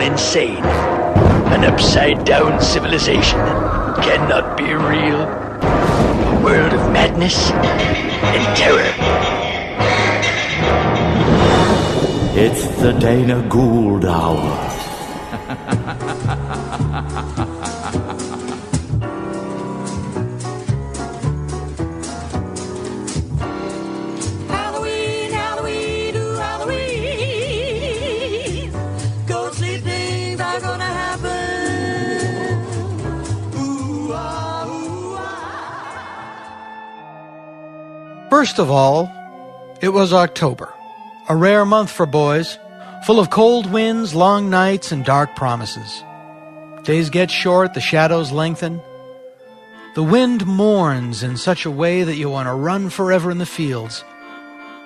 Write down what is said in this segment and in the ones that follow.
insane. An upside-down civilization that cannot be real. A world of madness and terror. It's the Dana Gould Hour. First of all, it was October, a rare month for boys, full of cold winds, long nights, and dark promises. Days get short, the shadows lengthen. The wind mourns in such a way that you want to run forever in the fields,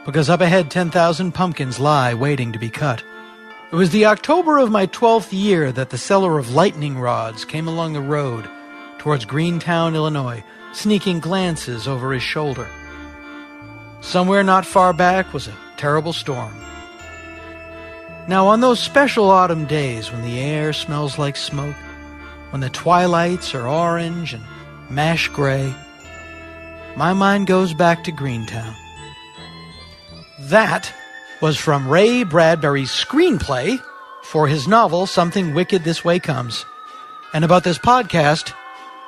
because up ahead 10,000 pumpkins lie waiting to be cut. It was the October of my 12th year that the seller of lightning rods came along the road towards Greentown, Illinois, sneaking glances over his shoulder. Somewhere not far back was a terrible storm. Now, on those special autumn days when the air smells like smoke, when the twilights are orange and mash gray, my mind goes back to Greentown. That was from Ray Bradbury's screenplay for his novel, Something Wicked This Way Comes. And about this podcast,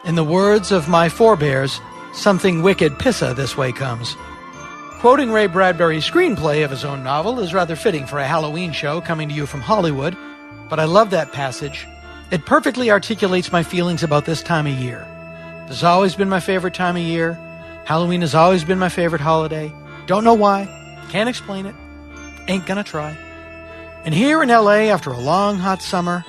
in the words of my forebears, something wicked pissa this way comes. Quoting Ray Bradbury's screenplay of his own novel is rather fitting for a Halloween show coming to you from Hollywood, but I love that passage. It perfectly articulates my feelings about this time of year. This has always been my favorite time of year. Halloween has always been my favorite holiday. Don't know why. Can't explain it. Ain't gonna try. And here in LA, after a long hot summer,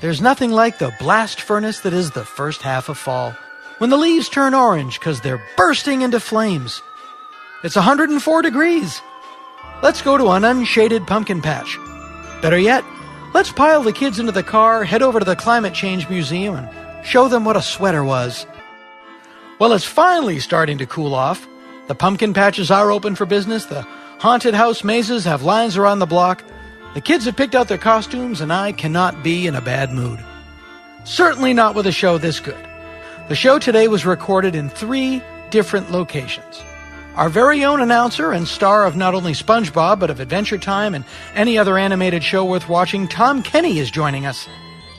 there's nothing like the blast furnace that is the first half of fall, when the leaves turn orange because they're bursting into flames. It's 104 degrees. Let's go to an unshaded pumpkin patch. Better yet, let's pile the kids into the car, head over to the Climate Change Museum, and show them what a sweater was. Well, it's finally starting to cool off. The pumpkin patches are open for business. The haunted house mazes have lines around the block. The kids have picked out their costumes, and I cannot be in a bad mood. Certainly not with a show this good. The show today was recorded in 3 different locations. Our very own announcer and star of not only SpongeBob, but of Adventure Time and any other animated show worth watching, Tom Kenny, is joining us.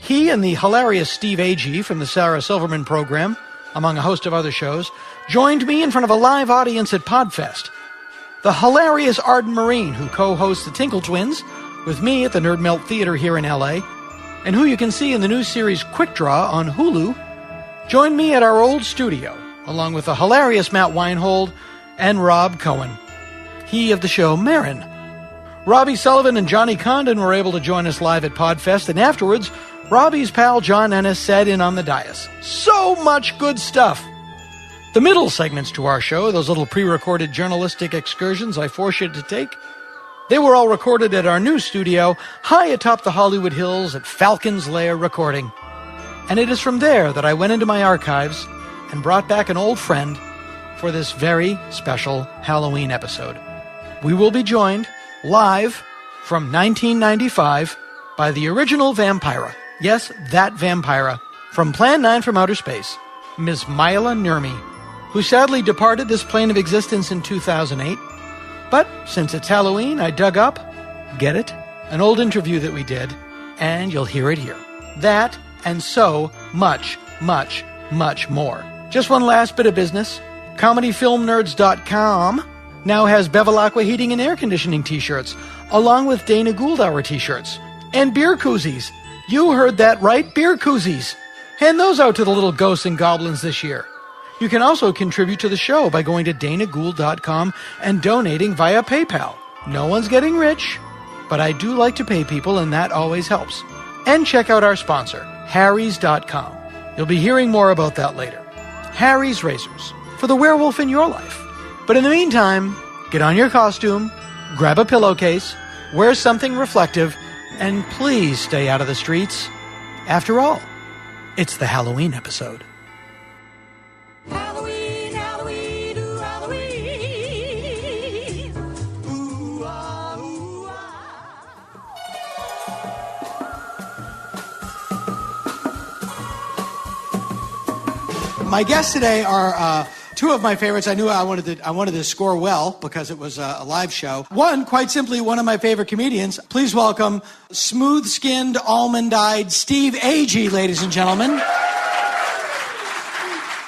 He and the hilarious Steve Agee from the Sarah Silverman program, among a host of other shows, joined me in front of a live audience at Podfest. The hilarious Arden Myrin, who co-hosts the Tinkle Twins, with me at the Nerd Melt Theater here in LA, and who you can see in the new series Quick Draw on Hulu, joined me at our old studio, along with the hilarious Matt Weinhold and Rob Cohen, he of the show Marin. Robbie Sullivan and Johnny Condon were able to join us live at Podfest, and afterwards, Robbie's pal John Ennis sat in on the dais. So much good stuff! The middle segments to our show, those little pre-recorded journalistic excursions I forced you to take, they were all recorded at our new studio, high atop the Hollywood Hills at Falcon's Lair Recording. And it is from there that I went into my archives and brought back an old friend for this very special Halloween episode. We will be joined live from 1995 by the original Vampira. Yes, that Vampira from Plan 9 from Outer Space, Ms. Maila Nurmi, who sadly departed this plane of existence in 2008. But since it's Halloween, I dug up, get it, an old interview that we did, and you'll hear it here. That and so much, much, much more. Just one last bit of business. ComedyFilmNerds.com now has Bevilacqua Heating and Air Conditioning t-shirts, along with Dana Gould Hour t-shirts. And beer koozies. You heard that right, beer koozies. Hand those out to the little ghosts and goblins this year. You can also contribute to the show by going to DanaGould.com and donating via PayPal. No one's getting rich, but I do like to pay people, and that always helps. And check out our sponsor, Harry's.com. You'll be hearing more about that later. Harry's Razors, for the werewolf in your life. But in the meantime, get on your costume, grab a pillowcase, wear something reflective, and please stay out of the streets. After all, it's the Halloween episode. Halloween, Halloween, ooh, Halloween. Ooh, ah, ooh, ah. My guests today are two of my favorites. I knew I wanted to score well because it was a live show. One, quite simply, one of my favorite comedians. Please welcome smooth-skinned, almond-eyed Steve Agee, ladies and gentlemen.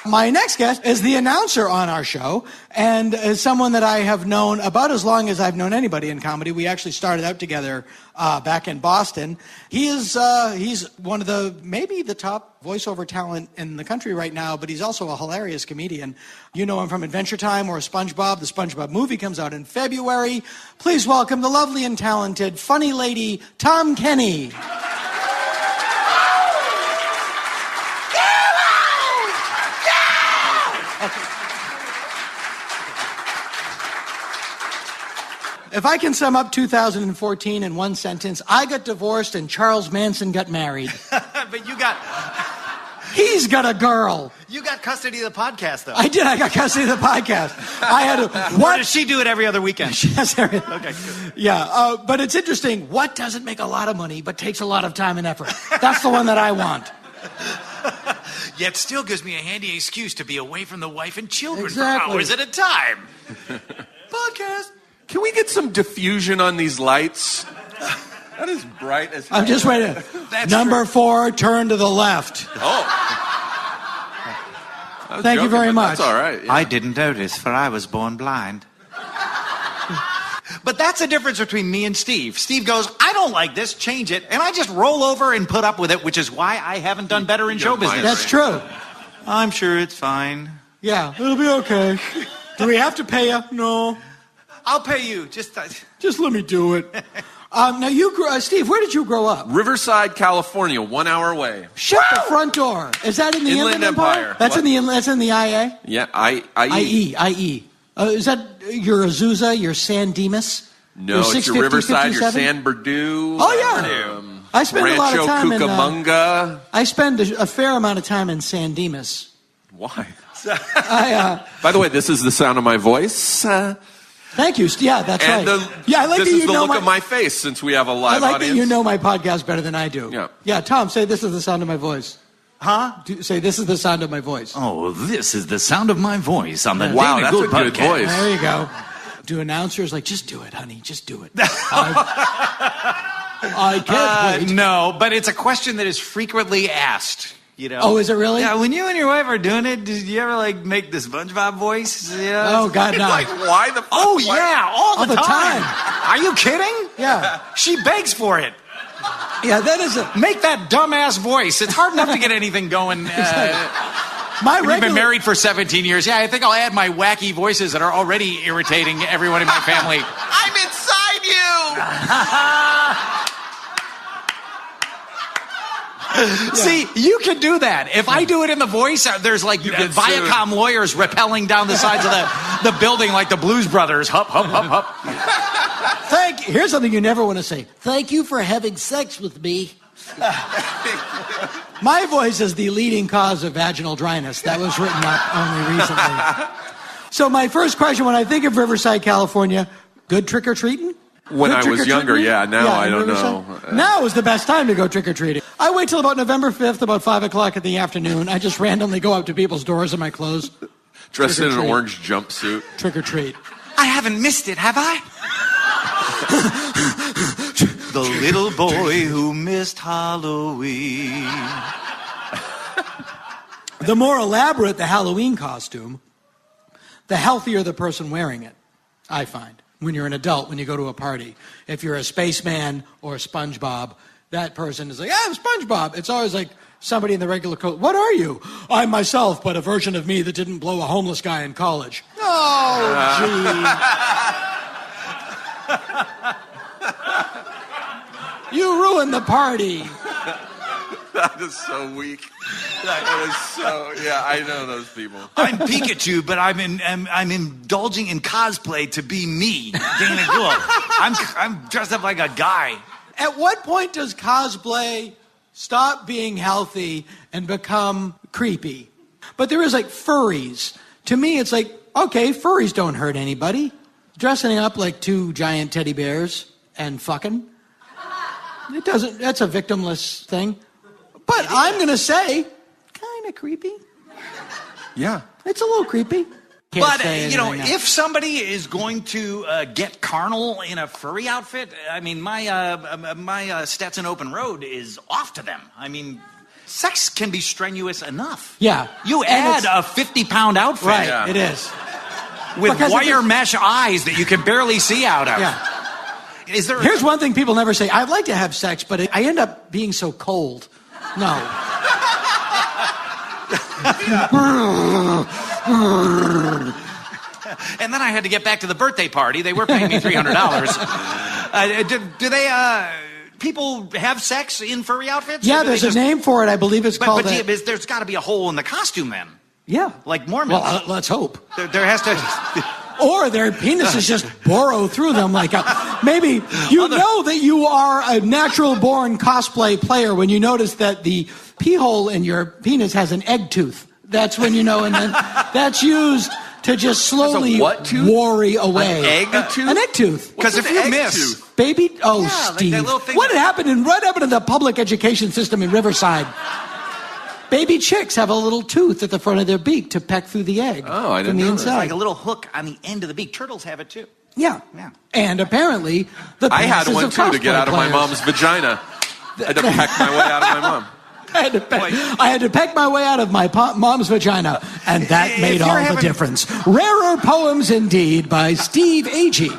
My next guest is the announcer on our show, and is someone that I have known about as long as I've known anybody in comedy. We actually started out together back in Boston. He's one of maybe the top voiceover talent in the country right now, but he's also a hilarious comedian. You know him from Adventure Time or SpongeBob. The SpongeBob movie comes out in February. Please welcome the lovely and talented, funny lady, Tom Kenny. If I can sum up 2014 in one sentence, I got divorced and Charles Manson got married. But He's got a girl. You got custody of the podcast, though. I did. I got custody of the podcast. I had to. Or does she do it every other weekend? She has every. Okay, good. Yeah, but it's interesting. What doesn't make a lot of money but takes a lot of time and effort? That's the one that I want. Yet still gives me a handy excuse to be away from the wife and children Exactly. for hours at a time. Podcast. Can we get some diffusion on these lights? That is bright as hell. I'm just waiting. Number 4, turn to the left. Thank you very much. That's all right. Yeah. I didn't notice, for I was born blind. But that's the difference between me and Steve. Steve goes, I don't like this, change it. And I just roll over and put up with it, which is why I haven't done better in show business. That's true. I'm sure it's fine. Yeah, it'll be okay. Do we have to pay you? No. I'll pay you. Just let me do it. Now, Steve, where did you grow up? Riverside, California, 1 hour away. Shut the front door. Is that in the Inland Empire? That's What? That's in the IA? Yeah, IE. Is that your Azusa, your San Dimas? No, it's your Riverside, your San Bernardino. Oh, yeah. I spend a lot of time in... Cucamonga. I spend a fair amount of time in San Dimas. Why? By the way, this is the sound of my voice. Thank you. Yeah, that's and right. I like this that is you the know look of my face since we have a live I like audience. that you know my podcast better than I do. Yeah. Yeah, Tom, say this is the sound of my voice. Huh? Say this is the sound of my voice. Oh, this is the sound of my voice on the Wow, Dana that's Gould a good podcast. voice. There you go. Do announcers like, just do it, honey, just do it. I can't wait. No, but it's a question that is frequently asked. You know? Oh, is it really? Yeah, when you and your wife are doing it, did you ever make the SpongeBob voice? Yeah. Oh, God, no. Like, why the fuck? Oh, yeah, all the time. time. Are you kidding? Yeah. She begs for it. Yeah, that is a... Make that dumbass voice. It's hard enough to get anything going. You've been married for 17 years. Yeah, I think I'll add my wacky voices that are already irritating everyone in my family. I'm inside you! See, you can do that. If I do it in the voice, there's like Viacom lawyers rappelling down the sides of the building like the Blues Brothers. Hup, hup, hup, hup. Here's something you never want to say. Thank you for having sex with me. My voice is the leading cause of vaginal dryness. That was written up only recently. So my first question, when I think of Riverside, California, good trick-or-treating? When I was younger, yeah. Now I don't know. Now is the best time to go trick-or-treating. I wait till about November 5th, about 5 o'clock in the afternoon. I just randomly go up to people's doors in my clothes. Dressed in an orange jumpsuit. Trick-or-treat. I haven't missed it, have I? The little boy who missed Halloween. The more elaborate the Halloween costume, the healthier the person wearing it, I find. When you're an adult, when you go to a party. If you're a spaceman or a SpongeBob, that person is like, I'm SpongeBob. It's always like somebody in the regular coat. What are you? I'm myself, but a version of me that didn't blow a homeless guy in college. Oh, gee. You ruined the party. That is so weak. That is so... Yeah, I know those people. I'm Pikachu, but I'm indulging in cosplay to be me, Dana Gould. I'm dressed up like a guy. At what point does cosplay stop being healthy and become creepy? But there is like furries. To me, it's like, okay, furries don't hurt anybody. Dressing up like two giant teddy bears and fucking, it doesn't, that's a victimless thing. But I'm going to say, kind of creepy. Yeah. It's a little creepy. But, if somebody is going to get carnal in a furry outfit, I mean, my Stetson Open Road is off to them. I mean, sex can be strenuous enough. Yeah. You add a 50-pound outfit. Right, Yeah. it is. With Because wire mesh eyes that you can barely see out of. Yeah. Is there? Here's one thing people never say. I'd like to have sex, but I end up being so cold. No. And then I had to get back to the birthday party. They were paying me $300. Do they? People have sex in furry outfits? Yeah, there's a name for it. I believe it's called. But there's got to be a hole in the costume then. Yeah. Like Mormons. Well, let's hope. There has to. Or their penises just burrow through them like maybe you know that you are a natural-born cosplay player when you notice that the pee hole in your penis has an egg tooth. That's when you know, and then that's used to just slowly worry away. An egg tooth? An egg tooth. Because if you miss, tooth? Baby, like Steve, that little thing what happened in the public education system in Riverside? Baby chicks have a little tooth at the front of their beak to peck through the egg. Oh, I didn't from the know it's inside. like a little hook on the end of the beak. Turtles have it too. Yeah. Yeah. And apparently, the I had penises one of too to get cosplay out of my players. mom's vagina. I had to peck my way out of my mom. I had to peck my way out of my mom's vagina, and that If made you're all the having- difference. Rarer Poems Indeed by Steve Agee.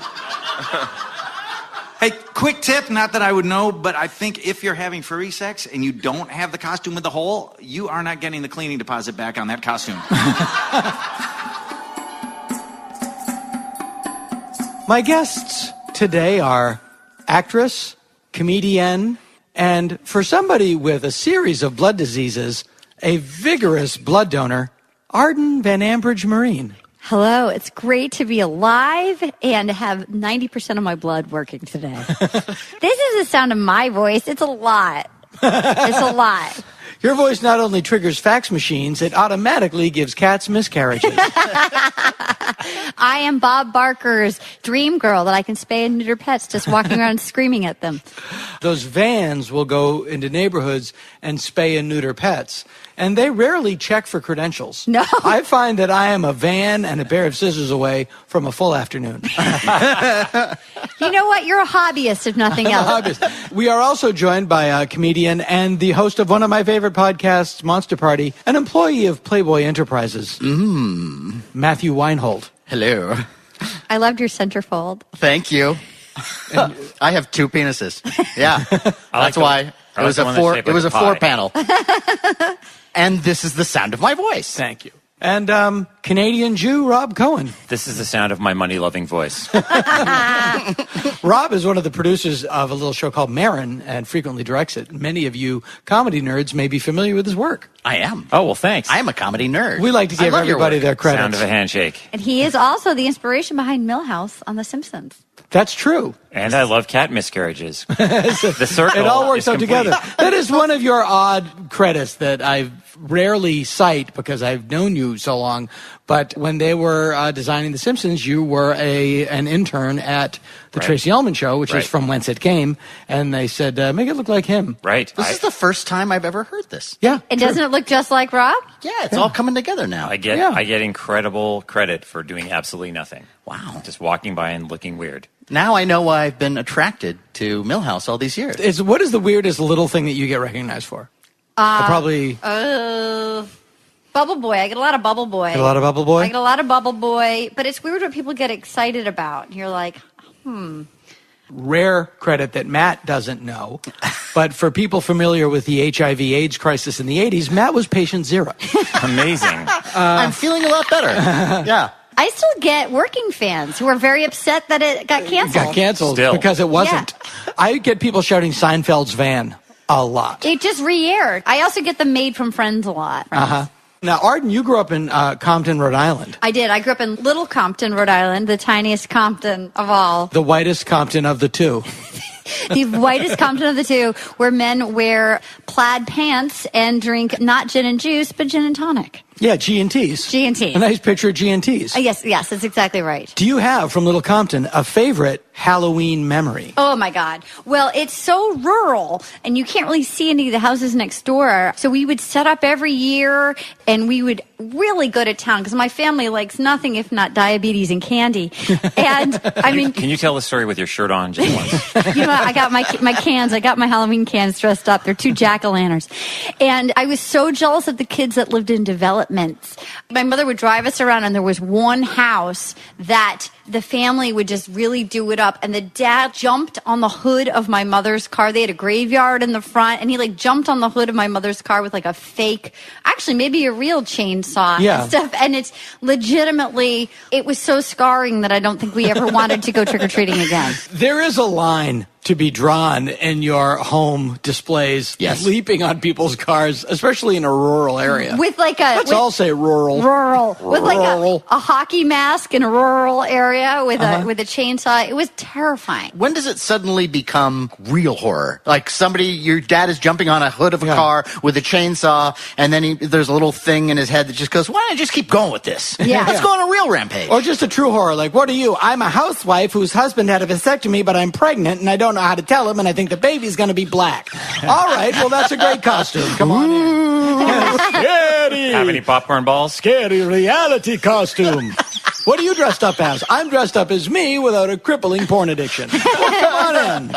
Hey, quick tip, not that I would know, but I think if you're having furry sex and you don't have the costume with the hole, you are not getting the cleaning deposit back on that costume. My guests today are actress, comedian, and for somebody with a series of blood diseases, a vigorous blood donor, Arden Van Ambridge Myrin. Hello, it's great to be alive and to have 90% of my blood working today. This is the sound of my voice. It's a lot. It's a lot. Your voice not only triggers fax machines, it automatically gives cats miscarriages. I am Bob Barker's dream girl that I can spay and neuter pets just walking around screaming at them. Those vans will go into neighborhoods and spay and neuter pets, and they rarely check for credentials. No. I find that I am a van and a pair of scissors away from a full afternoon. You know what? You're a hobbyist, if nothing else. We are also joined by a comedian and the host of one of my favorite podcasts, Monster Party, an employee of Playboy Enterprises, Matthew Weinhold. Hello. I loved your centerfold. Thank you. I have two penises. Yeah. That's why it was a four panel. And this is the sound of my voice. Thank you. And Canadian Jew Rob Cohen. This is the sound of my money-loving voice. Rob is one of the producers of a little show called Marin and frequently directs it. Many of you comedy nerds may be familiar with his work. I am. Oh, well, thanks. I am a comedy nerd. We like to give everybody their credits. Sound of a handshake. And he is also the inspiration behind Milhouse on The Simpsons. That's true. And I love cat miscarriages. The circle It all works is out complete. together. That is one of your odd credits that I rarely cite because I've known you so long. But when they were designing The Simpsons, you were an intern at the Right. Tracy Ullman Show, which is Right. from whence it came. And they said, make it look like him. Right. This is the first time I've ever heard this. Yeah. And true. doesn't it look just like Rob? Yeah, it's all coming together now. I get incredible credit for doing absolutely nothing. Wow. Just walking by and looking weird. Now I know why I've been attracted to Milhouse all these years. What is the weirdest little thing that you get recognized for? Probably Bubble Boy. I get a lot of Bubble Boy. a lot of Bubble Boy. I get a lot of Bubble Boy. But it's weird what people get excited about. You're like, Rare credit that Matt doesn't know. But for people familiar with the HIV/AIDS crisis in the 80s, Matt was patient zero. Amazing. I'm feeling a lot better. Yeah. I still get working fans who are very upset that it got canceled. Got canceled Still. because it wasn't. I get people shouting Seinfeld's van a lot. It just re-aired. I also get them made from Friends a lot. Now, Arden, you grew up in Compton, Rhode Island. I did. I grew up in Little Compton, Rhode Island, the tiniest Compton of all. The whitest Compton of the two. The whitest Compton of the two, where men wear plaid pants and drink not gin and juice, but gin and tonic. Yeah, G&Ts. G&Ts. A nice picture of G&Ts. Yes, that's exactly right. Do you have, from Little Compton, a favorite Halloween memory? Oh, my God. Well, it's so rural, and you can't really see any of the houses next door. So we would set up every year, and we would really go to town, because my family likes nothing if not diabetes and candy. And, I mean... Can you tell the story with your shirt on just once? You know what? I got my cans. I got my Halloween cans dressed up. They're 2 jack-o'-lanterns. And I was so jealous of the kids that lived in developments. My mother would drive us around, and there was one house that the family would just really do it up. And the dad jumped on the hood of my mother's car. They had a graveyard in the front, and he like jumped on the hood of my mother's car with like a fake, actually maybe a real chainsaw and stuff. And it's legitimately, it was so scarring that I don't think we ever wanted to go trick-or-treating again. There is a line to be drawn in your home displays, leaping on people's cars, especially in a rural area. With like a... Let's all say rural. Rural. With like a hockey mask in a rural area with a chainsaw. It was terrifying. When does it suddenly become real horror? Like your dad is jumping on a hood of a car with a chainsaw, and then there's a little thing in his head that just goes, why don't I just keep going with this? Yeah. Let's go on a real rampage. Or just a true horror, like, what are you? I'm a housewife whose husband had a vasectomy, but I'm pregnant, and I don't know how to tell him, and I think the baby's going to be black. All right, well, that's a great costume. Come on in. Scary. Have any popcorn balls? Scary reality costume. What are you dressed up as? I'm dressed up as me without a crippling porn addiction. Well, come on in.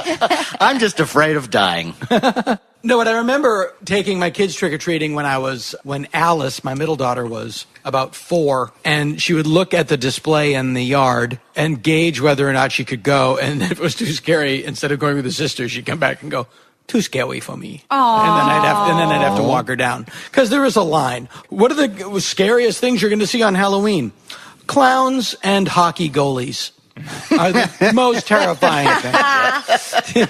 I'm just afraid of dying. No, but I remember taking my kids trick-or-treating when Alice, my middle daughter, was about 4, and she would look at the display in the yard and gauge whether or not she could go, and if it was too scary, instead of going with the sisters, she'd come back and go, too scary for me. Aww. And then I'd have to walk her down. Because there is a line. What are the scariest things you're going to see on Halloween? Clowns and hockey goalies are the most terrifying things.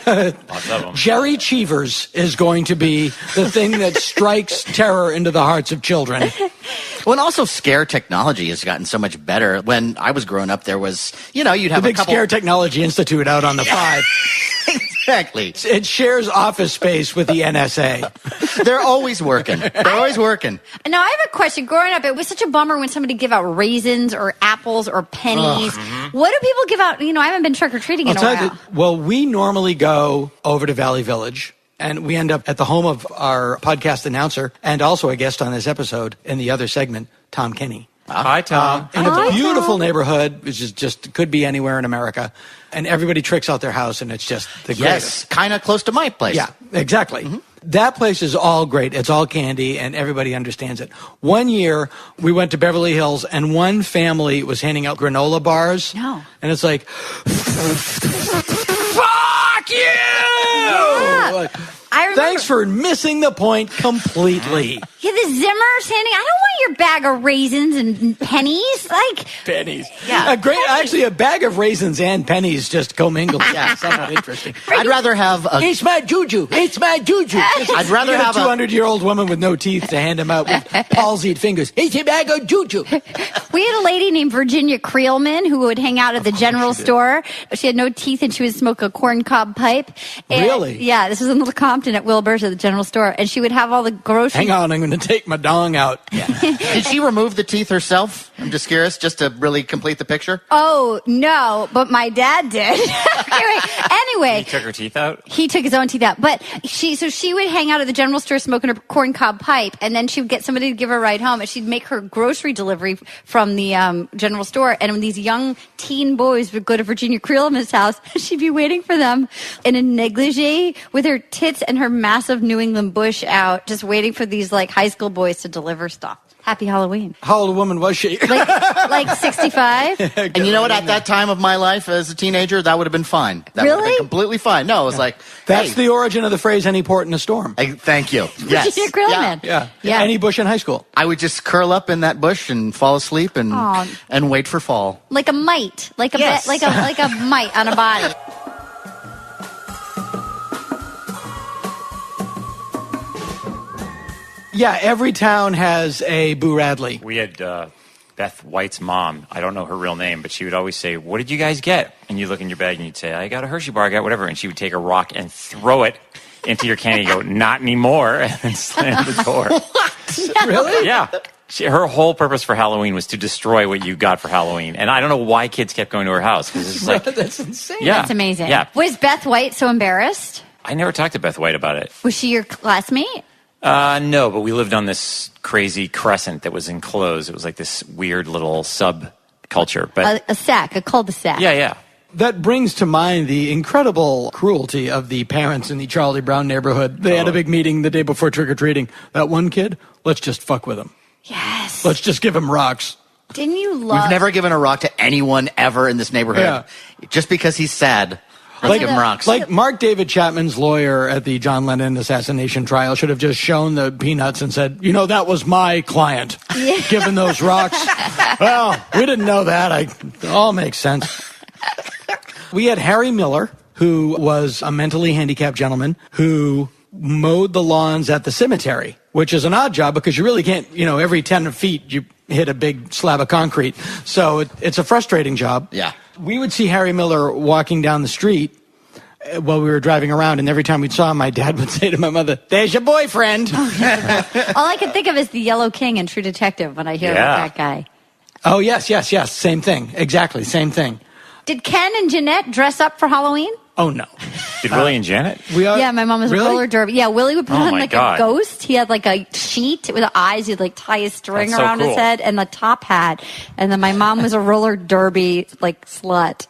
Lots of them. Jerry Cheevers is going to be the thing that strikes terror into the hearts of children. Well, and also scare technology has gotten so much better. When I was growing up, there was, you'd have the big Scare Technology Institute out on the 5. Exactly. It shares office space with the NSA. They're always working. They're always working. Now, I have a question. Growing up, it was such a bummer when somebody give out raisins or apples or pennies. What do people give out? I haven't been trick-or-treating in a while. Well, we normally go over to Valley Village, and we end up at the home of our podcast announcer and also a guest on this episode in the other segment, Tom Kenny. Hi, Tom. In a beautiful neighborhood, which is just could be anywhere in America, and everybody tricks out their house, and it's just the greatest. Yes, kind of close to my place. Yeah, exactly. Mm-hmm. That place is all great. It's all candy, and everybody understands it. One year, we went to Beverly Hills, and one family was handing out granola bars. No. And it's like, fuck you! Yeah. Like, I remember. Thanks for missing the point completely. Yeah, the Zimmers handing. I don't want your bag of raisins and pennies. Like pennies. Yeah. Actually, a bag of raisins and pennies just commingled. Yeah, somewhat interesting. I'd rather have It's my juju. It's my juju. I'd rather have a 200-year-old woman with no teeth to hand him out with palsied fingers. It's a bag of juju. We had a lady named Virginia Creelman who would hang out at the general store. She had no teeth and she would smoke a corncob pipe. And, really? Yeah, this was in Little Compton at Wilbur's at the general store. And she would have all the groceries. Hang on, I'm going to take my dong out. Yeah. Did she remove the teeth herself? I'm just curious, just to really complete the picture. Oh, no, but my dad did. Anyway. He took her teeth out? He took his own teeth out. But she would hang out at the general store smoking her corncob pipe, and then she would get somebody to give her a ride home, and she'd make her grocery delivery from the general store. And when these young teen boys would go to Virginia Creelman's house, she'd be waiting for them in a negligee with her tits and her massive New England bush out, just waiting for these like high school boys to deliver stuff. Happy Halloween. How old a woman was she? Like 65. And you know what? At that time of my life as a teenager, that would have been fine. That would have been completely fine. No, it was like, that's the origin of the phrase "any port in a storm." Thank you. Yes. Virginia Creelman. Yeah. Any bush in high school. I would just curl up in that bush and fall asleep and wait for fall. Like a mite, like a mite on a body. Yeah, every town has a Boo Radley. We had Beth White's mom. I don't know her real name, but she would always say, "What did you guys get?" And you look in your bag and you'd say, "I got a Hershey bar, I got whatever." And she would take a rock and throw it into your candy and go, "Not anymore," and then slam the door. What? Really? Yeah. Her whole purpose for Halloween was to destroy what you got for Halloween. And I don't know why kids kept going to her house. Because it's like, that's insane. Yeah. That's amazing. Yeah. Was Beth White so embarrassed? I never talked to Beth White about it. Was she your classmate? No, but we lived on this crazy crescent that was enclosed. It was like this weird little subculture. But A cul-de-sac. Yeah. That brings to mind the incredible cruelty of the parents in the Charlie Brown neighborhood. They had a big meeting the day before trick-or-treating. That one kid, let's just fuck with him. Yes. Let's just give him rocks. Didn't you love... We've never given a rock to anyone ever in this neighborhood. Yeah. Just because he's sad. Let's give him rocks. Like Mark David Chapman's lawyer at the John Lennon assassination trial should have just shown the peanuts and said, that was my client. Yeah. Given those rocks. Well, we didn't know that. It all makes sense. We had Harry Miller, who was a mentally handicapped gentleman who mowed the lawns at the cemetery, which is an odd job because you really can't, every 10 feet you hit a big slab of concrete. So it's a frustrating job. Yeah. We would see Harry Miller walking down the street while we were driving around, and every time we saw him, my dad would say to my mother, "There's your boyfriend." All I can think of is the Yellow King in True Detective when I hear about that guy. Oh, yes. Same thing. Exactly, same thing. Did Ken and Jeanette dress up for Halloween? Oh, no. Did Willie and Janet? Yeah, my mom was really? a roller derby. Yeah, Willie would put on my like God. a ghost. He had like a sheet with eyes. He'd like tie a string That's so around his cool. head and the top hat. And then my mom was a roller derby like slut.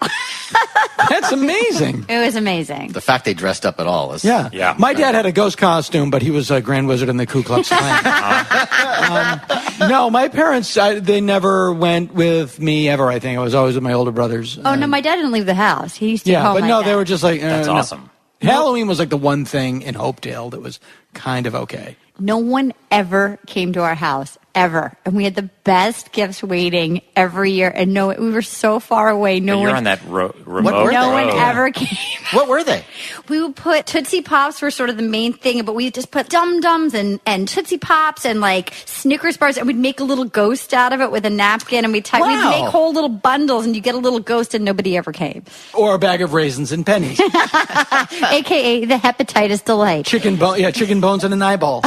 That's amazing. It was amazing. The fact they dressed up at all is... Yeah. My dad had a ghost costume, but he was a Grand Wizard in the Ku Klux Klan. No, my parents, they never went with me ever, I think. I was always with my older brothers. Oh, no, my dad didn't leave the house. He stayed home. But like no, that. they were just like... That's no. awesome. Halloween was like the one thing in Hopedale that was kind of okay. No one ever came to our house, ever. And we had the best gifts waiting every year. And we were so far away. But you're on that remote were No they? one ever came. What were they? We would put Tootsie Pops were sort of the main thing, but we just put Dum Dums and Tootsie Pops and like Snickers bars, and we'd make a little ghost out of it with a napkin, and we'd make whole little bundles, and you get a little ghost, and nobody ever came. Or a bag of raisins and pennies. AKA the hepatitis delight. Chicken bones and an eyeball.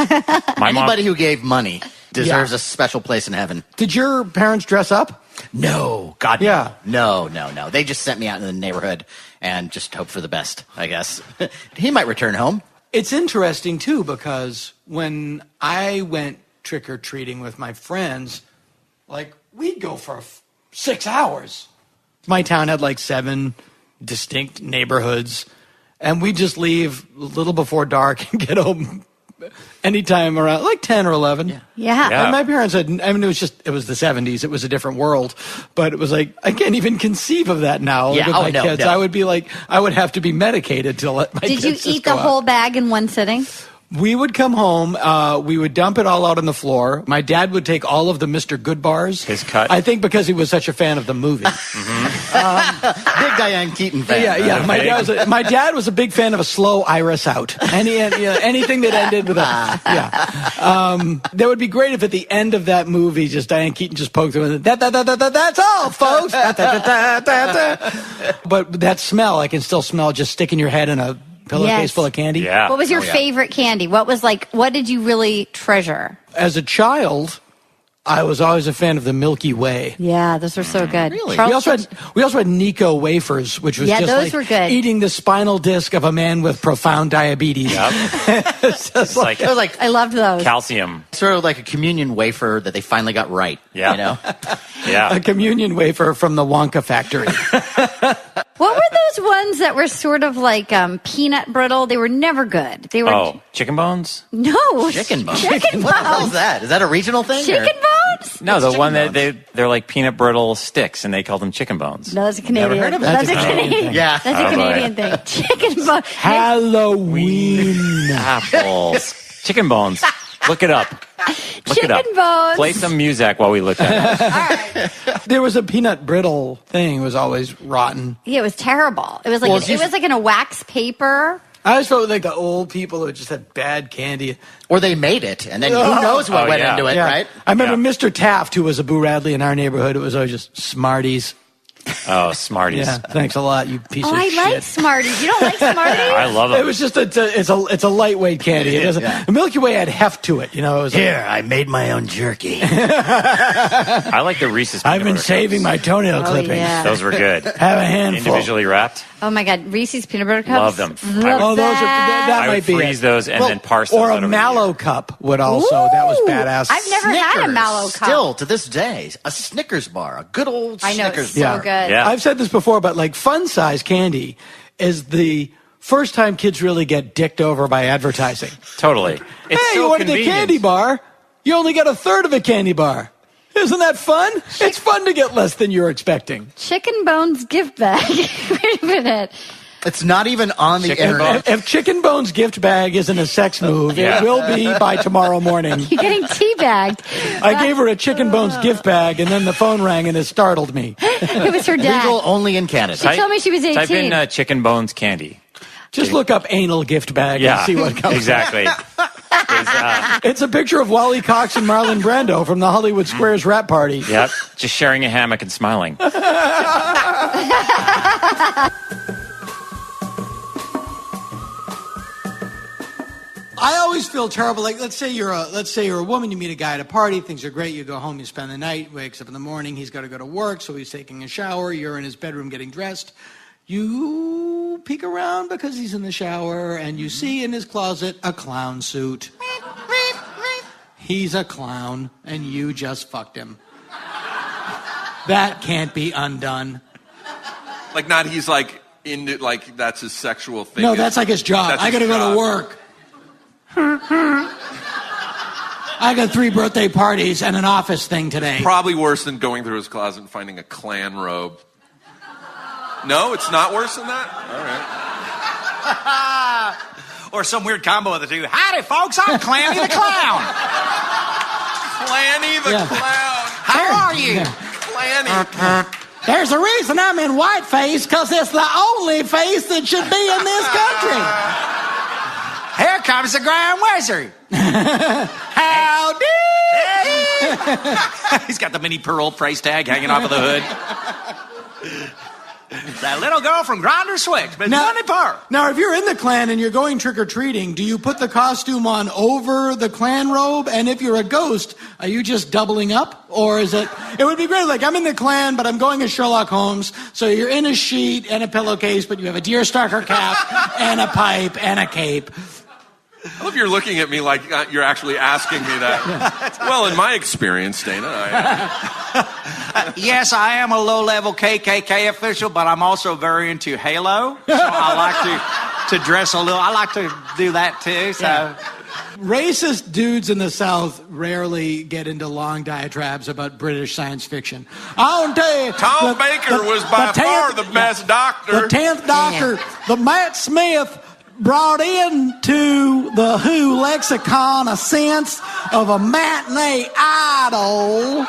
Anybody who gave money deserves a special place in heaven. Did your parents dress up? No, God, Yeah. no. They just sent me out in the neighborhood and just hope for the best, I guess. He might return home. It's interesting, too, because when I went trick-or-treating with my friends, like, we'd go for 6 hours. My town had like 7 distinct neighborhoods, and we'd just leave a little before dark and get home anytime around like 10 or 11. Yeah. And my parents had, it was the 70s. It was a different world. But it was like, I can't even conceive of that now with my kids. No. I would be like, I would have to be medicated to let my kids Did you just eat go the out. whole bag in one sitting? We would come home, we would dump it all out on the floor. My dad would take all of the Mr. Good bars. His cut. I think because he was such a fan of the movie. Big Diane Keaton fan. Yeah. My dad was a big fan of a slow iris out. Anything that ended with a that would be great if at the end of that movie, just Diane Keaton just poked through and that's all, folks. But that smell, I can still smell just sticking your head in a pillowcase full of candy. Yeah. What was your favorite candy? What did you really treasure? As a child, I was always a fan of the Milky Way. Yeah, those were so good. Really? We also had Nico wafers, which was just those like were good. eating the spinal disc of a man with profound diabetes. Yep. It's like It was like I loved those. calcium. sort of like a communion wafer that they finally got right. Yeah. You know? Yeah. A communion wafer from the Wonka factory. What were those ones that were sort of like peanut brittle? They were never good. They were Chicken bones? no Chicken bones. Chicken What the hell is bones. that? Is that a regional thing? Chicken or- bones? No, the chicken one that bones? they're like peanut brittle sticks, and they call them chicken bones. No, that's a Canadian. Never heard of it. That's a That's a Canadian Canadian. thing. Yeah. That's a Oh, boy. Canadian thing. Chicken bones. Halloween. Apples. Chicken bones. Look it up. Look it up. Chicken bones. Play some music while we look at it. There was a peanut brittle thing. It was always rotten. Yeah, it was terrible. It was like Well, it was like in a wax paper. I always felt like the old people who just had bad candy. Or they made it, and then who knows what Oh, went yeah. into it, Yeah. right? I remember Yeah. Mr. Taft, who was a Boo Radley in our neighborhood. It was always just Smarties. Oh, Smarties. Yeah, thanks a lot, you piece of I shit. like Smarties. You don't like Smarties? I love them. It was just it's a lightweight candy. It doesn't, The Milky Way had heft to it. You know, it was Here, I made my own jerky. I like the Reese's peanut I've been butter saving cups. my toenail clippings. Yeah. Those were good. Have a handful. Individually wrapped. Oh my God, Reese's peanut butter cups. Love them. Love Oh, those are that I might would be freeze it. those and then parse those Or out a over the mallow year. cup would also. That was badass. I've never had a Snickers, mallow cup. Still, to this day, a Snickers bar. A good old I know, Snickers it's so bar. good. Yeah. I've said this before, but like fun size candy is the first time kids really get dicked over by advertising. Totally. It's Hey, so you wanted a convenient. candy bar? You only get a third of a candy bar. Isn't that fun? It's fun to get less than you're expecting. Chicken Bones gift bag. Wait a minute. It's not even on the Chicken internet. If Chicken Bones gift bag isn't a sex move, Yeah. it will be by tomorrow morning. You're getting teabagged. I gave her a Chicken Bones gift bag, and then the phone rang, and it startled me. It was her dad. Legal only in Canada. She told me she was 18. Type in chicken bones candy. Just look up anal gift bag Yeah, and see what comes. exactly. It's a picture of Wally Cox and Marlon Brando from the Hollywood Squares rap party. Yep, just sharing a hammock and smiling. I always feel terrible. Like, let's say you're a woman. You meet a guy at a party. Things are great. You go home. You spend the night. Wakes up in the morning. He's got to go to work, so he's taking a shower. You're in his bedroom getting dressed. You peek around because he's in the shower, and you see in his closet a clown suit. He's a clown, and you just fucked him. That can't be undone. Like, not he's like into, like, that's his sexual thing. No, that's like his job. That's I his gotta go job. to work. I got 3 birthday parties and an office thing today. Probably worse than going through his closet and finding a Klan robe. No, it's not worse than that? All right. Or some weird combo of the two. Howdy, folks. I'm Clanny the Clown. Clanny the Yeah. Clown. How are you? Clanny. There's a reason I'm in whiteface, because it's the only face that should be in this country. Here comes the Grand Wizard. Howdy! He's got the mini pearl price tag hanging off of the hood. That little girl from Grinder Switch, but money par. Now, if you're in the Klan and you're going trick-or-treating, do you put the costume on over the Klan robe? And if you're a ghost, are you just doubling up? Or is it would be great, like, I'm in the Klan, but I'm going as Sherlock Holmes, so you're in a sheet and a pillowcase, but you have a deerstalker cap and a pipe and a cape. I love you're looking at me like you're actually asking me that. Well, in my experience, Dana, Yes, I am a low-level KKK official, but I'm also very into Halo. So I like to dress a little. I like to do that too. So. Yeah. Racist dudes in the South rarely get into long diatribes about British science fiction. I'll tell you, Tom Baker was by far the best doctor. The 10th Doctor, the Matt Smith brought into the Who lexicon a sense of a matinee idol,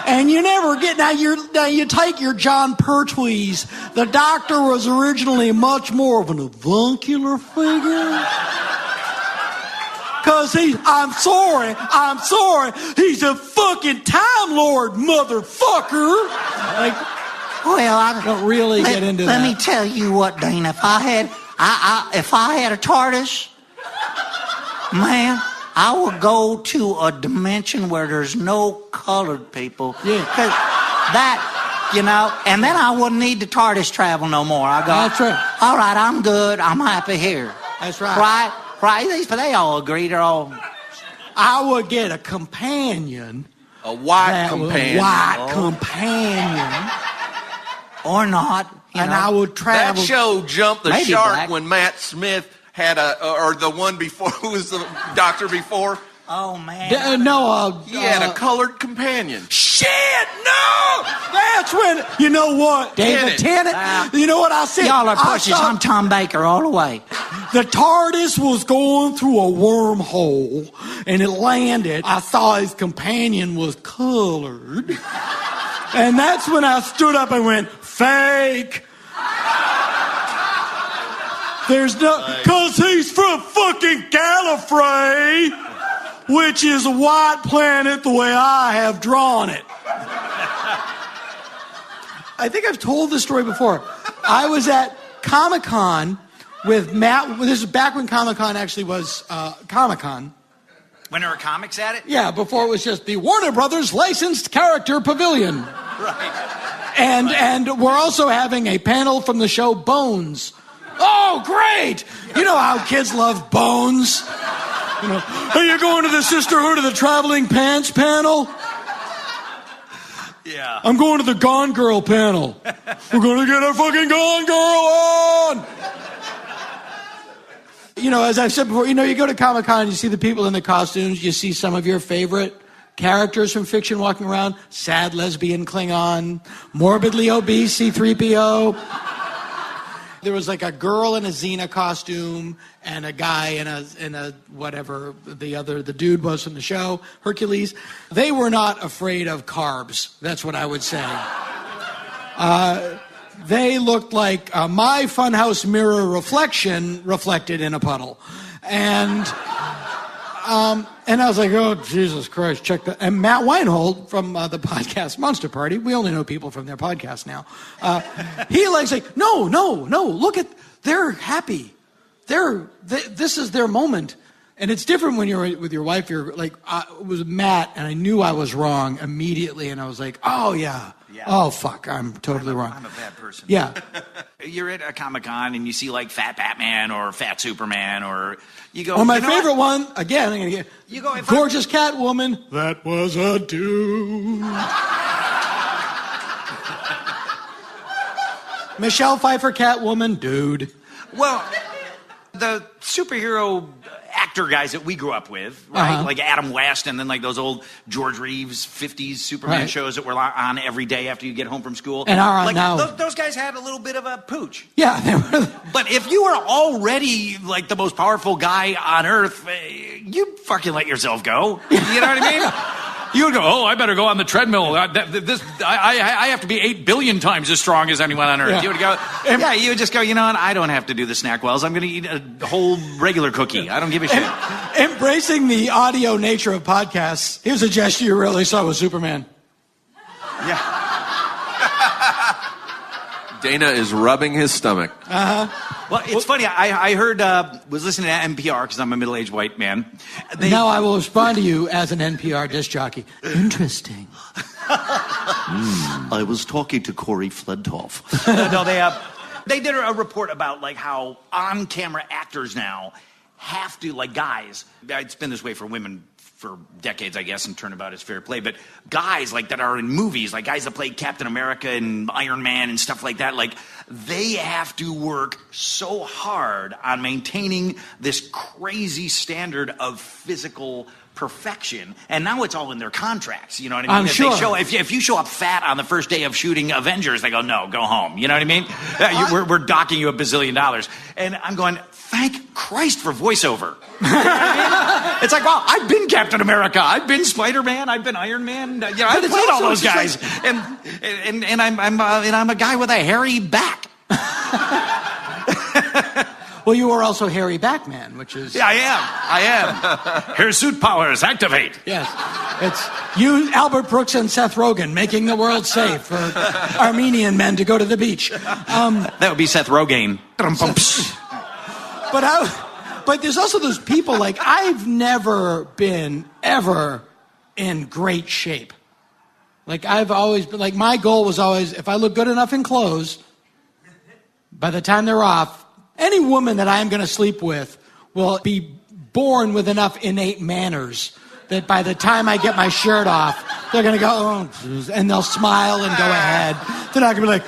and you never get now. You take your John Pertwee's. The Doctor was originally much more of an avuncular figure. Cause I'm sorry, he's a fucking Time Lord, motherfucker. Like, well, I don't really get into that. Let me tell you what, Dana. If I had a TARDIS, man, I would go to a dimension where there's no colored people. Yeah. 'Cause that, you know, and then I wouldn't need the TARDIS travel no more. I go, That's right. All right, I'm good. I'm happy here. That's right. Right. But they all agree. They're all. I would get a companion. A white companion. Companion. Or not. And I would travel. That show jumped the Maybe shark black. when Matt Smith had or the one before, who was the doctor before? Oh, man. He had a colored companion. Shit, no! That's when, you know what, David Tennant, you know what I said? Y'all are pussies. I'm Tom Baker all the way. The TARDIS was going through a wormhole, and it landed. I saw his companion was colored. And that's when I stood up and went, fake. There's no, because he's from fucking Gallifrey, which is a white planet the way I have drawn it. I think I've told this story before. I was at Comic-Con with Matt. This is back when Comic-Con actually was Comic-Con. When there were comics at it? Yeah, before it was just the Warner Brothers Licensed Character Pavilion. Right. And we're also having a panel from the show Bones. Oh, great! You know how kids love Bones. You know, are you going to the Sisterhood of the Traveling Pants panel? Yeah. I'm going to the Gone Girl panel. We're going to get our fucking Gone Girl on! You know, as I've said before, you know, you go to Comic-Con, you see the people in the costumes, you see some of your favorite characters from fiction walking around. Sad lesbian Klingon, morbidly obese C-3PO. There was like a girl in a Xena costume and a guy in a whatever the dude was from the show, Hercules. They were not afraid of carbs. That's what I would say. They looked like my funhouse mirror reflection reflected in a puddle. And I was like, oh, Jesus Christ, check that. And Matt Weinhold from the podcast Monster Party, we only know people from their podcast now. He likes like, no, look at, they're happy. This is their moment. And it's different when you're with your wife. You're like, it was Matt, and I knew I was wrong immediately. And I was like, oh, yeah. Oh, fuck, I'm totally wrong. I'm a bad person. Yeah. You're at a Comic-Con and you see like Fat Batman or Fat Superman or you go... Or my favorite one, again, I'm going to get... You go, Gorgeous Catwoman. That was a dude. Michelle Pfeiffer Catwoman, dude. Well, the superhero actor guys that we grew up with, right? Like Adam West and then like those old George Reeves 50s Superman shows that were on every day after you get home from school. And are on like, now. Those guys had a little bit of a pooch. Yeah. They were. But if you were already like the most powerful guy on earth, you'd fucking let yourself go. You know what I mean? You would go, oh, I better go on the treadmill. I have to be 8 billion times as strong as anyone on earth. Yeah. You would go, you would just go, you know what? I don't have to do the snack wells. I'm going to eat a whole regular cookie. I don't give a shit. Embracing the audio nature of podcasts, here's a gesture you really saw with Superman. Yeah. Dana is rubbing his stomach. Well, it's funny. I heard, was listening to NPR because I'm a middle-aged white man. Now I will respond to you as an NPR disc jockey. Interesting. I was talking to Corey Flintoff. No, they did a report about like how on-camera actors now have to, like guys, it's been this way for women for decades, I guess, and turnabout is fair play. But guys like that are in movies, like guys that play Captain America and Iron Man and stuff like that, like they have to work so hard on maintaining this crazy standard of physical perfection. And now it's all in their contracts. You know what I mean? I'm sure. If you show up fat on the first day of shooting Avengers, they go, no, go home. You know what I mean? We're docking you $1 billion. And I'm going, thank Christ for voiceover. You know what I mean? It's like, wow, I've been Captain America. I've been Spider-Man. I've been Iron Man. You know, I've played all those guys. Like... And I'm a guy with a hairy back. Well, you are also Harry Backman, which is... Yeah, I am. Hirsute powers, activate. Yes. It's you, Albert Brooks, and Seth Rogen making the world safe for Armenian men to go to the beach. That would be Seth Rogen. But there's also those people, like, I've never been ever in great shape. Like, I've always been, like, my goal was always, if I look good enough in clothes, by the time they're off, any woman that I'm going to sleep with will be born with enough innate manners that by the time I get my shirt off, they're going to go, oh, and they'll smile and go ahead. They're not going to be like,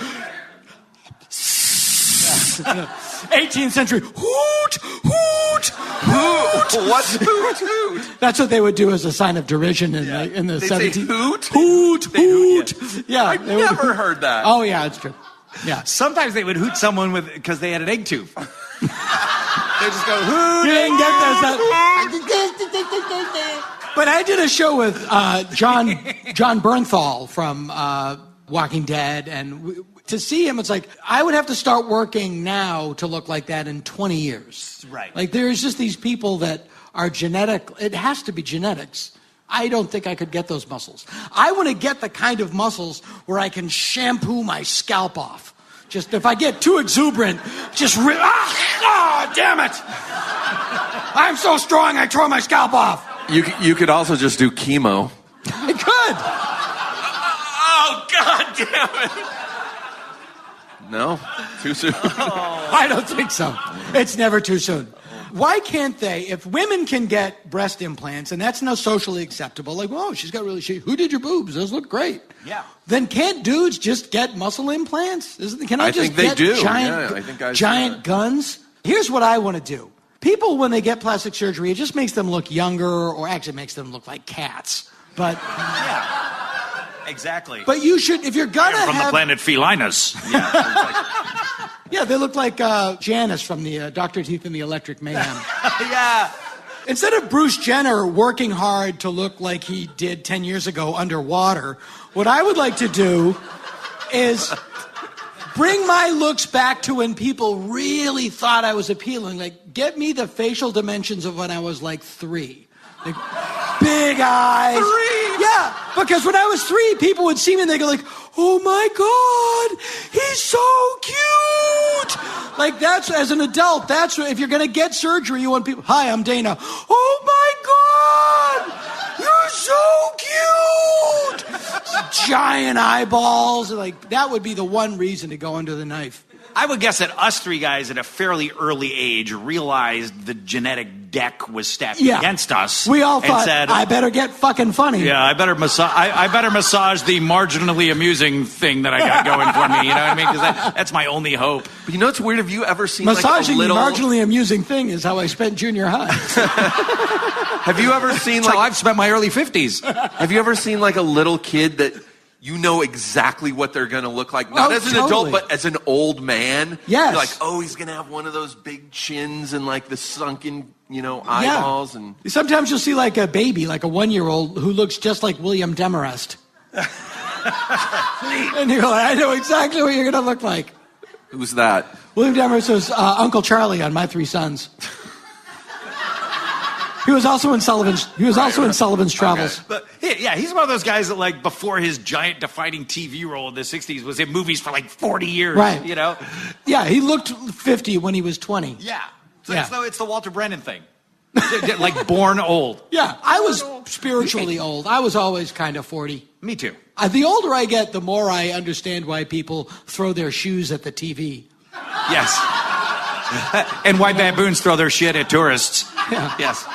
18th century, hoot, hoot, hoot. What's hoot, hoot? That's what they would do as a sign of derision in the 17th. Say hoot? Hoot, hoot. Yeah. I've never heard that. Oh, yeah, it's true. Yeah. Sometimes they would hoot someone because they had an egg tooth. They just go, hoot. You didn't get this. But I did a show with John Bernthal from Walking Dead, and to see him, it's like, I would have to start working now to look like that in 20 years. Right. Like, there's just these people that are genetic. It has to be genetics. I don't think I could get those muscles. I want to get the kind of muscles where I can shampoo my scalp off. Just if I get too exuberant, just damn it! I'm so strong, I tore my scalp off. You could also just do chemo. I could. Oh, God damn it. No? Too soon? I don't think so. It's never too soon. Why can't they, if women can get breast implants, and that's now socially acceptable, like, whoa, she's got who did your boobs? Those look great. Yeah. Then can't dudes just get muscle implants? Can I just think they get do. giant guns? Here's what I want to do. People, when they get plastic surgery, it just makes them look younger, or actually makes them look like cats. But yeah, exactly. But you should, if you're gonna from the planet Felinus. Yeah. Yeah, they look like Janice from the Dr. Teeth and the Electric Mayhem. Yeah. Instead of Bruce Jenner working hard to look like he did 10 years ago underwater, what I would like to do is bring my looks back to when people really thought I was appealing. Like, get me the facial dimensions of when I was like 3. Like, big eyes. 3? Yeah, because when I was 3, people would see me and they go like, oh my God, he's so cute. Like, that's, as an adult, that's, if you're going to get surgery, you want people, hi, I'm Dana. Oh my God, you're so cute. Giant eyeballs. Like, that would be the one reason to go under the knife. I would guess that us 3 guys at a fairly early age realized the genetic deck was stacked against us. We all thought, said, I better get fucking funny. Yeah, I better massage the marginally amusing thing that I got going for me. You know what I mean? Because that's my only hope. But you know what's weird? Have you ever seen massaging like a little... the marginally amusing thing is how I spent junior high. Have you ever seen how I've spent my early 50s. Have you ever seen like a little kid that you know exactly what they're going to look like? Not as an adult, but as an old man. Yes. You're like, oh, he's going to have one of those big chins and like the sunken, eyeballs. And sometimes you'll see like a baby, like a 1-year-old who looks just like William Demarest. And you're like, I know exactly what you're going to look like. Who's that? William Demarest was Uncle Charlie on My 3 Sons. He was also in Sullivan's. Travels. Okay. But yeah, he's one of those guys that, like, before his giant defining TV role in the '60s, was in movies for like 40 years. Right. You know. Yeah, he looked 50 when he was 20. Yeah. So it's the Walter Brennan thing. Like born old. Yeah, I was spiritually old. I was always kind of 40. Me too. The older I get, the more I understand why people throw their shoes at the TV. Yes. And why baboons throw their shit at tourists. Yeah. Yes.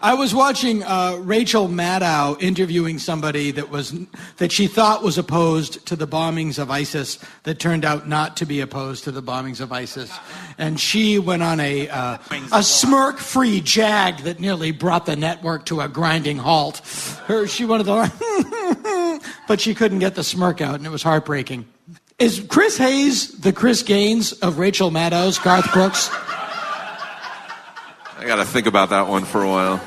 I was watching Rachel Maddow interviewing somebody that she thought was opposed to the bombings of ISIS that turned out not to be opposed to the bombings of ISIS. And she went on a smirk-free jag that nearly brought the network to a grinding halt. She wanted to, but she couldn't get the smirk out, and it was heartbreaking. Is Chris Hayes the Chris Gaines of Rachel Maddow's Garth Brooks? I got to think about that one for a while.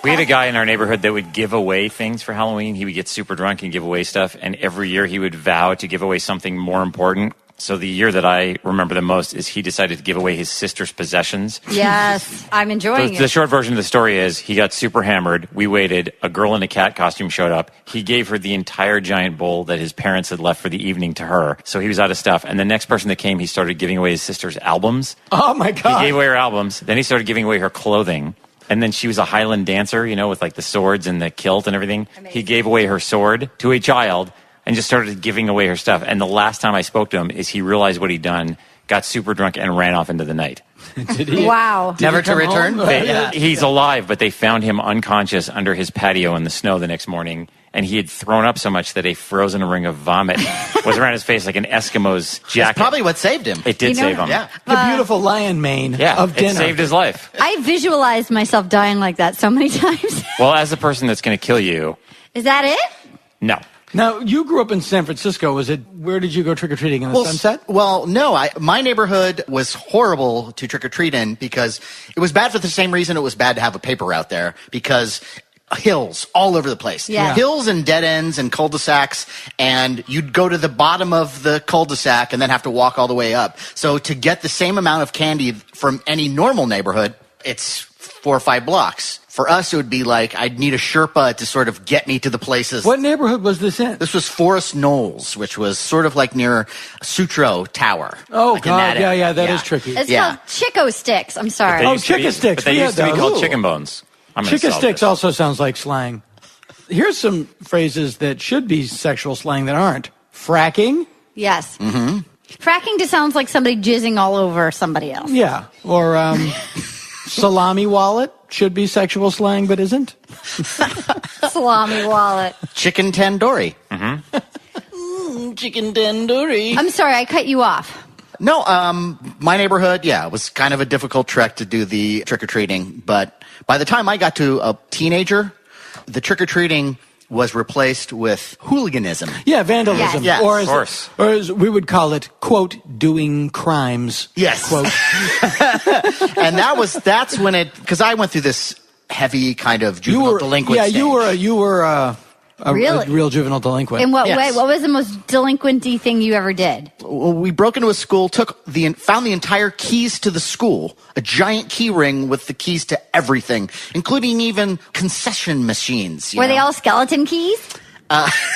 We had a guy in our neighborhood that would give away things for Halloween. He would get super drunk and give away stuff. And every year he would vow to give away something more important. So the year that I remember the most is he decided to give away his sister's possessions. Yes, I'm enjoying it. The short version of the story is he got super hammered. We waited. A girl in a cat costume showed up. He gave her the entire giant bowl that his parents had left for the evening to her. So he was out of stuff. And the next person that came, he started giving away his sister's albums. Oh, my God. He gave away her albums. Then he started giving away her clothing. And then she was a Highland dancer, with like the swords and the kilt and everything. Amazing. He gave away her sword to a child and just started giving away her stuff. And the last time I spoke to him is he realized what he'd done, got super drunk, and ran off into the night. Did he? Wow. Never to return? He's alive, but they found him unconscious under his patio in the snow the next morning. And he had thrown up so much that a frozen ring of vomit was around his face like an Eskimo's jacket. That's probably what saved him. It did save him. Yeah. The beautiful lion mane of dinner. It saved his life. I visualized myself dying like that so many times. Well, as the person that's going to kill you. Is that it? No. Now, you grew up in San Francisco. Where did you go trick-or-treating, in the Sunset? Well, no. My neighborhood was horrible to trick-or-treat in because it was bad for the same reason it was bad to have a paper route there, because hills all over the place. Yeah. Hills and dead ends and cul-de-sacs, and you'd go to the bottom of the cul-de-sac and then have to walk all the way up. So to get the same amount of candy from any normal neighborhood, it's 4 or 5 blocks. For us, it would be like I'd need a Sherpa to sort of get me to the places. What neighborhood was this in? This was Forest Knolls, which was sort of like near Sutro Tower. Oh, like God. That is tricky. It's called Chico Sticks. I'm sorry. Oh, Chicken Sticks. But they used to be called Ooh. chicken bones. Chicken Sticks also sounds like slang. Here's some phrases that should be sexual slang that aren't. Fracking. Yes. Mm-hmm. Fracking just sounds like somebody jizzing all over somebody else. Yeah. Or salami wallet should be sexual slang, but isn't. Salami wallet. Chicken tandoori. Chicken tandoori. I'm sorry, I cut you off. No, my neighborhood, it was kind of a difficult trek to do the trick-or-treating. But by the time I got to a teenager, the trick-or-treating was replaced with hooliganism. Yeah, vandalism. Yes. Or as we would call it, quote, doing crimes. Yes. Quote. And that's when because I went through this heavy kind of juvenile delinquent Yeah, stage. you were a Really? real juvenile delinquent. In what Yes. way? What was the most delinquenty thing you ever did? Well, we broke into a school, found the entire keys to the school, a giant key ring with the keys to everything, including even concession machines. Were they all skeleton keys?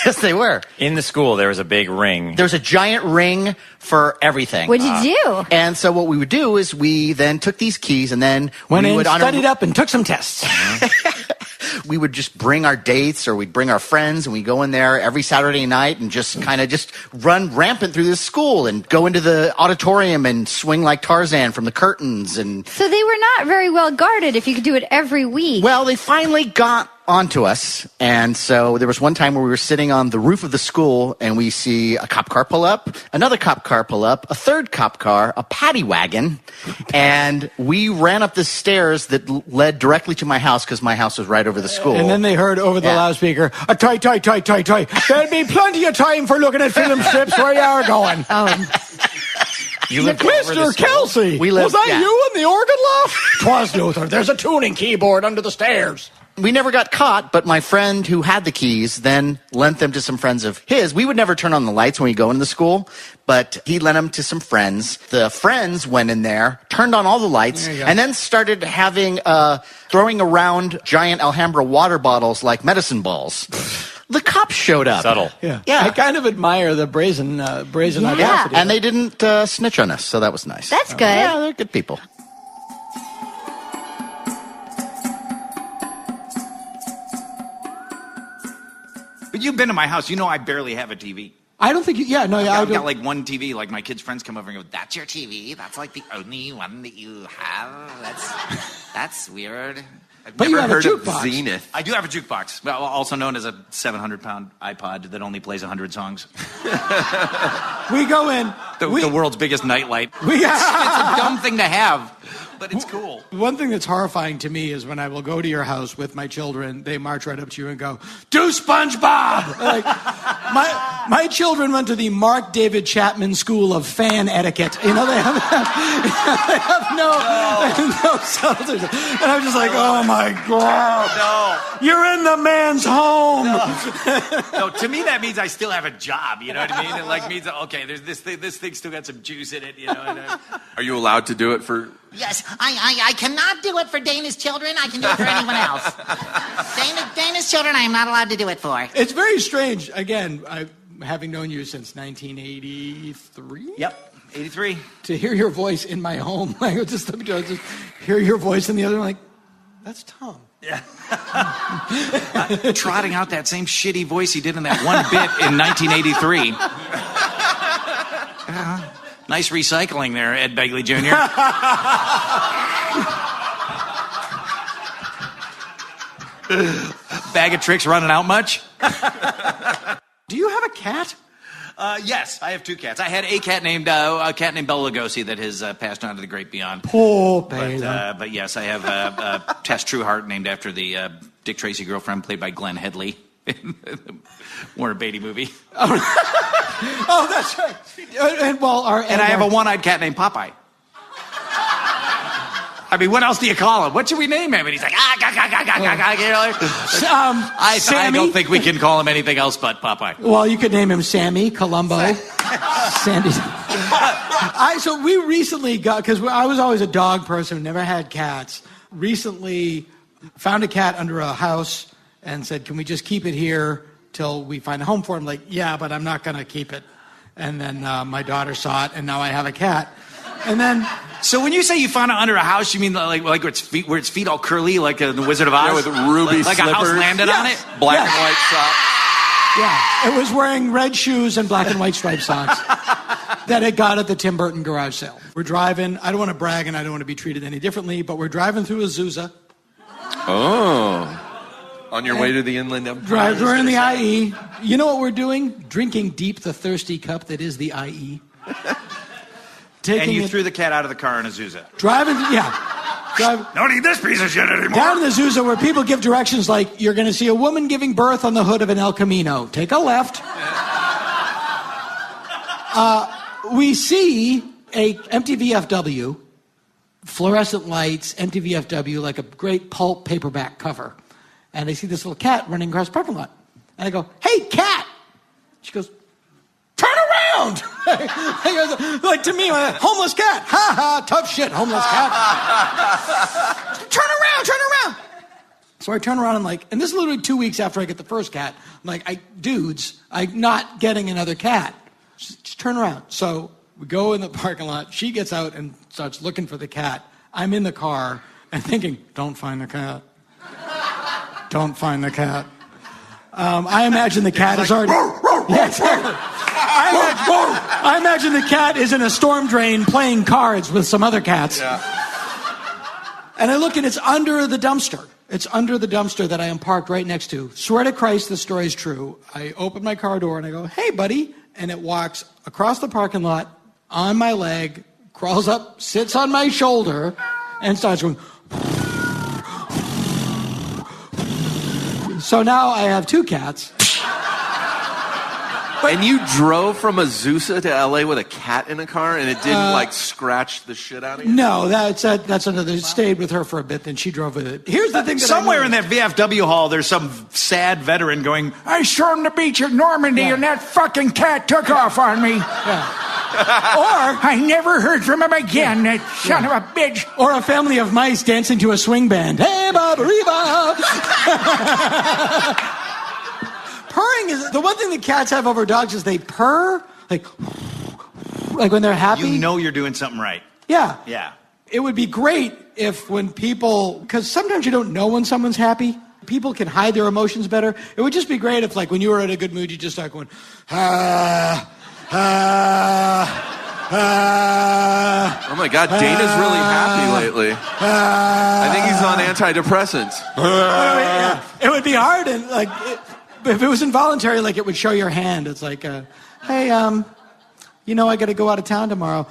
Yes, they were. In the school, there was a big ring. There was a giant ring for everything. What'd you do? And so what we would do is we then took these keys and then Went we in, would studied up, and took some tests. We would just bring our dates or we'd bring our friends and we'd go in there every Saturday night and just kind of just run rampant through this school and go into the auditorium and swing like Tarzan from the curtains. And So they were not very well guarded if you could do it every week. well, they finally got onto us. And so there was one time where we were sitting on the roof of the school and we see a cop car pull up, another cop car pull up, a third cop car, a paddy wagon. And we ran up the stairs that led directly to my house because my house was right over the school. And then they heard over the loudspeaker, a toy. There'll be plenty of time for looking at film strips where you are going. Oh. You lived over the Mr. school? Kelsey, was that you in the organ loft? 'Twas, Luther. There's a tuning keyboard under the stairs. We never got caught, but my friend who had the keys then lent them to some friends of his. We would never turn on the lights when we go into the school, but he lent them to some friends. The friends went in there, turned on all the lights, and then started having throwing around giant Alhambra water bottles like medicine balls. The cops showed up. Subtle. Yeah. Yeah. I kind of admire the brazen audacity. And they didn't snitch on us, so that was nice. That's good. Yeah, they're good people. But you've been to my house. You know I barely have a TV. I don't think I've got like one TV. Like my kids' friends come over and go, "That's your TV? That's like the only one that you have? That's weird." I've But you never have a heard of jukebox. Zenith. I do have a jukebox, well, also known as a 700-pound iPod that only plays 100 songs. We go in. The world's biggest nightlight. We It's a dumb thing to have, but it's cool. One thing that's horrifying to me is when I will go to your house with my children, they march right up to you and go, "Do SpongeBob!" Like, my children went to the Mark David Chapman School of Fan Etiquette. You know, they have no subtlety. And I'm just like, oh my God. No. You're in the man's home. No, to me that means I still have a job. You know what I mean? It like means okay. There's this thing still got some juice in it. You know. And, Are you allowed to do it for? Yes, I cannot do it for Dana's children. I can do it for anyone else. Dana's children, I am not allowed to do it for. It's very strange. Again, having known you since 1983. Yep, 83. To hear your voice in my home, like just hear your voice in the other one, like, that's Tom. Yeah. Trotting out that same shitty voice he did in that one bit in 1983. Nice recycling there, Ed Begley Jr. Bag of tricks running out much? Do you have a cat? Yes, I have 2 cats. I had a cat named Bela Lugosi that has passed on to the great beyond. Poor Bela. But yes, I have Tess Trueheart named after the Dick Tracy girlfriend played by Glenn Headley in the Warner Beatty movie. Oh, that's right. And I have a one-eyed cat named Popeye. I mean, what else do you call him? What should we name him? And he's like, I don't think we can call him anything else but Popeye. Well, you could name him Sammy, Columbo, Sandy. So we recently got, because I was always a dog person, never had cats. Recently found a cat under a house and said, can we just keep it here till we find a home for him? Like, yeah, but I'm not going to keep it. And then my daughter saw it, and now I have a cat. And then... So when you say you found it under a house, you mean like where its feet all curly, like the Wizard of Oz? Yeah, with ruby like slippers. A house landed on it? Black and white socks. Yeah, it was wearing red shoes and black and white striped socks that it got at the Tim Burton garage sale. We're driving. I don't want to brag and I don't want to be treated any differently, but we're driving through Azusa. Oh. On your way to the Inland Empire. We're in the IE. You know what we're doing? Drinking deep the thirsty cup that is the IE. And you threw the cat out of the car in Azusa. Driving, don't eat this piece of shit anymore. Down in Azusa where people give directions like, you're going to see a woman giving birth on the hood of an El Camino. Take a left. We see a empty VFW, fluorescent lights, empty VFW, like a great pulp paperback cover. And I see this little cat running across the parking lot. And I go, hey, cat! She goes, turn around! Like to me, homeless cat. Ha ha, tough shit, homeless cat. Turn around! So I turn around and this is literally 2 weeks after I get the first cat. I'm like, I'm not getting another cat. Just turn around. So we go in the parking lot. She gets out and starts looking for the cat. I'm in the car and thinking, don't find the cat. Don't find the cat. I imagine the cat is already... Yeah, exactly. I imagine the cat is in a storm drain playing cards with some other cats. Yeah. And I look and it's under the dumpster. It's under the dumpster that I am parked right next to. Swear to Christ, this story is true. I open my car door and I go, hey, buddy. And it walks across the parking lot on my leg, crawls up, sits on my shoulder, and starts going... So now I have two cats. And you drove from Azusa to LA with a cat in a car, and it didn't scratch the shit out of you? No, that's another. Stayed with her for a bit, then she drove with it. Here's the thing: somewhere in that VFW hall, there's some sad veteran going, "I stormed the beach at Normandy, and that fucking cat took off on me." Yeah. Or I never heard from him again. That son of a bitch. Or a family of mice dancing to a swing band. Hey, Bob-a-reba. Purring is the one thing that cats have over dogs is they purr like when they're happy. You know you're doing something right. Yeah. Yeah. It would be great if when people, because sometimes you don't know when someone's happy. People can hide their emotions better. It would just be great if, like, when you were in a good mood, you just start going, ah. Oh my God, Dana's really happy lately. I think he's on antidepressants. It would be hard, and like if it was involuntary, like it would show your hand. It's like, hey, I got to go out of town tomorrow.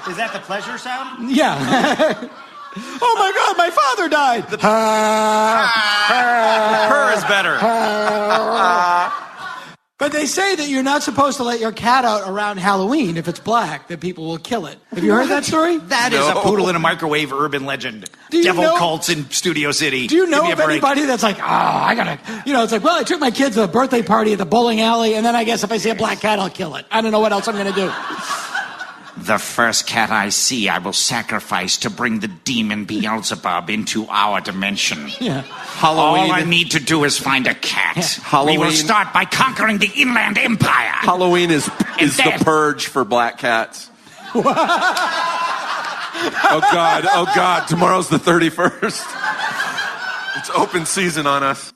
Is that the pleasure sound? Yeah. Oh my God, my father died. The purr is better. But they say that you're not supposed to let your cat out around Halloween if it's black, that people will kill it. Have you heard that story? That is a poodle in a microwave urban legend. Devil cults in Studio City. Do you know of anybody that's like, it's like, well, I took my kids to a birthday party at the bowling alley, and then I guess if I see a black cat, I'll kill it. I don't know what else I'm going to do. The first cat I see, I will sacrifice to bring the demon Beelzebub into our dimension. Yeah. Halloween. All I need to do is find a cat. Yeah. Halloween. We will start by conquering the Inland Empire. Halloween is the purge for black cats. Oh God, tomorrow's the 31st. It's open season on us.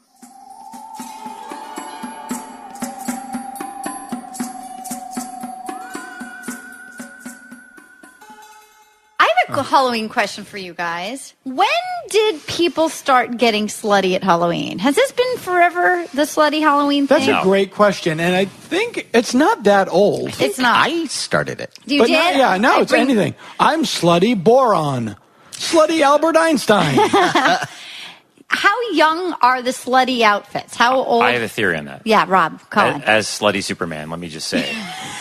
A Halloween question for you guys. When did people start getting slutty at Halloween? Has this been forever, the slutty Halloween thing? That's a great question, and I think it's not that old. It's not. I started it. You did? Now it's anything. I'm slutty boron. Slutty Albert Einstein. How young are the slutty outfits? How old? I have a theory on that. Yeah, Rob, Cohen. As slutty Superman, let me just say.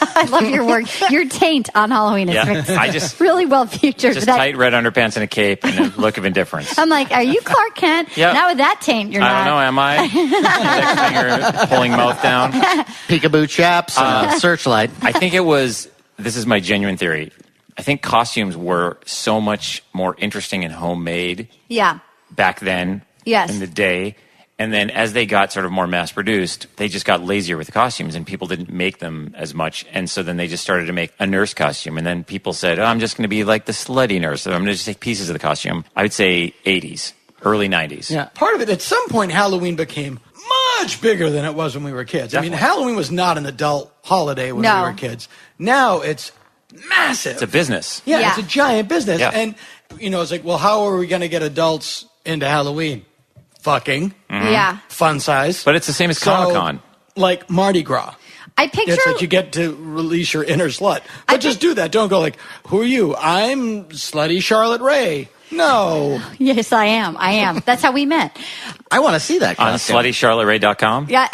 I love your work. Your taint on Halloween is I just really well featured. Just tight red underpants and a cape and a look of indifference. I'm like, are you Clark Kent? Yep. Not with that taint, you're not. I don't know, am I? Index finger pulling mouth down. Peekaboo chaps, searchlight. I think this is my genuine theory. I think costumes were so much more interesting and homemade back then in the day. And then as they got sort of more mass-produced, they just got lazier with the costumes, and people didn't make them as much. And so then they just started to make a nurse costume. And then people said, I'm just going to be like the slutty nurse. So I'm going to just take pieces of the costume. I would say 80s, early 90s. Yeah, part of it, at some point, Halloween became much bigger than it was when we were kids. Definitely. I mean, Halloween was not an adult holiday when we were kids. Now it's massive. It's a business. Yeah, it's a giant business. Yeah. And, it's like, well, how are we going to get adults into Halloween? Fucking. Mm-hmm. Yeah. Fun size. But it's the same as Comic-Con. Like Mardi Gras. I picture... It's like you get to release your inner slut. But just do that. Don't go like, who are you? I'm slutty Charlotte Ray. No. Yes, I am. That's how we met. I want to see that On costume. sluttycharlotteray.com? Yeah,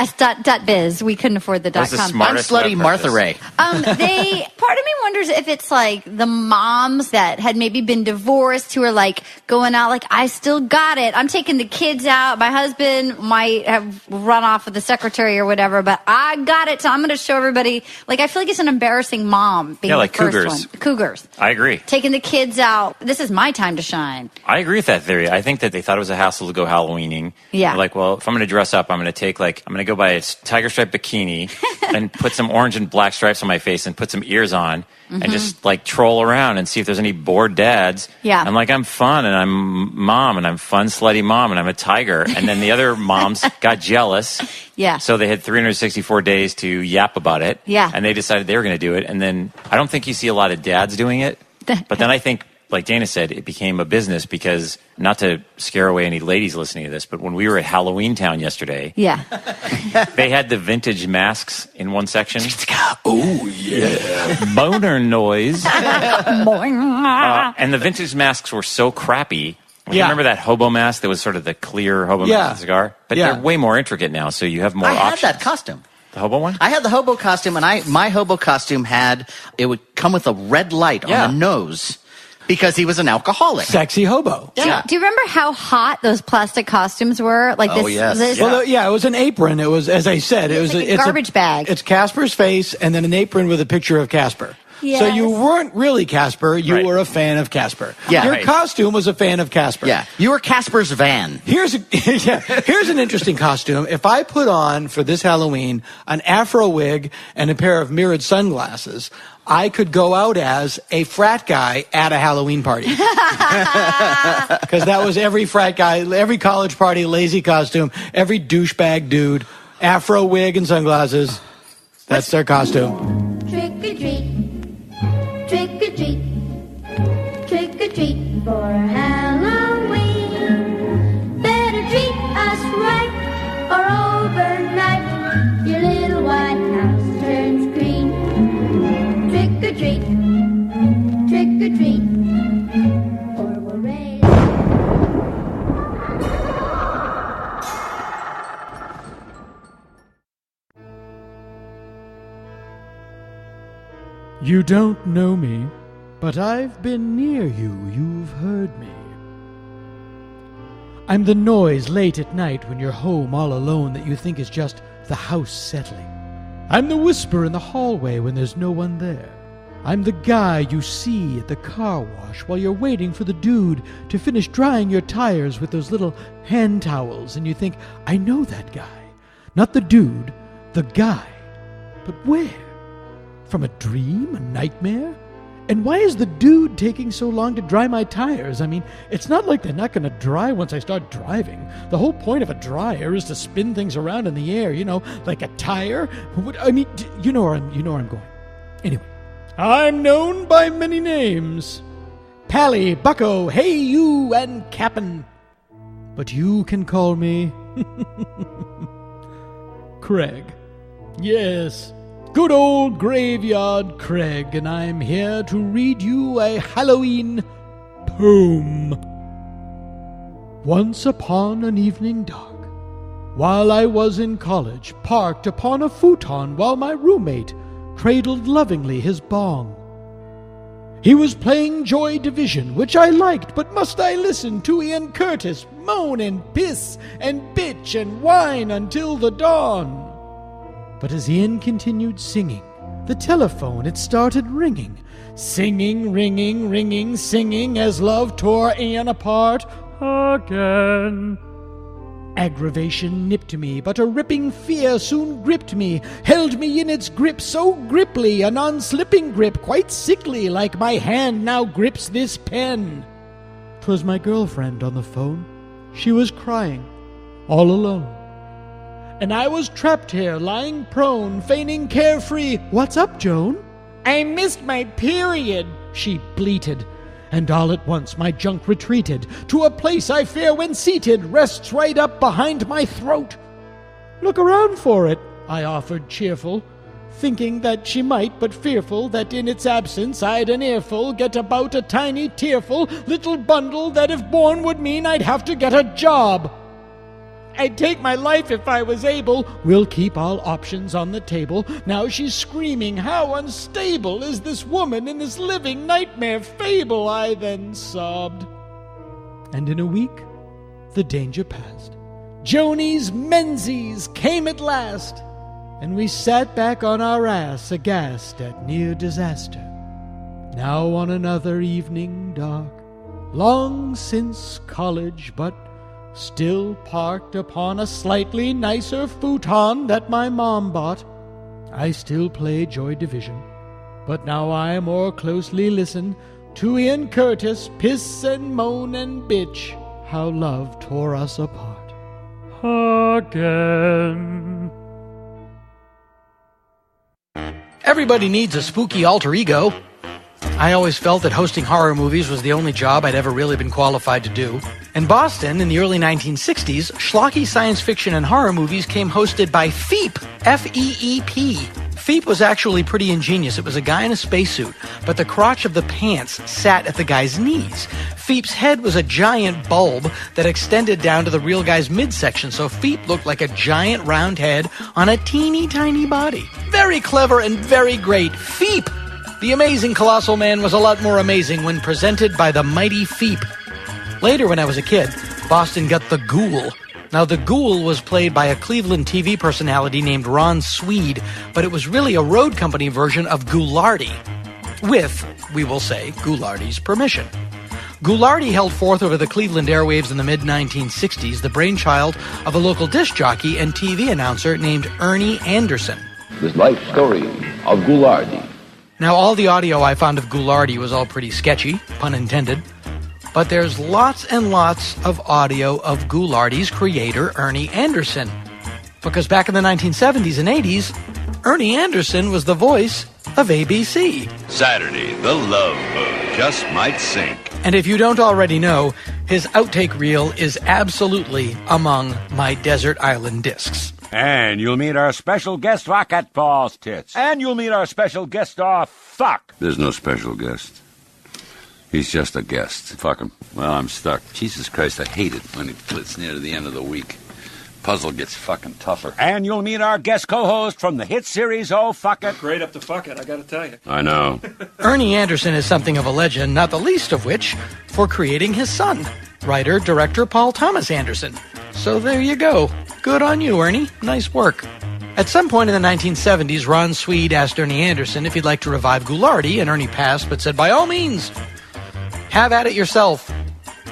.biz. We couldn't afford the That's the .com. I'm smartest slutty web Martha purchase. Ray. Part of me wonders if it's like the moms that had maybe been divorced who are like going out like, I still got it. I'm taking the kids out. My husband might have run off with the secretary or whatever, but I got it. So I'm going to show everybody. Like, I feel like it's an embarrassing mom being like the first cougars. one. Cougars. I agree. Taking the kids out. This is my time to shine. I agree with that theory. I think that they thought it was a hassle to go Halloweening. Yeah. They're like, well, if I'm going to dress up, I'm going to go buy a tiger stripe bikini and put some orange and black stripes on my face and put some ears on and just like troll around and see if there's any bored dads. Yeah. I'm like, I'm fun and I'm mom and I'm fun, slutty mom and I'm a tiger. And then the other moms got jealous. Yeah. So they had 364 days to yap about it. Yeah. And they decided they were going to do it. And then I don't think you see a lot of dads doing it. But then I think, like Dana said, it became a business because, not to scare away any ladies listening to this, but when we were at Halloween Town yesterday, they had the vintage masks in one section. Oh, yeah. Boner noise. And the vintage masks were so crappy. You remember that hobo mask that was sort of the clear hobo mask with a cigar? But they're way more intricate now, so you have more options. I had that costume. The hobo one? I had the hobo costume, and my hobo costume it would come with a red light on the nose. Because he was an alcoholic. Sexy hobo. Do you remember how hot those plastic costumes were? Like this. Yes. Well, it was an apron. It was, as I said, it's a garbage bag. It's Casper's face and then an apron with a picture of Casper. Yes. So you weren't really Casper. You were a fan of Casper. Yeah, Your costume was a fan of Casper. Yeah. You were Casper's van. Here's an interesting costume. If I put on for this Halloween an afro wig and a pair of mirrored sunglasses, I could go out as a frat guy at a Halloween party. Because that was every frat guy, every college party, lazy costume, every douchebag dude, afro wig and sunglasses. That's their costume. Trick or treat, trick or treat, trick or treat for Halloween. Better treat us right or overnight your little white house turns green. Trick or treat, or we'll raise. You don't know me, but I've been near you. You've heard me. I'm the noise late at night when you're home all alone that you think is just the house settling. I'm the whisper in the hallway when there's no one there. I'm the guy you see at the car wash while you're waiting for the dude to finish drying your tires with those little hand towels, and you think, I know that guy. Not the dude, the guy. But where? From a dream? A nightmare? And why is the dude taking so long to dry my tires? I mean, it's not like they're not going to dry once I start driving. The whole point of a dryer is to spin things around in the air, like a tire. You know where I'm going. Anyway, I'm known by many names. Pally, Bucko, Hey You, and Cap'n. But you can call me Craig. Yes, good old Graveyard Craig, and I'm here to read you a Halloween poem. Once upon an evening dark, while I was in college, parked upon a futon while my roommate cradled lovingly his bong. He was playing Joy Division, which I liked, but must I listen to Ian Curtis moan and piss and bitch and whine until the dawn? But as Ian continued singing, the telephone, it started ringing. Singing, ringing, ringing, singing, as love tore Ian apart again. Aggravation nipped me, but a ripping fear soon gripped me, held me in its grip so griply, a non-slipping grip, quite sickly, like my hand now grips this pen. 'Twas my girlfriend on the phone. She was crying, all alone. And I was trapped here, lying prone, feigning carefree. What's up, Joan? I missed my period, she bleated. And all at once my junk retreated to a place I fear when seated rests right up behind my throat. Look around for it, I offered cheerful, thinking that she might, but fearful that in its absence I'd an earful get about a tiny tearful little bundle that if born would mean I'd have to get a job. I'd take my life if I was able. We'll keep all options on the table. Now she's screaming, how unstable is this woman in this living nightmare fable, I then sobbed. And in a week, the danger passed. Joni's Menzies came at last, and we sat back on our ass, aghast at near disaster. Now on another evening dark, long since college, but still parked upon a slightly nicer futon that my mom bought, I still play Joy Division, but now I more closely listen to Ian Curtis piss and moan and bitch how love tore us apart again. Everybody needs a spooky alter ego. I always felt that hosting horror movies was the only job I'd ever really been qualified to do. In Boston, in the early 1960s, schlocky science fiction and horror movies came hosted by Feep, F-E-E-P. Feep was actually pretty ingenious. It was a guy in a spacesuit, but the crotch of the pants sat at the guy's knees. Feep's head was a giant bulb that extended down to the real guy's midsection, so Feep looked like a giant round head on a teeny tiny body. Very clever and very great. Feep! The amazing colossal man was a lot more amazing when presented by the mighty Feep. Later, when I was a kid, Boston got the Ghoul. Now, the Ghoul was played by a Cleveland TV personality named Ron Swede, but it was really a road company version of Ghoulardi, with, we will say, Ghoulardi's permission. Ghoulardi held forth over the Cleveland airwaves in the mid-1960s, the brainchild of a local disc jockey and TV announcer named Ernie Anderson. This life story of Ghoulardi. Now, all the audio I found of Ghoulardi was all pretty sketchy, pun intended, but there's lots and lots of audio of Ghoulardi's creator, Ernie Anderson. Because back in the 1970s and 80s, Ernie Anderson was the voice of ABC. Saturday, the Love Boat just might sink. And if you don't already know, his outtake reel is absolutely among my desert island discs. And you'll meet our special guest rock at Paul's Tits. And you'll meet our special guest star, Fuck. There's no special guest. He's just a guest. Fuck him. Well, I'm stuck. Jesus Christ, I hate it when it's near the end of the week. Puzzle gets fucking tougher. And you'll meet our guest co-host from the hit series, Oh Fuck It. Great up to Fuck It, I gotta tell you. I know. Ernie Anderson is something of a legend, not the least of which for creating his son, writer-director Paul Thomas Anderson. So there you go. Good on you, Ernie. Nice work. At some point in the 1970s, Ron Swede asked Ernie Anderson if he'd like to revive Ghoulardi, and Ernie passed but said, by all means, have at it yourself.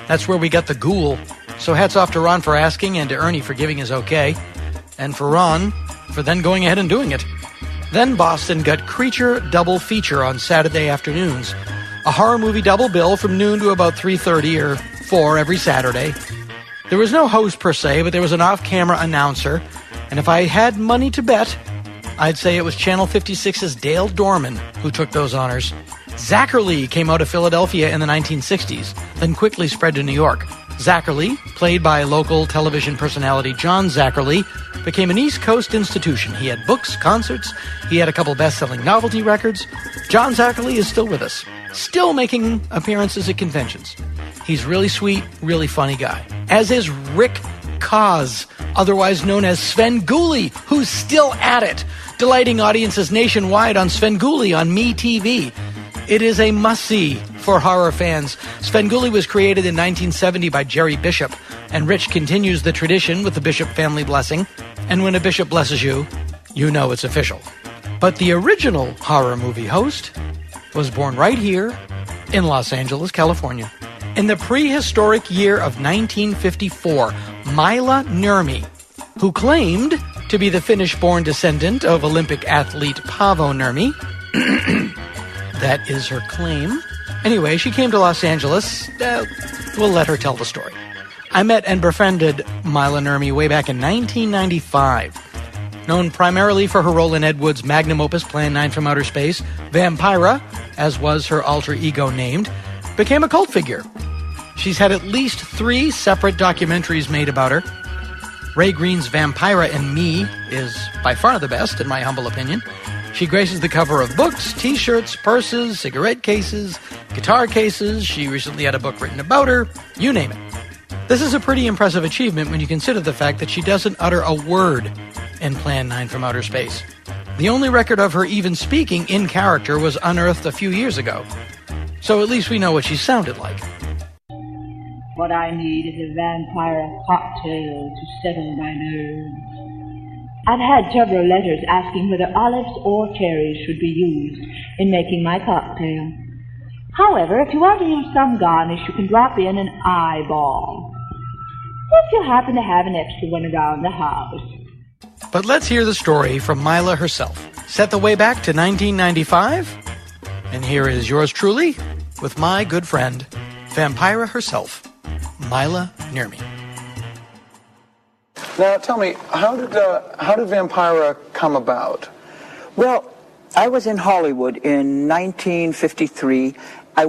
That's where we got the Ghoul. So hats off to Ron for asking and to Ernie for giving his okay. And for Ron for then going ahead and doing it. Then Boston got Creature Double Feature on Saturday afternoons. A horror movie double bill from noon to about 3:30 or 4 every Saturday. There was no host per se, but there was an off-camera announcer. And if I had money to bet, I'd say it was Channel 56's Dale Dorman who took those honors. Zachary came out of Philadelphia in the 1960s, then quickly spread to New York. Zachary, played by local television personality John Zachary, became an East Coast institution. He had books, concerts, he had a couple best-selling novelty records. John Zachary is still with us, still making appearances at conventions. He's really sweet, really funny guy. as is Rick Kaz, otherwise known as Svengoolie, who's still at it, delighting audiences nationwide on Svengoolie on MeTV. It is a must-see for horror fans. Svengoolie was created in 1970 by Jerry Bishop, and Rich continues the tradition with the Bishop family blessing. And when a bishop blesses you, you know it's official. But the original horror movie host was born right here in Los Angeles, California. In the prehistoric year of 1954, Maila Nurmi, who claimed to be the Finnish-born descendant of Olympic athlete Paavo Nurmi, that is her claim. Anyway, she came to Los Angeles. We'll let her tell the story. I met and befriended Maila Nurmi way back in 1995. Known primarily for her role in Ed Wood's magnum opus Plan 9 from Outer Space, Vampira, as was her alter ego named, became a cult figure. She's had at least 3 separate documentaries made about her. Ray Green's Vampira and Me is by far the best, in my humble opinion. She graces the cover of books, t-shirts, purses, cigarette cases, guitar cases. She recently had a book written about her. You name it. This is a pretty impressive achievement when you consider the fact that she doesn't utter a word in Plan 9 from Outer Space. The only record of her even speaking in character was unearthed a few years ago. So at least we know what she sounded like. What I need is a Vampira cocktail to settle my nerves. I've had several letters asking whether olives or cherries should be used in making my cocktail. However, if you want to use some garnish, you can drop in an eyeball, if you happen to have an extra one around the house. But let's hear the story from Maila herself. Set the way back to 1995, and here is yours truly with my good friend, Vampira herself, Maila Nurmi. Now, tell me, how did Vampira come about? Well, I was in Hollywood in 1953. I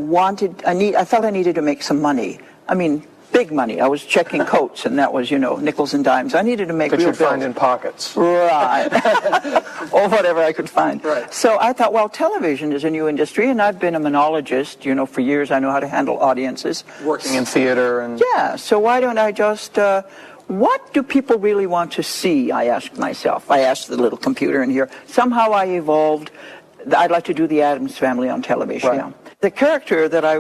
felt I needed to make some money. I mean, big money. I was checking coats, and that was, nickels and dimes. I needed to make real bills. That you'd find in pockets. Right. Or whatever I could find. Right. So I thought, well, television is a new industry, and I've been a monologist, for years. I know how to handle audiences. Working in theater and... Yeah, so why don't I just... what do people really want to see, I asked myself. I asked the little computer in here. Somehow I evolved. I'd like to do the Addams Family on television. Right. Yeah. The character that I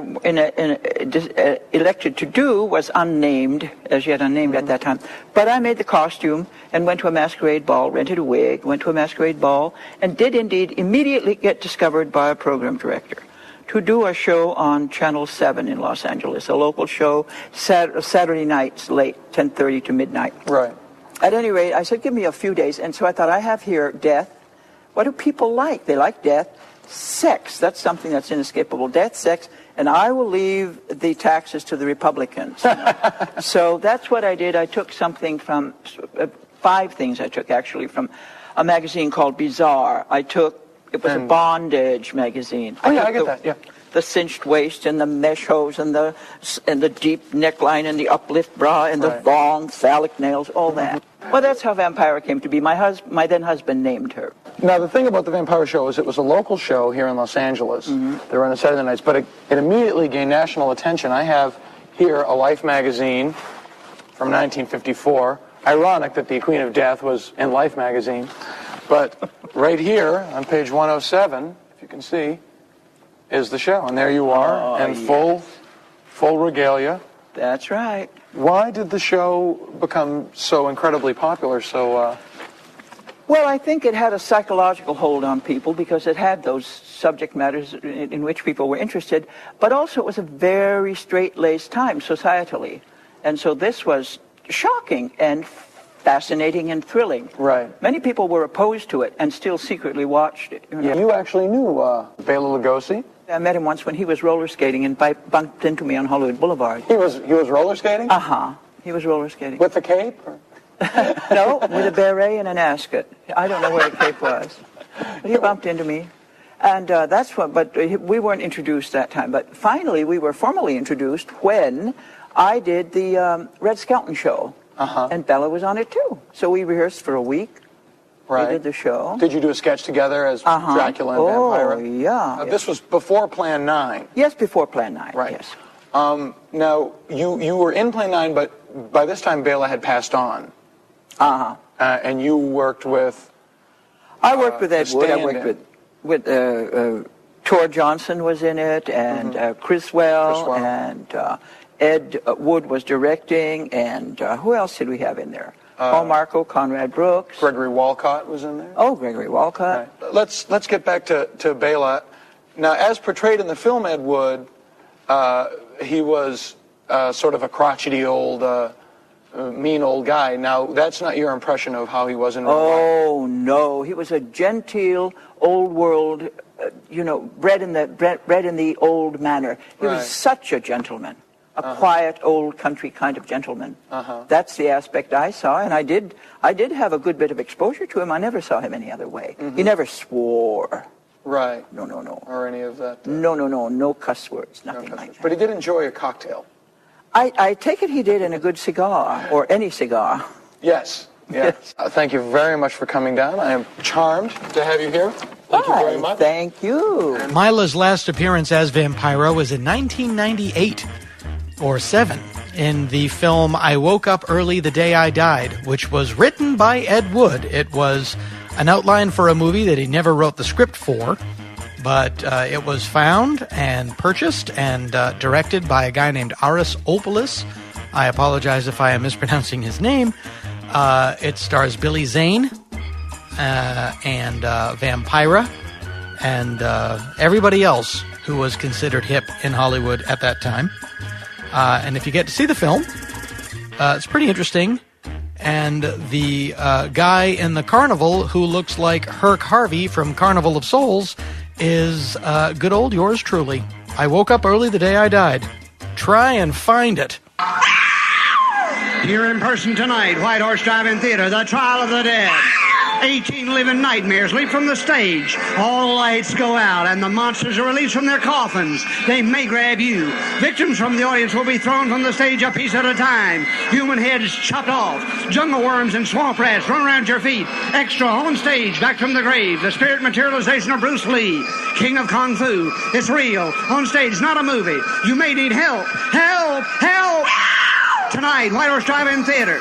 elected to do was unnamed, as yet unnamed at that time. But I made the costume and went to a masquerade ball, rented a wig, went to a masquerade ball, and did indeed immediately get discovered by a program director to do a show on Channel 7 in Los Angeles, a local show, Saturday nights, late, 10:30 to midnight. Right. At any rate, I said, give me a few days. And so I thought, I have here death. What do people like? They like death. Sex, that's something that's inescapable. Death, sex, and I will leave the taxes to the Republicans. So that's what I did. I took something from, 5 things I took, actually, from a magazine called Bizarre. It was a bondage magazine. Oh, yeah, I get that, yeah. The cinched waist and the mesh hose and the deep neckline and the uplift bra and the long phallic nails, all that. Well, that's how Vampira came to be. My then husband named her. Now, the thing about the Vampira show is it was a local show here in Los Angeles. They were on Saturday nights, but it immediately gained national attention. I have here a Life magazine from 1954. Ironic that the Queen of Death was in Life magazine. But right here on page 107, if you can see, is the show. And there you are in full regalia. That's right. Why did the show become so incredibly popular? Well, I think it had a psychological hold on people because it had those subject matters in which people were interested, but also it was a very straight-laced time societally. And so this was shocking and fascinating and thrilling. Right. Many people were opposed to it and still secretly watched it. Yeah, you actually knew Bela Lugosi? I met him once when he was roller skating and bumped into me on Hollywood Boulevard. He was roller skating? Uh-huh. He was roller skating. With the cape? No, with a beret and an ascot. I don't know where the cape was. But he bumped into me. And but we weren't introduced that time. But finally, we were formally introduced when I did the Red Skelton show. And Bella was on it too. So we rehearsed for a week. Right. We did the show. Did you do a sketch together as Dracula and Vampira? Oh, yeah. This was before Plan 9. Yes, before Plan 9, right. Yes. Now, you were in Play 9, but by this time Bela had passed on. Uh-huh. And you worked with... I worked with Ed Wood. I worked with Tor Johnson was in it, and Criswell, and Ed Wood was directing, and who else did we have in there? Paul Marco, Conrad Brooks. Gregory Walcott was in there. Oh, Gregory Walcott. Right. Let's get back to Bela. Now, as portrayed in the film Ed Wood, he was sort of a crotchety old, mean old guy. Now, that's not your impression of how he was in real life. Oh, no. He was a genteel, old world, bred in the old manner. He was such a gentleman. A quiet, old country kind of gentleman. That's the aspect I saw, and I did have a good bit of exposure to him. I never saw him any other way. He never swore. Right. No. Or any of that? No cuss words, nothing like that. But he did enjoy a cocktail. I take it he did in a good cigar, or any cigar. Yes. Thank you very much for coming down. I am charmed to have you here. Thank you very much. Thank you. Maila's last appearance as Vampira was in 1998. Or 7, in the film I Woke Up Early the Day I Died, which was written by Ed Wood. It was an outline for a movie that he never wrote the script for, but it was found and purchased and directed by a guy named Aris Opoulos. I apologize if I am mispronouncing his name. It stars Billy Zane and Vampira and everybody else who was considered hip in Hollywood at that time. And if you get to see the film, it's pretty interesting. And the guy in the carnival who looks like Herc Harvey from Carnival of Souls is good old yours truly. I woke up early the day I died. Try and find it. Here in person tonight, White Horse Drive-In Theater, The Trial of the Dead. 18 living nightmares leap from the stage. All lights go out, and the monsters are released from their coffins. They may grab you. Victims from the audience will be thrown from the stage a piece at a time. Human heads chopped off. Jungle worms and swamp rats run around your feet. Extra on stage, back from the grave. The spirit materialization of Bruce Lee, King of Kung Fu. It's real. On stage, not a movie. You may need help. Help! Help! Tonight, White Horse Drive-In Theater.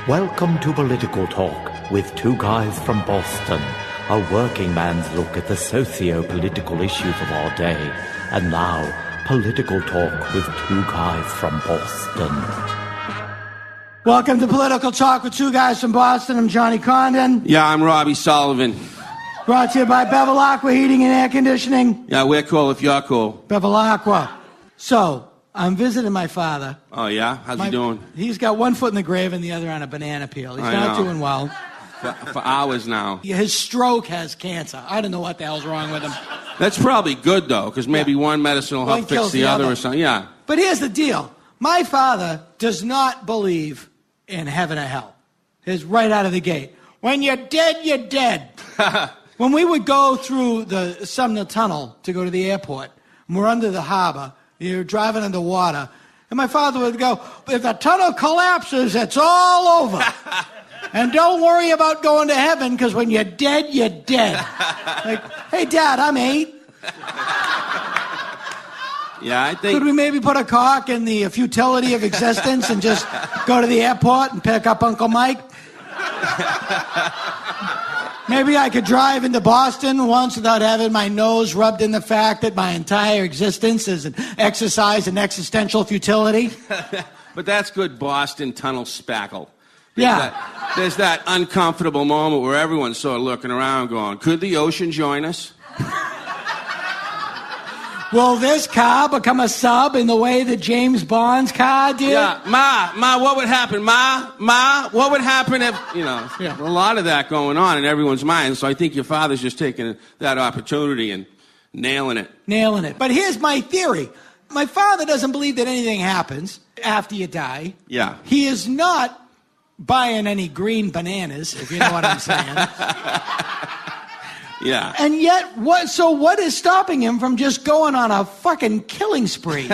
Welcome to Political Talk with two guys from Boston, a working man's look at the socio-political issues of our day. And now, Political Talk with two guys from Boston. Welcome to Political Talk with two guys from Boston. I'm Johnny Condon. Yeah, I'm Robbie Sullivan. Brought to you by Bevel Aqua Heating and Air Conditioning. Yeah, we're cool if you're cool. Bevel Aqua. So, I'm visiting my father. Oh, yeah? How's he doing? He's got one foot in the grave and the other on a banana peel. He's not doing well. For hours now. His stroke has cancer. I don't know what the hell's wrong with him. That's probably good, though, because maybe one medicine will help fix the other or something. Yeah. But here's the deal. My father does not believe in heaven or hell. It's right out of the gate. When you're dead, you're dead. When we would go through the Sumner Tunnel to go to the airport, and we're under the harbor, you're driving underwater, and my father would go, if the tunnel collapses, it's all over. And don't worry about going to heaven, because when you're dead, you're dead. Like, hey, Dad, I'm 8. Yeah, I think... Could we maybe put a cork in the futility of existence and just go to the airport and pick up Uncle Mike? Maybe I could drive into Boston once without having my nose rubbed in the fact that my entire existence is an exercise in existential futility. But that's good Boston tunnel spackle. Yeah. There's that uncomfortable moment where everyone's sort of looking around going, could the ocean join us? Will this car become a sub in the way that James Bond's car did? Yeah, Ma, what would happen? Ma, what would happen if, a lot of that going on in everyone's mind. So I think your father's just taking that opportunity and nailing it. But here's my theory. My father doesn't believe that anything happens after you die. Yeah. He is not buying any green bananas, if you know what I'm saying. Yeah. And yet, what is stopping him from just going on a fucking killing spree?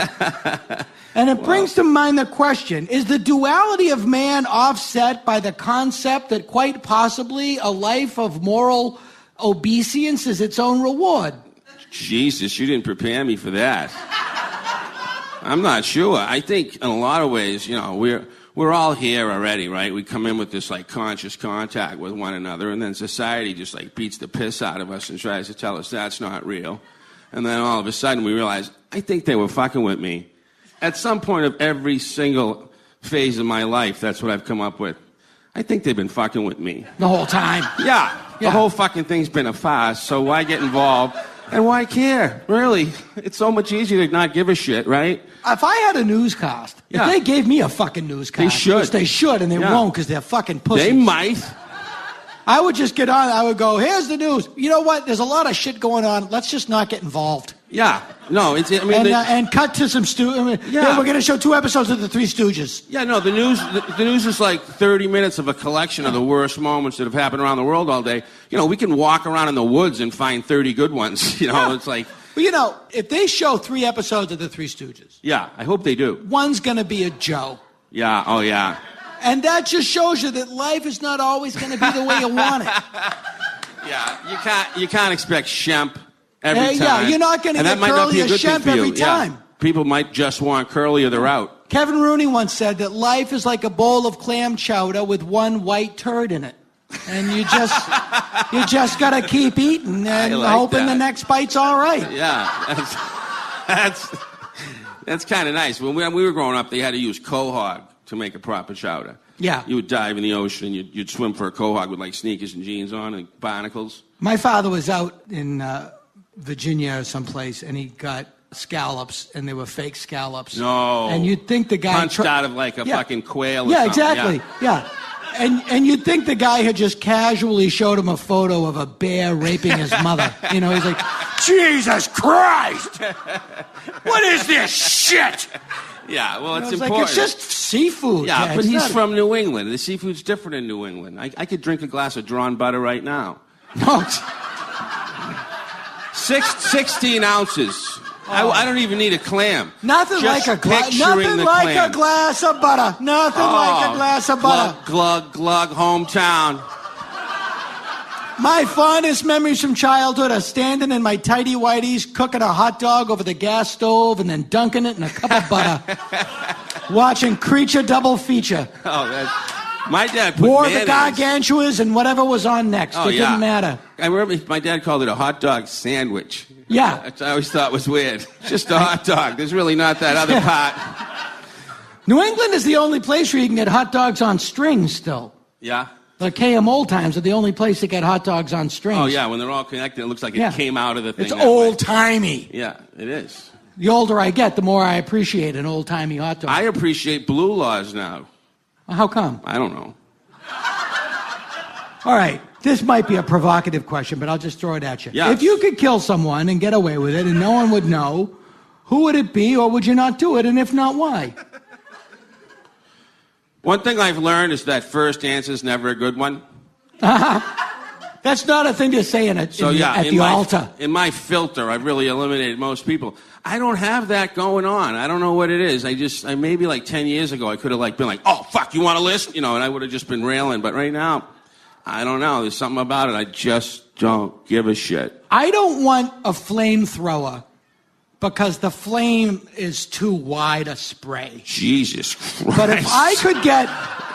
And it brings to mind the question, is the duality of man offset by the concept that quite possibly a life of moral obeisance is its own reward? Jesus, you didn't prepare me for that. I'm not sure. I think in a lot of ways, we're all here already, right? We come in with this like conscious contact with one another, and then society just like beats the piss out of us and tries to tell us that's not real. And then all of a sudden we realize, I think they were fucking with me. At some point of every single phase of my life, that's what I've come up with. I think they've been fucking with me. The whole time? Yeah. The whole fucking thing's been a farce, so why get involved? And why care? Really? It's so much easier to not give a shit, right? If I had a newscast, if they gave me a fucking newscast, they should. Which they should, and they won't because they're fucking pussies. They might. I would just get on. I would go, here's the news. You know what? There's a lot of shit going on. Let's just not get involved. Yeah. No, and cut to some we're going to show 2 episodes of the Three Stooges. Yeah, no, the news is like 30 minutes of a collection of the worst moments that have happened around the world all day. We can walk around in the woods and find 30 good ones. It's like... But if they show 3 episodes of the Three Stooges... Yeah, I hope they do. One's going to be a Joe. Yeah, oh yeah. And that just shows you that life is not always going to be the way you want it. Yeah, you can't expect Shemp every time. Yeah, you're not going to get Curly or Shemp every time. Yeah. People might just want Curly or they're out. Kevin Rooney once said that life is like a bowl of clam chowder with one white turd in it. And you just got to keep eating and hoping the next bite's all right. Yeah, that's kind of nice. When we were growing up, they had to use quahog to make a proper chowder. Yeah. You would dive in the ocean and you'd swim for a quahog with like sneakers and jeans on and barnacles. My father was out in Virginia or someplace and he got scallops and they were fake scallops. No. And you'd think the guy... Punched out of like a fucking quail or something. Exactly. Yeah. And you'd think the guy had just casually showed him a photo of a bear raping his mother. He's like, Jesus Christ! What is this shit? Yeah, well, it's important. important. It's just seafood. Yeah, but he's from New England. The seafood's different in New England. I could drink a glass of drawn butter right now. 16 ounces. I don't even need a clam. Nothing like a glass of butter. Nothing like a glass of butter. Glug, glug, hometown. My fondest memories from childhood are standing in my tighty whities, cooking a hot dog over the gas stove, and then dunking it in a cup of butter. Watching Creature double feature. My dad put War mayonnaise. The Gargantuas and whatever was on next. It didn't matter. I remember my dad called it a hot dog sandwich. Yeah. Which I always thought was weird. Just a hot dog. There's really not that other part. New England is the only place where you can get hot dogs on strings still. Yeah? The KM Old Times are the only place to get hot dogs on strings. Oh, yeah. When they're all connected, it looks like it came out of the thing. It's old-timey. Yeah, it is. The older I get, the more I appreciate an old-timey hot dog. I appreciate blue laws now. How come? I don't know. All right. This might be a provocative question, but I'll just throw it at you. Yes. If you could kill someone and get away with it and no one would know, who would it be, or would you not do it? And if not, why? One thing I've learned is that first answer is never a good one. That's not a thing to say at the altar. In my filter, I've really eliminated most people. I don't have that going on. I don't know what it is. I maybe like 10 years ago, I could have been like, oh, fuck, you want a list? And I would have just been railing. But right now, I don't know. There's something about it. I just don't give a shit. I don't want a flamethrower because the flame is too wide a spray. Jesus Christ. But if I could get...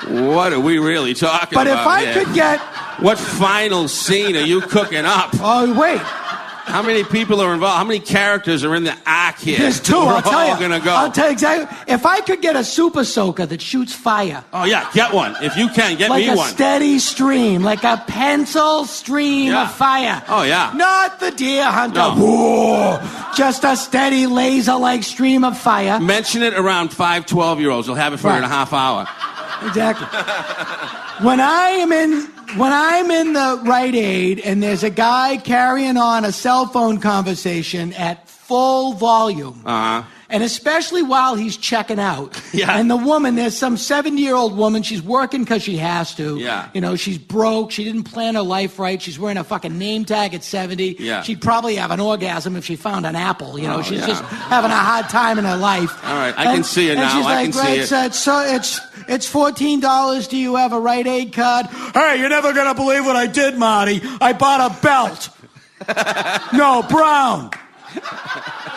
What are we really talking about? But if I could get... What final scene are you cooking up? Oh, wait. How many people are involved? How many characters are in the act here? There's 2, We're I'll tell you. all gonna go. I'll tell you exactly. If I could get a super soaker that shoots fire. Oh, yeah, get one. If you can, get me one. Like a steady stream, like a pencil stream of fire. Oh, yeah. Not the deer hunter. No. Whoa. Just a steady laser-like stream of fire. Mention it around 5 12-year-olds. They'll have it for in a half hour. Exactly. When I'm in the Rite Aid and there's a guy carrying on a cell phone conversation at full volume, and especially while he's checking out, and the woman, there's some 70-year-old woman, she's working because she has to. Yeah. She's broke. She didn't plan her life right. She's wearing a fucking name tag at 70. Yeah. She'd probably have an orgasm if she found an apple. She's just having a hard time in her life. All right, I can see it now. She's I can see it. It's $14. Do you have a Rite Aid card? Hey, you're never going to believe what I did, Marty. I bought a belt. No, brown.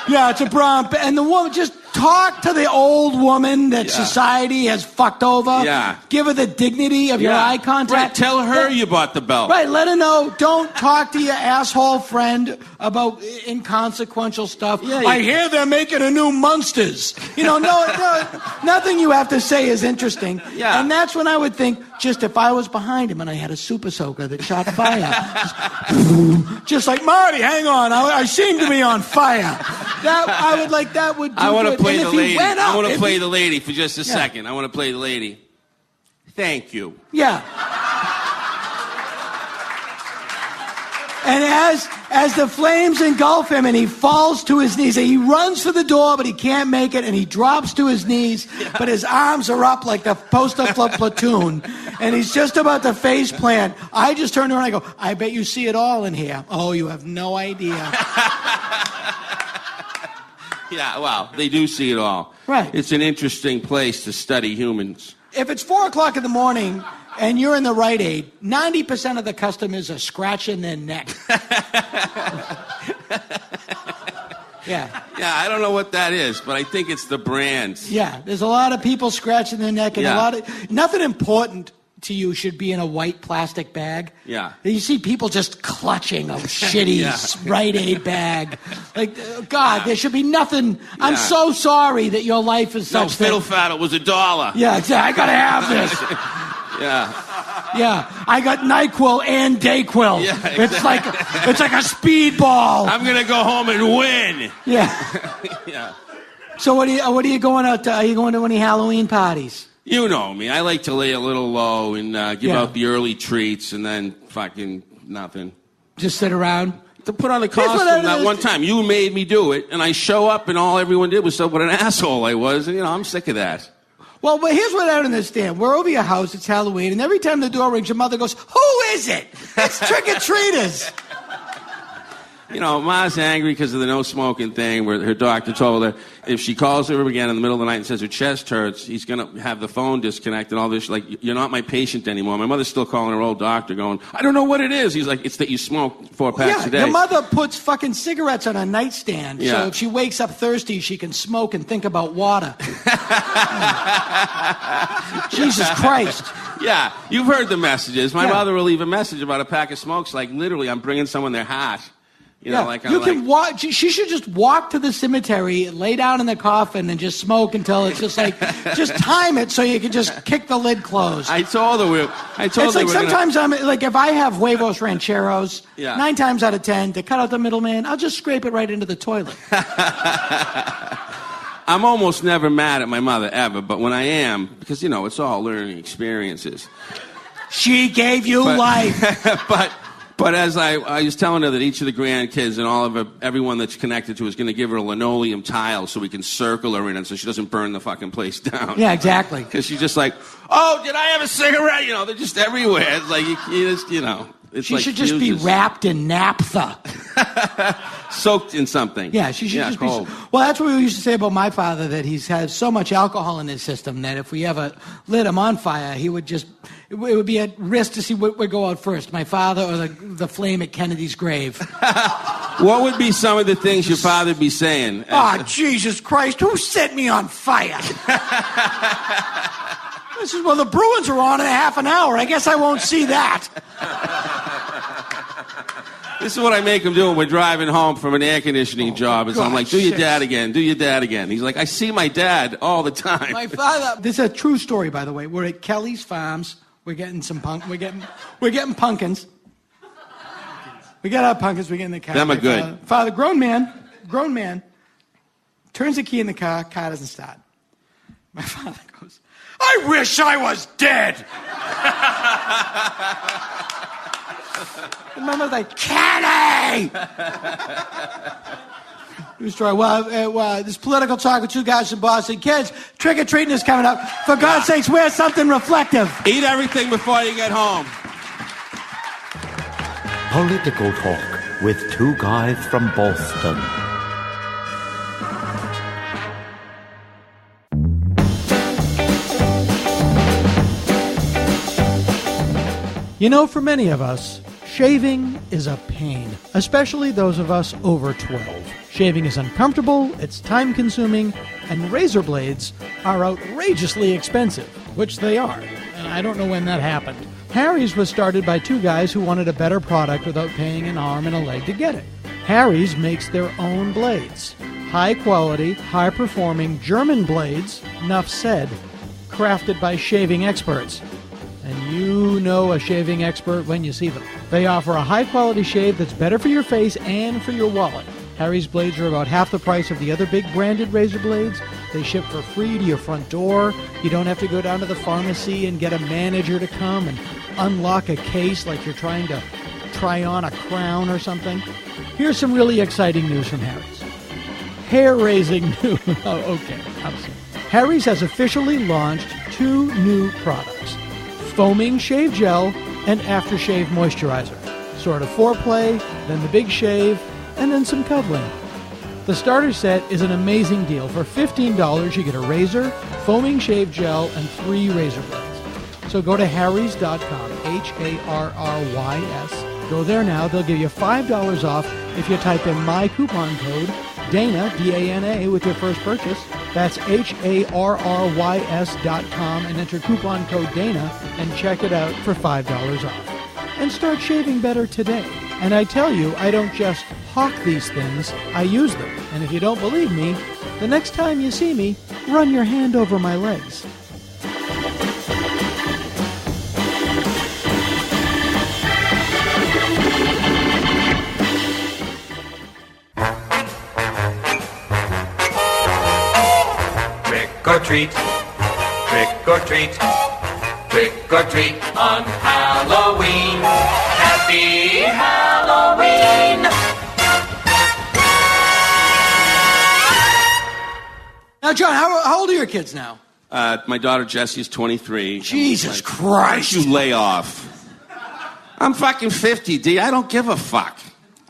Yeah, it's a brown bear. And the woman, just talk to the old woman that society has fucked over. Yeah. Give her the dignity of your eye contact. Right, tell her you bought the belt. Right, let her know. Don't talk to your asshole friend about inconsequential stuff. Yeah, I hear they're making a new Munsters. No, nothing you have to say is interesting. Yeah. And that's when I would think, just if I was behind him and I had a super soaker that shot fire. Just like, Marty, hang on, I seem to be on fire. That would do I want to good. play And the if he lady. went up, I want to if play he- the lady for just a second. I want to play the lady. Thank you. Yeah. And as the flames engulf him and he falls to his knees, he runs for the door, but he can't make it, and he drops to his knees, but his arms are up like the poster for Platoon, and he's just about to face plant. I just turn around and I go, I bet you see it all in here. Oh, you have no idea. Yeah, well, they do see it all. Right. It's an interesting place to study humans. If it's 4 o'clock in the morning and you're in the Rite Aid, 90% of the customers are scratching their neck. Yeah. Yeah, I don't know what that is, but I think it's the brand. Yeah, there's a lot of people scratching their neck, and Yeah. a lot of nothing important to you should be in a white plastic bag. Yeah. You see people just clutching a shitty Rite Aid bag. Like, God, there should be nothing. I'm so sorry that your life is No, such fiddle that. faddle was $1. Yeah, exactly. I gotta have this. Yeah. Yeah, I got NyQuil and DayQuil. Yeah, It's like a speedball. I'm gonna go home and win. Yeah. Yeah. So what are you going out to? Are you going to any Halloween parties? You know me. I like to lay a little low and give out the early treats and then fucking nothing. Just sit around? To put on the costume that one time. You made me do it, and I show up, and all everyone did was say what an asshole I was, and, I'm sick of that. Well, but here's what I don't understand. We're over your house, it's Halloween, and every time the door rings, your mother goes, who is it? It's trick-or-treaters. Ma's angry because of the no smoking thing where her doctor told her if she calls her again in the middle of the night and says her chest hurts, he's going to have the phone disconnect and all this. Like, you're not my patient anymore. My mother's still calling her old doctor going, I don't know what it is. He's like, it's that you smoke 4 packs a day. Your mother puts fucking cigarettes on a nightstand, Yeah. so if she wakes up thirsty, she can smoke and think about water. Jesus Christ. Yeah, you've heard the messages. My mother will leave a message about a pack of smokes, like literally I'm bringing someone their hat. You can walk. She should just walk to the cemetery, lay down in the coffin, and just smoke until it's just like, just time it so you can just kick the lid closed. I told her It's like sometimes I'm like, if I have huevos rancheros, 9 times out of 10 to cut out the middleman, I'll just scrape it right into the toilet. I'm almost never mad at my mother ever, but when I am, because it's all learning experiences. She gave you life. But as I was telling her that each of the grandkids and everyone that's connected to her is going to give her a linoleum tile so we can circle her in it so she doesn't burn the fucking place down. Yeah, exactly. Because she's just like, oh, did I have a cigarette? They're just everywhere. It's like, it's she like should just be wrapped in naphtha. Soaked in something. Yeah, she should just cold. be. Well, that's what we used to say about my father, that he's had so much alcohol in his system that if we ever lit him on fire, he would just. It would be at risk to see what would go out first, my father or the flame at Kennedy's grave. What would be some of the things your father would be saying? Oh, Jesus Christ, who set me on fire? This is, well, the Bruins are on in a half an hour. I guess I won't see that. This is what I make him do when we're driving home from an air conditioning job. I'm like, do your dad again, do your dad again. He's like, I see my dad all the time. My father. This is a true story, by the way. We're at Kelly's Farms. We're getting some we're getting pumpkins. We get our pumpkins. We get in the car. Them are good. Father, grown man, turns the key in the car. Car doesn't start. My father goes, I wish I was dead. And my mother's like, Kenny! True story. Well, this political talk with 2 guys from Boston. Kids, trick-or-treating is coming up. For God's sakes, wear something reflective. Eat everything before you get home. Political Talk with 2 guys from Boston. For many of us, shaving is a pain, especially those of us over 12. Shaving is uncomfortable, it's time-consuming, and razor blades are outrageously expensive, which they are. And I don't know when that happened. Harry's was started by two guys who wanted a better product without paying an arm and a leg to get it. Harry's makes their own blades. High-quality, high-performing German blades, enough said, crafted by shaving experts. And you know a shaving expert when you see them. They offer a high-quality shave that's better for your face and for your wallet. Harry's blades are about half the price of the other big branded razor blades. They ship for free to your front door. You don't have to go down to the pharmacy and get a manager to come and unlock a case like you're trying to try on a crown or something. Here's some really exciting news from Harry's. Hair-raising news. Oh, okay. Harry's has officially launched 2 new products. Foaming shave gel and aftershave moisturizer. Sort of foreplay, then the big shave, and then some cuddling. The starter set is an amazing deal. For $15, you get a razor, foaming shave gel, and 3 razor blades. So go to harrys.com, Harrys. Go there now. They'll give you $5 off if you type in my coupon code, Dana, D-A-N-A, with your first purchase. That's harrys.com and enter coupon code Dana and check it out for $5 off. And start shaving better today. And I tell you, I don't just hawk these things, I use them. And if you don't believe me, the next time you see me, run your hand over my legs. Trick or treat, trick or treat on Halloween. Happy Halloween! Now, John, how old are your kids now? My daughter Jessie is 23. Jesus Christ! Why don't you lay off? I'm fucking 50, D. I don't give a fuck.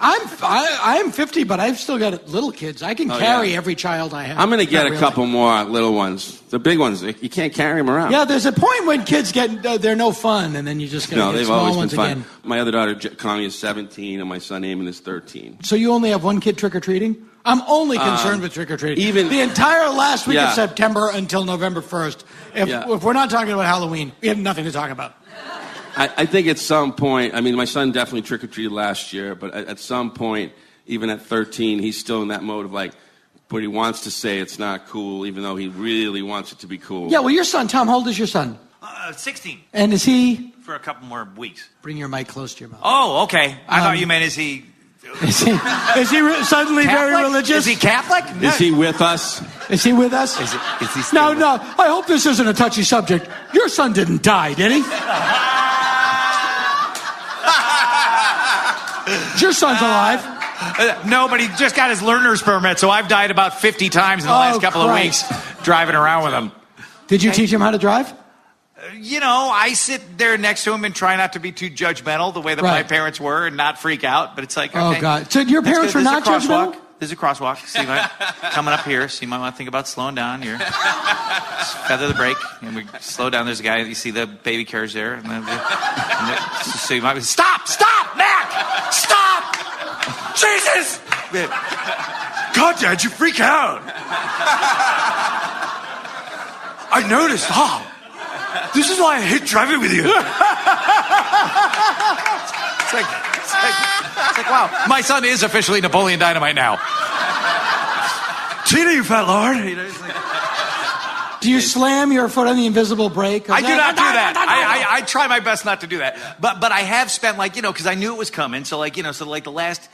I'm 50, but I've still got little kids. I can carry every child I have. I'm going to get a couple more little ones. The big ones, you can't carry them around. Yeah, there's a point when kids they're no fun, and then you just get they've small always ones been fun. again. My other daughter, Connie, is 17, and my son, Eamon, is 13. So you only have one kid trick-or-treating? I'm only concerned with trick-or-treating. Even the entire last week of September until November 1st. If we're not talking about Halloween, we have nothing to talk about. I think at some point, I mean, my son definitely trick-or-treated last year, but at some point, even at 13, he's still in that mode of like, but he wants to say it's not cool, even though he really wants it to be cool. Yeah, well, your son, Tom, how old is your son? 16. And is he? For a couple more weeks. Bring your mic close to your mouth. Oh, okay. I thought you meant is he suddenly Catholic? very religious? Is he Catholic? Is he with us? Is he with us? Is he still No, I hope this isn't a touchy subject. Your son didn't die, did he? Your son's alive. No, but he just got his learner's permit, so I've died about 50 times in the last couple of weeks driving around with him. Did you teach him how to drive? I sit there next to him and try not to be too judgmental the way that my parents were and not freak out, but it's like, okay. Oh, God. So your parents were not judgmental? There's a crosswalk. So you might, coming up here, so you might want to think about slowing down. Just feather the brake, and we slow down. There's a guy, you see the baby carriage there. So you might be, stop, Mac! Stop! Jesus! God, Dad, you freak out. I noticed, this is why I hate driving with you. It's like, wow. My son is officially Napoleon Dynamite now. Tina, you fat lord. Do you slam your foot on the invisible brake? I do not do that. I try my best not to do that. But I have spent because I knew it was coming. So the last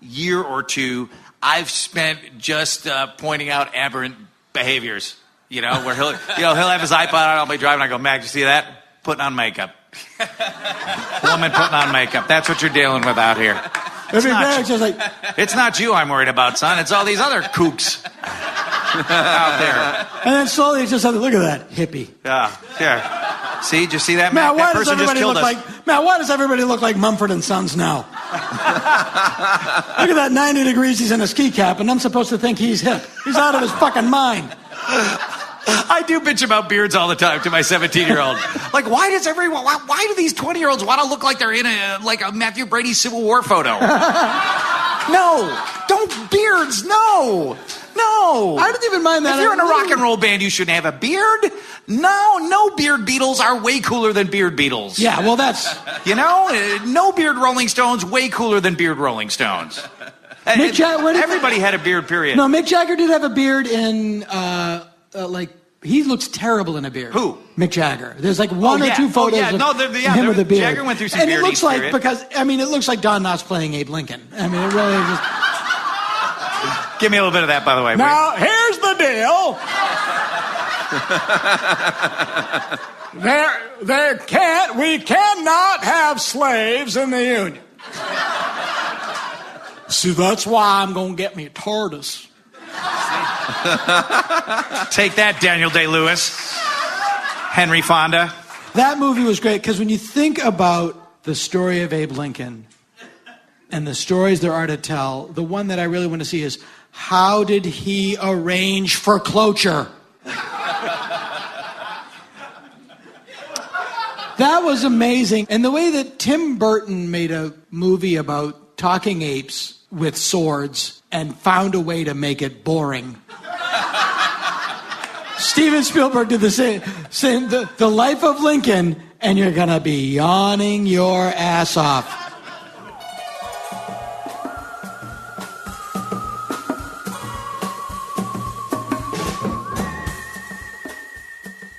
year or two, I've spent just pointing out aberrant behaviors. Where he'll have his iPod on, I'll be driving, I go, Mag, you see that? Putting on makeup. Woman putting on makeup. That's what you're dealing with out here. It's not you I'm worried about, son. It's all these other kooks out there. And then slowly it's just like, look at that hippie. Yeah. See, did you see that, Matt? That person just killed us. Matt, why does everybody look like Mumford and Sons now? Look at that 90 degrees, he's in a ski cap, and I'm supposed to think he's hip. He's out of his fucking mind. I do bitch about beards all the time to my 17-year-old. Why do these 20-year-olds want to look like they're in a Matthew Brady Civil War photo? No, don't Beards, no. I didn't even mind that. If you're in a rock and roll band, you shouldn't have a beard. No beard Beatles are way cooler than beard Beatles. Yeah, well, that's... No beard Rolling Stones, way cooler than beard Rolling Stones. Everybody had a beard, period. No, Mick Jagger did have a beard in, he looks terrible in a beard. Who? Mick Jagger. There's like one or two photos of him with a beard. Jagger went through some and beard it looks like, period. because, it looks like Don Knotts playing Abe Lincoln. It really just... Give me a little bit of that, by the way. Now, here's the deal. We cannot have slaves in the Union. See, that's why I'm going to get me a TARDIS. Take that, Daniel Day-Lewis. Henry Fonda. That movie was great because when you think about the story of Abe Lincoln and the stories there are to tell, the one that I really want to see is, how did he arrange for cloture? That was amazing. And the way that Tim Burton made a movie about talking apes with swords and found a way to make it boring. Steven Spielberg did the same the Life of Lincoln, and you're going to be yawning your ass off.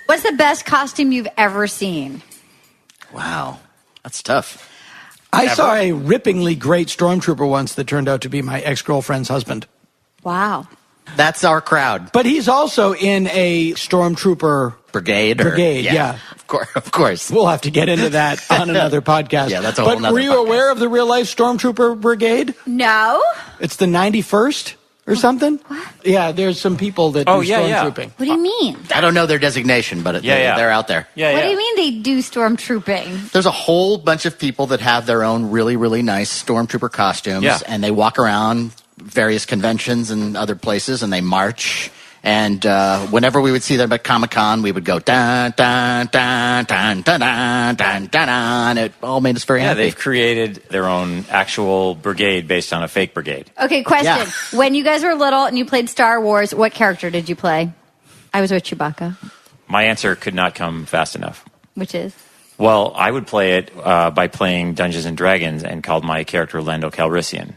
What's the best costume you've ever seen? Wow, that's tough. I saw a rippingly great stormtrooper once that turned out to be my ex-girlfriend's husband. Wow. That's our crowd. But he's also in a stormtrooper brigade. Yeah. Of course. We'll have to get into that on another podcast. Yeah, that's a whole nother But were you aware of the real-life stormtrooper brigade? No. It's the 91st or something? What? Yeah, there's some people that do stormtrooping. What do you mean? I don't know their designation, but they're out there. What do you mean they do stormtrooping? There's a whole bunch of people that have their own really, really nice stormtrooper costumes, and they walk around various conventions and other places, and they march. And whenever we would see them at Comic-Con, we would go dun dun dun dun dun dun dun dun dun. It all made us very happy. They've created their own actual brigade based on a fake brigade. Okay, question. When you guys were little and you played Star Wars, what character did you play? I was with Chewbacca. My answer could not come fast enough. Which is? Well, I would play it by playing Dungeons and Dragons and called my character Lando Calrissian.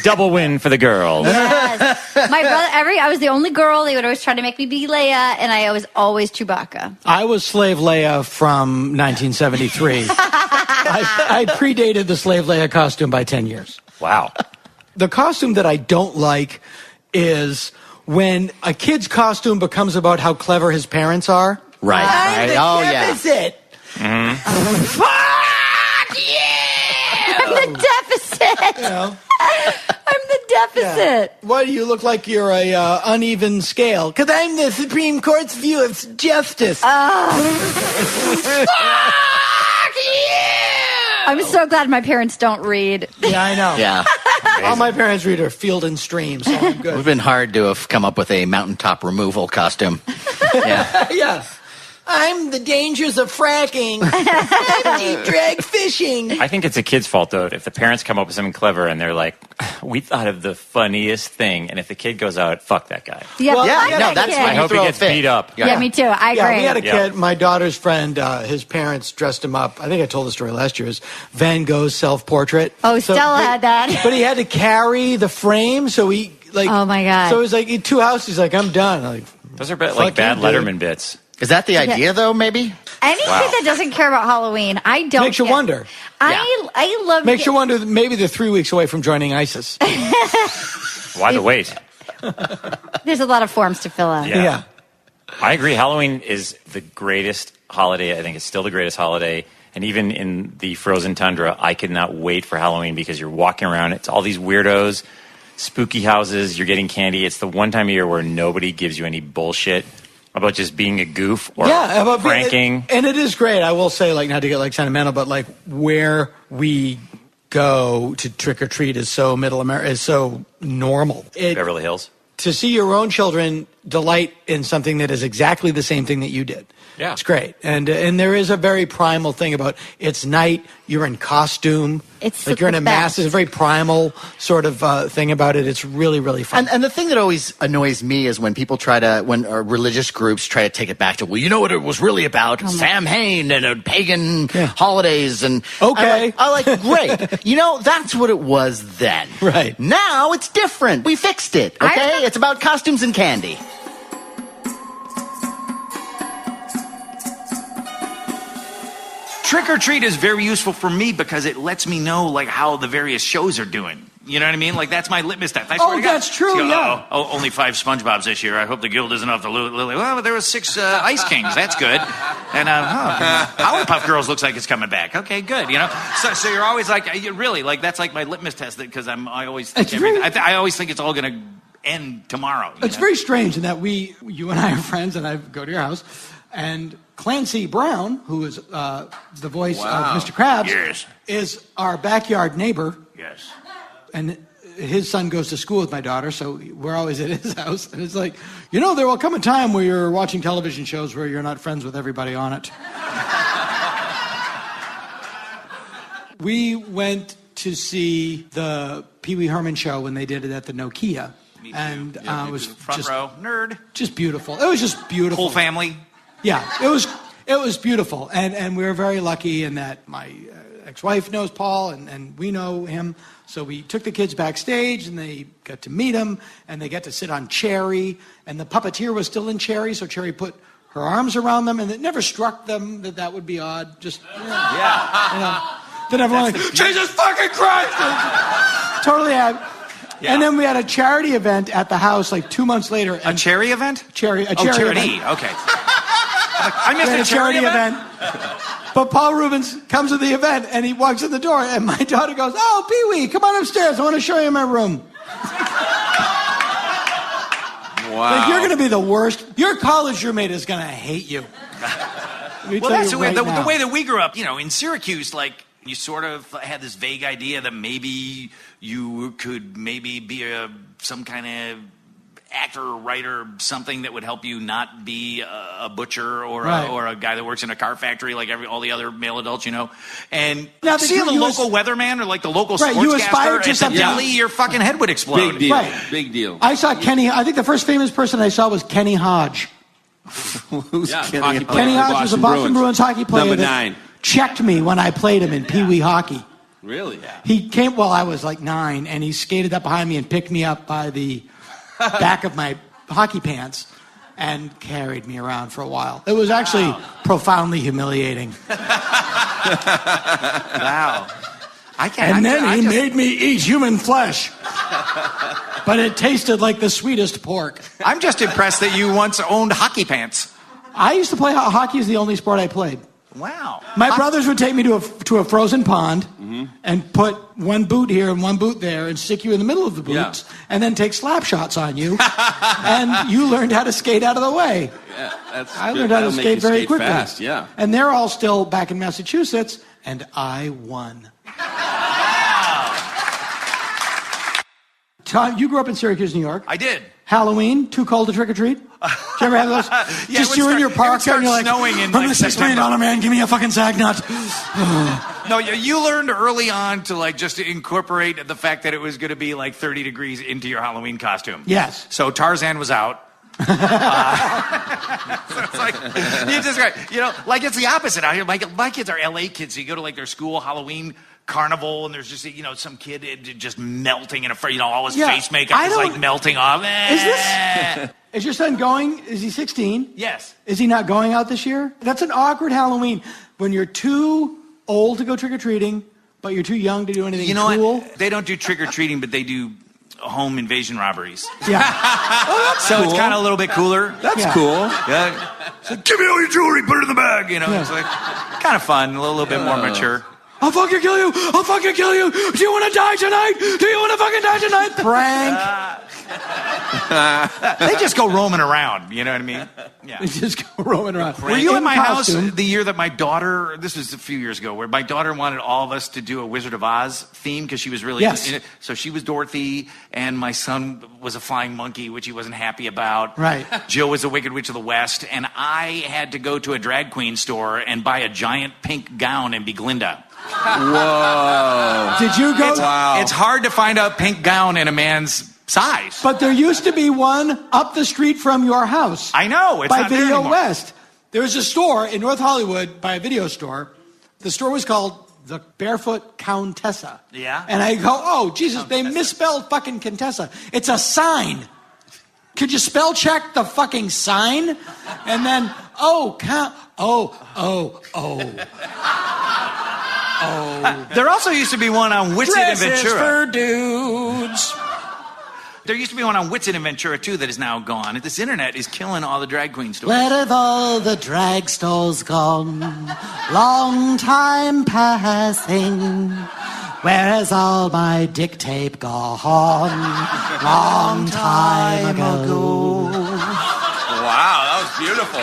Double win for the girls. Yes. My brother, I was the only girl. They would always try to make me be Leia, and I was always Chewbacca. I was Slave Leia from 1973. I predated the Slave Leia costume by 10 years. Wow. The costume that I don't like is when a kid's costume becomes about how clever his parents are. Right. That's it. Mm-hmm. Fuck yeah! I'm the deficit. I'm the deficit. Yeah. Why do you look like you're a uneven scale? Because I'm the Supreme Court's view of justice. Fuck yeah! I'm so glad my parents don't read. Yeah, I know. Yeah. All my parents read are Field and Stream, so I'm good. We've been hard to have come up with a mountaintop removal costume. Yeah. I'm the dangers of fracking. I'm deep drag fishing. I think it's a kid's fault, though. If the parents come up with something clever and they're like, we thought of the funniest thing, and if the kid goes out, fuck that guy. Yeah, that's I hope he gets beat up. Yeah, me too. I agree. Yeah, we had a kid, my daughter's friend, his parents dressed him up. I think I told the story last year. It was Van Gogh's self-portrait. Oh, Stella had that. But he had to carry the frame, so he, oh my God. So it was like, in 2 houses, he's like, I'm done. I'm like, those are like bad Letterman bits. Is that the idea, though, maybe? Any kid that doesn't care about Halloween, I don't Makes you wonder. I love Makes you wonder, maybe they're 3 weeks away from joining ISIS. Why the wait? There's a lot of forms to fill out. Yeah. I agree. Halloween is the greatest holiday. I think it's still the greatest holiday. And even in the frozen tundra, I could not wait for Halloween because you're walking around. It's all these weirdos, spooky houses. You're getting candy. It's the one time of year where nobody gives you any bullshit about just being a goof or about pranking. And it is great. I will say, like, not to get like sentimental, but like where we go to trick or treat is so middle America, is so normal. Beverly Hills. To see your own children delight in something that is exactly the same thing that you did. Yeah. It's great. And there is a very primal thing about it's night, you're in costume. It's like you're in a mask. There's a very primal sort of thing about it. It's really, really fun. And the thing that always annoys me is when people when religious groups try to take it back to, well, you know what it was really about? Sam Hain and pagan holidays. And okay. I like great. You know, that's what it was then. Right. Now it's different. We fixed it, okay? It's about costumes and candy. Trick or treat is very useful for me because it lets me know like how the various shows are doing. You know what I mean? Like that's my litmus test. That's true. Yeah. Oh, only 5 SpongeBob's this year. I hope the guild isn't off the lily. Well, there was 6 Ice Kings. That's good. And Powerpuff Girls looks like it's coming back. Okay, good. You know. So you're always like, really like that's like my litmus test because I always think I always think it's all going to end tomorrow. It's very strange in that you and I are friends, and I go to your house, and Clancy Brown, who is the voice of Mr. Krabs, is our backyard neighbor. Yes. And his son goes to school with my daughter, so we're always at his house. And it's like, there will come a time where you're watching television shows where you're not friends with everybody on it. We went to see the Pee Wee Herman show when they did it at the Nokia. Me too. And it was front row. Nerd. Just beautiful. It was just beautiful. Whole family. Yeah, it was beautiful, and we were very lucky in that my ex-wife knows Paul, and we know him. So we took the kids backstage, and they got to meet him, and they got to sit on Cherry, and the puppeteer was still in Cherry, so Cherry put her arms around them, and it never struck them that would be odd. Just then everyone Jesus fucking Christ, totally happy. Yeah. And then we had a charity event at the house like 2 months later. A cherry event? A charity event. Okay. I missed a charity event. But Paul Rubens comes to the event, and he walks in the door, and my daughter goes, "Oh, Pee-wee, come on upstairs. I want to show you my room." Wow. Like, you're going to be the worst. Your college roommate is going to hate you. Well, that's the way that we grew up. You know, in Syracuse, like, you sort of had this vague idea that maybe you could be some kind of actor or writer, something that would help you not be a butcher or a guy that works in a car factory like all the other male adults, you know. And seeing the local weatherman or like the local sportscaster at the deli, your fucking head would explode. Big deal. Right. Big deal. I saw Kenny. I think the first famous person I saw was Kenny Hodge. Who's Kenny Hodge? Kenny Hodge was a Boston Bruins hockey player. Number 9. Checked me when I played him in Pee Wee hockey. Really? Yeah. He came while I was like 9, and he skated up behind me and picked me up by the back of my hockey pants and carried me around for a while. It was actually profoundly humiliating. Wow. And then he made me eat human flesh. But it tasted like the sweetest pork. I'm just impressed that you once owned hockey pants. I used to play hockey. Is the only sport I played. Wow. My brothers would take me to a frozen pond and put one boot here and one boot there and stick you in the middle of the boots and then take slap shots on you. And you learned how to skate out of the way. Yeah, I learned how to skate very quickly. Fast, yeah. And they're all still back in Massachusetts, and I won. Tom, you grew up in Syracuse, New York. I did. Halloween, too cold to trick or treat? Did you ever have those? Just you in your parka and you're like, I'm the $6 million man, give me a fucking sag nut. No, you learned early on to like just incorporate the fact that it was going to be like 30 degrees into your Halloween costume. Yes. So Tarzan was out. So it's like, like it's the opposite out here. My kids are LA kids, so you go to like their school Halloween carnival, and there's just some kid just melting in all his face makeup is like melting off. Is your son going? Is he 16? Yes. Is he not going out this year? That's an awkward Halloween when you're too old to go trick or treating, but you're too young to do anything cool. What? They don't do trick or treating, but they do home invasion robberies. Yeah. So it's kind of a little bit cooler. That's cool. Yeah. So give me all your jewelry, put it in the bag. It's like kind of fun, a little bit more mature. I'll fucking kill you. I'll fucking kill you. Do you want to die tonight? Do you want to fucking die tonight? Prank. They just go roaming around. You know what I mean? Yeah. They just go roaming around. Were you at my costume. house the year that my daughter, this was a few years ago, where my daughter wanted all of us to do a Wizard of Oz theme because she was really in it. So she was Dorothy, and my son was a flying monkey, which he wasn't happy about. Right. Jill was a Wicked Witch of the West, and I had to go to a drag queen store and buy a giant pink gown and be Glinda. Whoa. Did you go? It's hard to find a pink gown in a man's size. But there used to be one up the street from your house. I know. It's by not there Video anymore. West. There was a store in North Hollywood by a video store. The store was called the Barefoot Countessa. Yeah. And I go, oh, Jesus, they misspelled fucking Contessa. It's a sign. Could you spell check the fucking sign? And then, oh. There also used to be one on Whitsitt and Dresses Ventura. for dudes. There used to be one on Whitsitt and Ventura, too, that is now gone. This internet is killing all the drag queen stores. Where have all the drag stores gone? Long time passing. Where has all my dick tape gone? Long time ago. Wow, that was beautiful.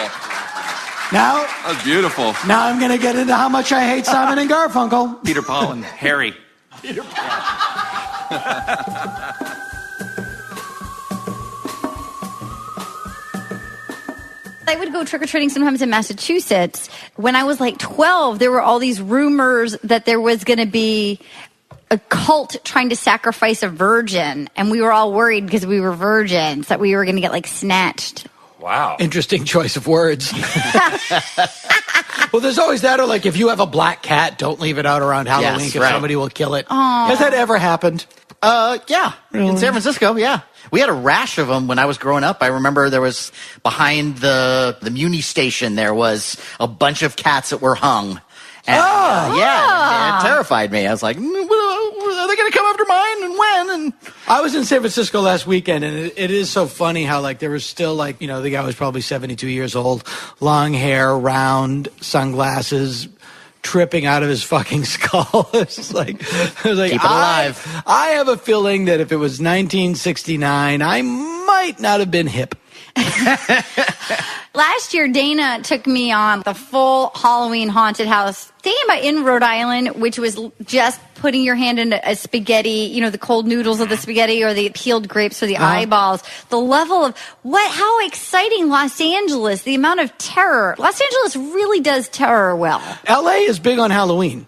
Now, That was beautiful. now I'm going to get into how much I hate Simon and Garfunkel. Peter, Paul, and Harry. Peter Paul. I would go trick-or-treating sometimes in Massachusetts. When I was like 12, there were all these rumors that there was going to be a cult trying to sacrifice a virgin. And we were all worried because we were virgins that we were going to get like snatched. Wow. Interesting choice of words. Well, there's always that, or like if you have a black cat, don't leave it out around Halloween because somebody will kill it. Aw. Has that ever happened? Yeah. Really? In San Francisco, yeah. We had a rash of them when I was growing up. I remember there was behind the Muni station, there was a bunch of cats that were hung. And, yeah, it terrified me. I was like, are they going to come after mine and when? And I was in San Francisco last weekend, and it is so funny how, like, there was still, like, you know, the guy was probably 72 years old, long hair, round, sunglasses, tripping out of his fucking skull. It's like, I was like, keep it alive. I have a feeling that if it was 1969, I might not have been hip. Last year, Dana took me on the full Halloween haunted house theme in Rhode Island, which was just putting your hand in a spaghetti, you know, the cold noodles of the spaghetti or the peeled grapes for the eyeballs. The level of how exciting Los Angeles, the amount of terror. Los Angeles really does terror well. LA is big on Halloween.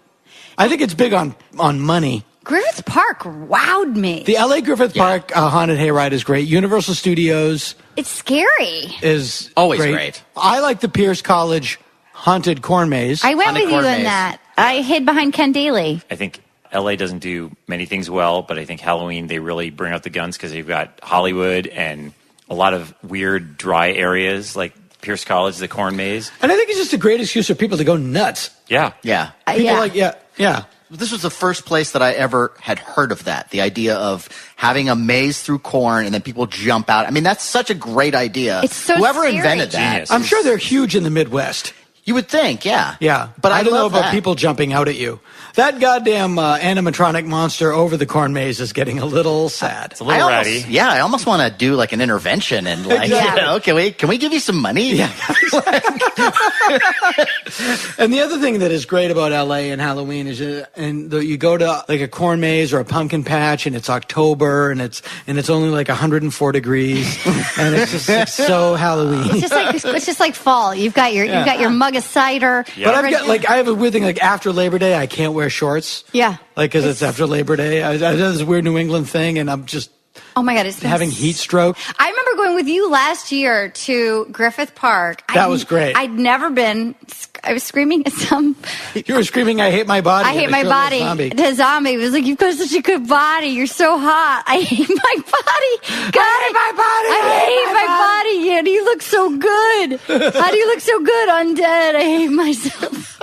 I think it's big on money. Griffith Park wowed me. The LA Griffith Park haunted hayride is great. Universal Studios It's scary. is Always great. I like the Pierce College haunted corn maze. I went Haunted with you corn in maze. that. I hid behind Ken Daly. I think LA doesn't do many things well, but I think Halloween, they really bring out the guns because they've got Hollywood and a lot of weird dry areas like Pierce College, the corn maze. And I think it's just a great excuse for people to go nuts. Yeah. Yeah. People yeah. This was the first place that I ever had heard of that. The idea of having a maze through corn and then people jump out. I mean, that's such a great idea. It's so Whoever scary. invented that. Genius. I'm sure they're huge in the Midwest. You would think, yeah. Yeah. But I don't know love about that. people jumping out at you. That goddamn animatronic monster over the corn maze is getting a little sad. It's a little ratty. I almost want to do like an intervention and like, Exactly. you know, can we give you some money? Yeah. And the other thing that is great about LA and Halloween is you go to like a corn maze or a pumpkin patch and it's October and it's only like 104 degrees and it's just like so Halloween. It's just like fall. You've got your mug of cider. But I've got I have a weird thing like after Labor Day I can't wear shorts. Yeah. Like because it's after Labor Day. I did this weird New England thing and I'm just Oh my God, it's been having heat stroke. I remember going with you last year to Griffith Park. That was great. I'd never been. I was screaming at some. You were screaming, "I hate my body." I hate my body. The zombie was like, "You've got such a good body. You're so hot. I hate my body. God, I hate my body. I hate my body. And you look so good. How do you look so good? Undead. I hate myself."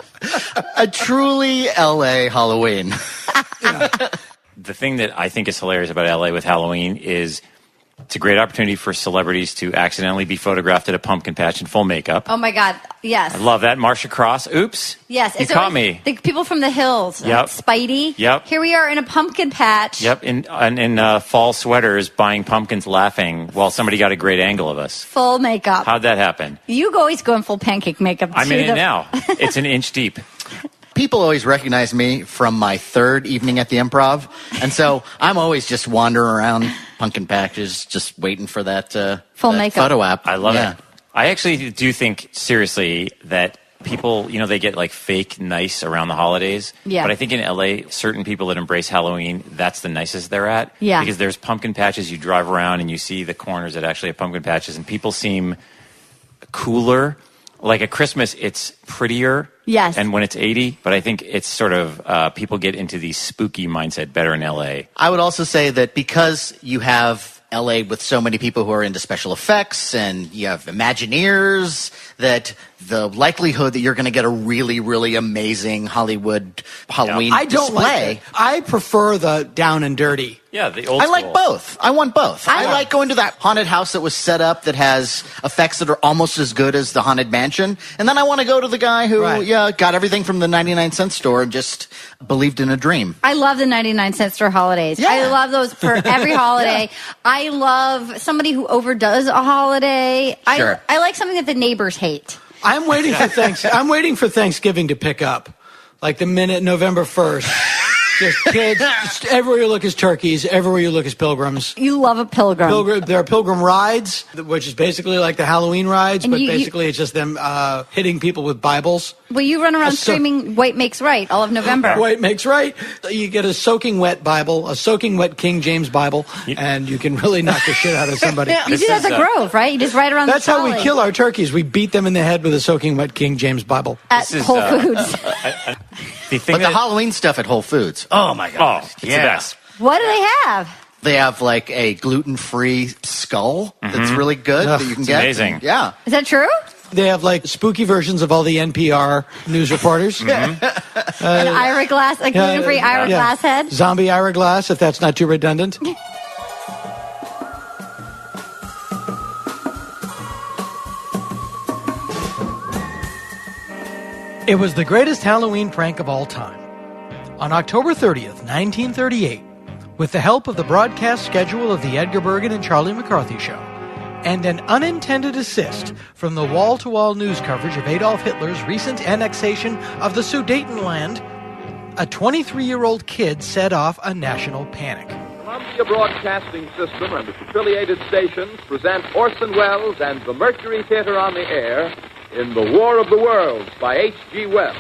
A truly LA Halloween. The thing that I think is hilarious about LA with Halloween is It's a great opportunity for celebrities to accidentally be photographed at a pumpkin patch in full makeup. Oh, my God. Yes. I love that. Marsha Cross. Oops. Yes. You caught me. The people from the hills. Yep. Spidey. Yep. Here we are in a pumpkin patch. Yep. In fall sweaters buying pumpkins laughing while somebody got a great angle of us. Full makeup. How'd that happen? You always go in full pancake makeup. I'm in it now. It's an inch deep. People always recognize me from my third evening at the Improv, and so I'm always just wandering around pumpkin patches, just waiting for that full that makeup photo app. I love it. I actually do think seriously that people, they get like fake nice around the holidays. Yeah. But I think in LA, certain people that embrace Halloween, that's the nicest they're at. Yeah. Because there's pumpkin patches, you drive around and you see the corners that actually have pumpkin patches, and people seem cooler. Like at Christmas, it's prettier. Yes. And when it's 80, but I think it's sort of, people get into the spooky mindset better in LA. I would also say that because you have LA with so many people who are into special effects and you have Imagineers, that the likelihood that you're going to get a really, really amazing Hollywood Halloween I don't display. like it. I prefer the down and dirty. Yeah, the old I like school. both. I want both. I like going to that haunted house that was set up that has effects that are almost as good as the Haunted Mansion. And then I want to go to the guy who got everything from the 99-cent store and just believed in a dream. I love the 99-cent store holidays. Yeah. I love those for every holiday. I love somebody who overdoes a holiday. Sure. I like something that the neighbors hate. I'm waiting for I'm waiting for Thanksgiving to pick up. Like the minute November 1st. Just kids, just everywhere you look is turkeys, everywhere you look is pilgrims. You love a pilgrim. There are pilgrim rides, which is basically like the Halloween rides, but basically it's just them hitting people with Bibles. Well, you run around screaming, white makes right, all of November. White makes right. You get a soaking wet Bible, a soaking wet King James Bible, and you can really knock the shit out of somebody. You do that at the Grove, right? You just ride around That's the how we trolley. kill our turkeys. We beat them in the head with a soaking wet King James Bible. At Whole Foods. The Halloween stuff at Whole Foods. Oh, my God. It's the best. What do they have? They have like a gluten-free skull that's really good that you can get. amazing. Yeah. Is that true? They have like spooky versions of all the NPR news reporters. An Ira glass, a gluten-free Ira glass head? Zombie Ira glass, if that's not too redundant. It was the greatest Halloween prank of all time. On October 30th, 1938, with the help of the broadcast schedule of the Edgar Bergen and Charlie McCarthy Show, and an unintended assist from the wall-to-wall news coverage of Adolf Hitler's recent annexation of the Sudetenland, a 23-year-old kid set off a national panic. Columbia Broadcasting System and its affiliated stations present Orson Welles and the Mercury Theater on the Air in The War of the Worlds by H.G. Wells.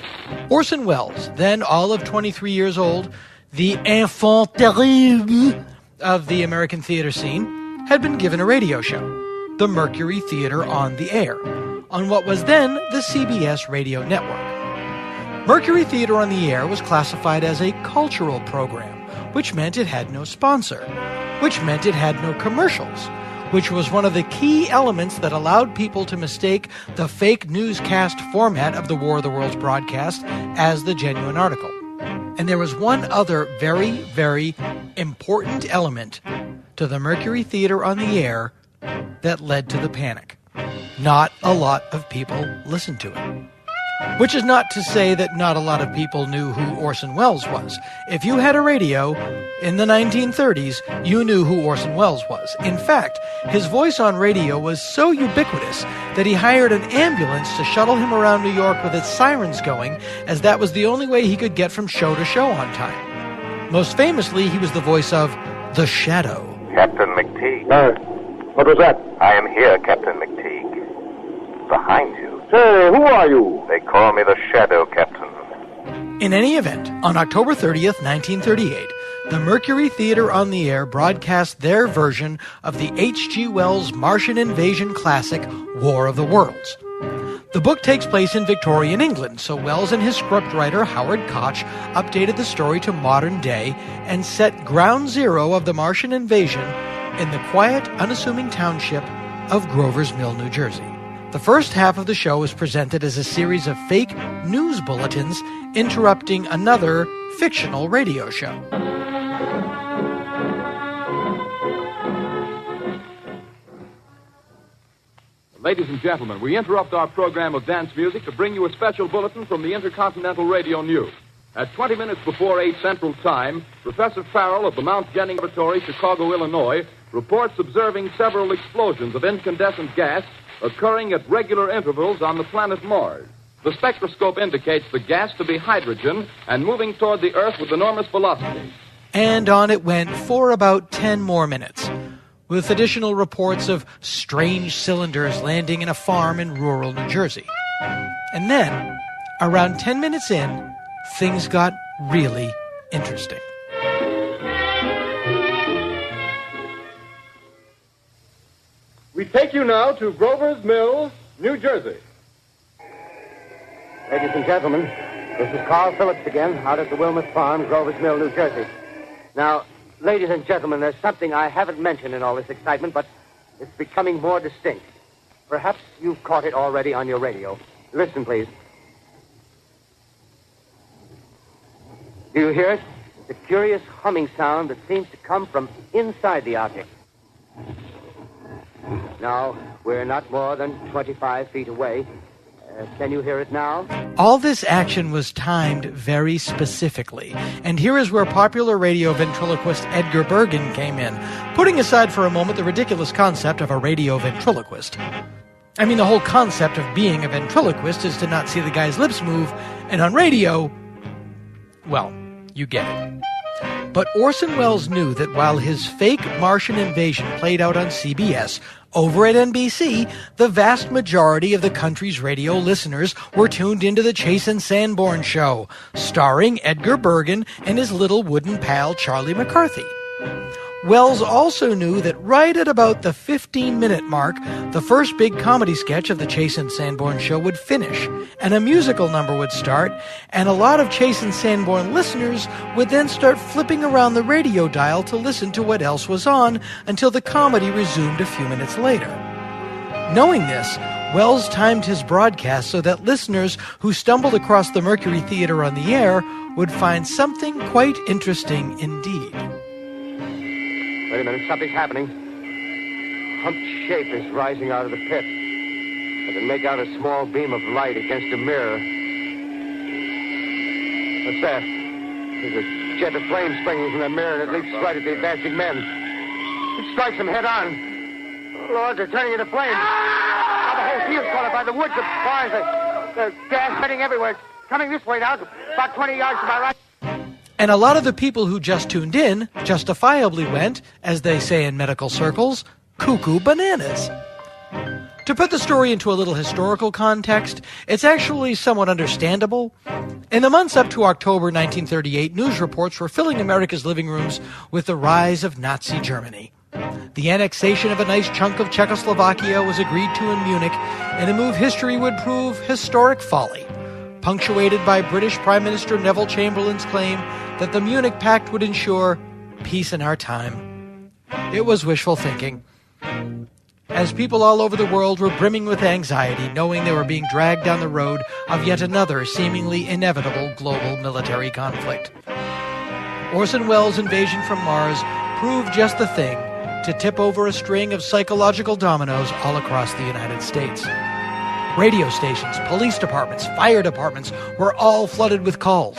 Orson Welles, then all of 23 years old, the enfant terrible of the American theater scene, had been given a radio show, The Mercury Theater on the Air, on what was then the CBS radio network. Mercury Theater on the Air was classified as a cultural program, which meant it had no sponsor, which meant it had no commercials, which was one of the key elements that allowed people to mistake the fake newscast format of the War of the Worlds broadcast as the genuine article. And there was one other very, very important element to the Mercury Theater on the Air that led to the panic. Not a lot of people listened to it. Which is not to say that not a lot of people knew who Orson Welles was. If you had a radio in the 1930s, you knew who Orson Welles was. In fact, his voice on radio was so ubiquitous that he hired an ambulance to shuttle him around New York with its sirens going, as that was the only way he could get from show to show on time. Most famously, he was the voice of The Shadow. Captain McTeague. What was that? I am here, Captain McTeague. Behind you. Say, who are you? They call me the Shadow, Captain. In any event, on October 30th, 1938, the Mercury Theater on the Air broadcast their version of the H.G. Wells Martian invasion classic, War of the Worlds. The book takes place in Victorian England, so Wells and his scriptwriter Howard Koch updated the story to modern day and set ground zero of the Martian invasion in the quiet, unassuming township of Grover's Mill, New Jersey. The first half of the show was presented as a series of fake news bulletins interrupting another fictional radio show. Ladies and gentlemen, we interrupt our program of dance music to bring you a special bulletin from the Intercontinental Radio News. At 20 minutes before 8 Central Time, Professor Farrell of the Mount Jennings Laboratory, Chicago, Illinois, reports observing several explosions of incandescent gas occurring at regular intervals on the planet Mars. The spectroscope indicates the gas to be hydrogen and moving toward the Earth with enormous velocity. And on it went for about 10 more minutes, with additional reports of strange cylinders landing in a farm in rural New Jersey. And then, around 10 minutes in, things got really interesting. We take you now to Grover's Mill, New Jersey. Ladies and gentlemen, this is Carl Phillips again, out at the Wilmot Farm, Grover's Mill, New Jersey. Now, ladies and gentlemen, there's something I haven't mentioned in all this excitement, but it's becoming more distinct. Perhaps you've caught it already on your radio. Listen, please. Do you hear it? It's a curious humming sound that seems to come from inside the object. Now, we're not more than 25 feet away. Can you hear it now? All this action was timed very specifically, and here is where popular radio ventriloquist Edgar Bergen came in, putting aside for a moment the ridiculous concept of a radio ventriloquist. I mean, the whole concept of being a ventriloquist is to not see the guy's lips move, and on radio, well, you get it. But Orson Welles knew that while his fake Martian invasion played out on CBS, over at NBC, the vast majority of the country's radio listeners were tuned into the Chase and Sanborn Show, starring Edgar Bergen and his little wooden pal Charlie McCarthy. Welles also knew that right at about the 15-minute mark, the first big comedy sketch of the Chase and Sanborn Show would finish, and a musical number would start, and a lot of Chase and Sanborn listeners would then start flipping around the radio dial to listen to what else was on until the comedy resumed a few minutes later. Knowing this, Welles timed his broadcast so that listeners who stumbled across the Mercury Theater on the air would find something quite interesting indeed. Wait a minute, something's happening. Humped shape is rising out of the pit. I can make out a small beam of light against a mirror. What's that? There's a jet of flame springing from the mirror, and it leaps right at the advancing men. It strikes them head on. Oh, Lord, they're turning into flames. Now the whole field's caught up by the woods, the barns. There's gas spreading everywhere. It's coming this way now, about 20 yards to my right. And a lot of the people who just tuned in justifiably went, as they say in medical circles, cuckoo bananas. To put the story into a little historical context, it's actually somewhat understandable. In the months up to October 1938, news reports were filling America's living rooms with the rise of Nazi Germany. The annexation of a nice chunk of Czechoslovakia was agreed to in Munich, and a move history would prove historic folly, punctuated by British Prime Minister Neville Chamberlain's claim that the Munich Pact would ensure peace in our time. It was wishful thinking, as people all over the world were brimming with anxiety, knowing they were being dragged down the road of yet another seemingly inevitable global military conflict. Orson Welles' invasion from Mars proved just the thing to tip over a string of psychological dominoes all across the United States. Radio stations, police departments, fire departments were all flooded with calls.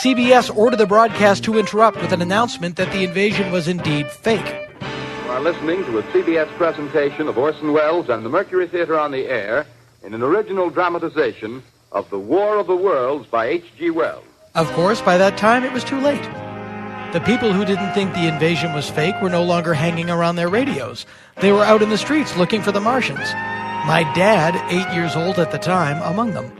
CBS ordered the broadcast to interrupt with an announcement that the invasion was indeed fake. You are listening to a CBS presentation of Orson Welles and the Mercury Theater on the Air in an original dramatization of The War of the Worlds by H.G. Wells. Of course, by that time, it was too late. The people who didn't think the invasion was fake were no longer hanging around their radios. They were out in the streets looking for the Martians. My dad, 8 years old at the time, among them.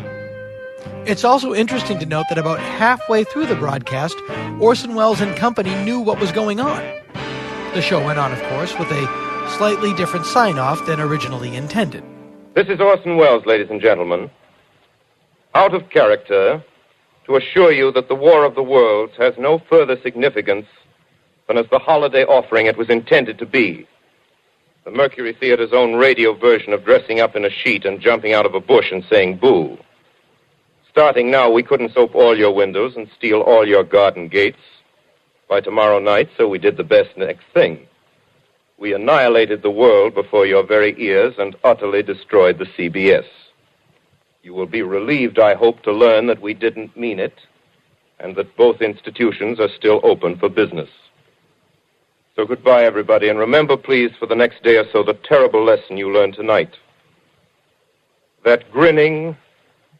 It's also interesting to note that about halfway through the broadcast, Orson Welles and company knew what was going on. The show went on, of course, with a slightly different sign-off than originally intended. This is Orson Welles, ladies and gentlemen. Out of character, to assure you that the War of the Worlds has no further significance than as the holiday offering it was intended to be. The Mercury Theater's own radio version of dressing up in a sheet and jumping out of a bush and saying boo. Starting now, we couldn't soap all your windows and steal all your garden gates by tomorrow night, so we did the best next thing. we annihilated the world before your very ears and utterly destroyed the CBS. You will be relieved, I hope, to learn that we didn't mean it, and that both institutions are still open for business. So goodbye, everybody, and remember, please, for the next day or so, the terrible lesson you learned tonight. That grinning,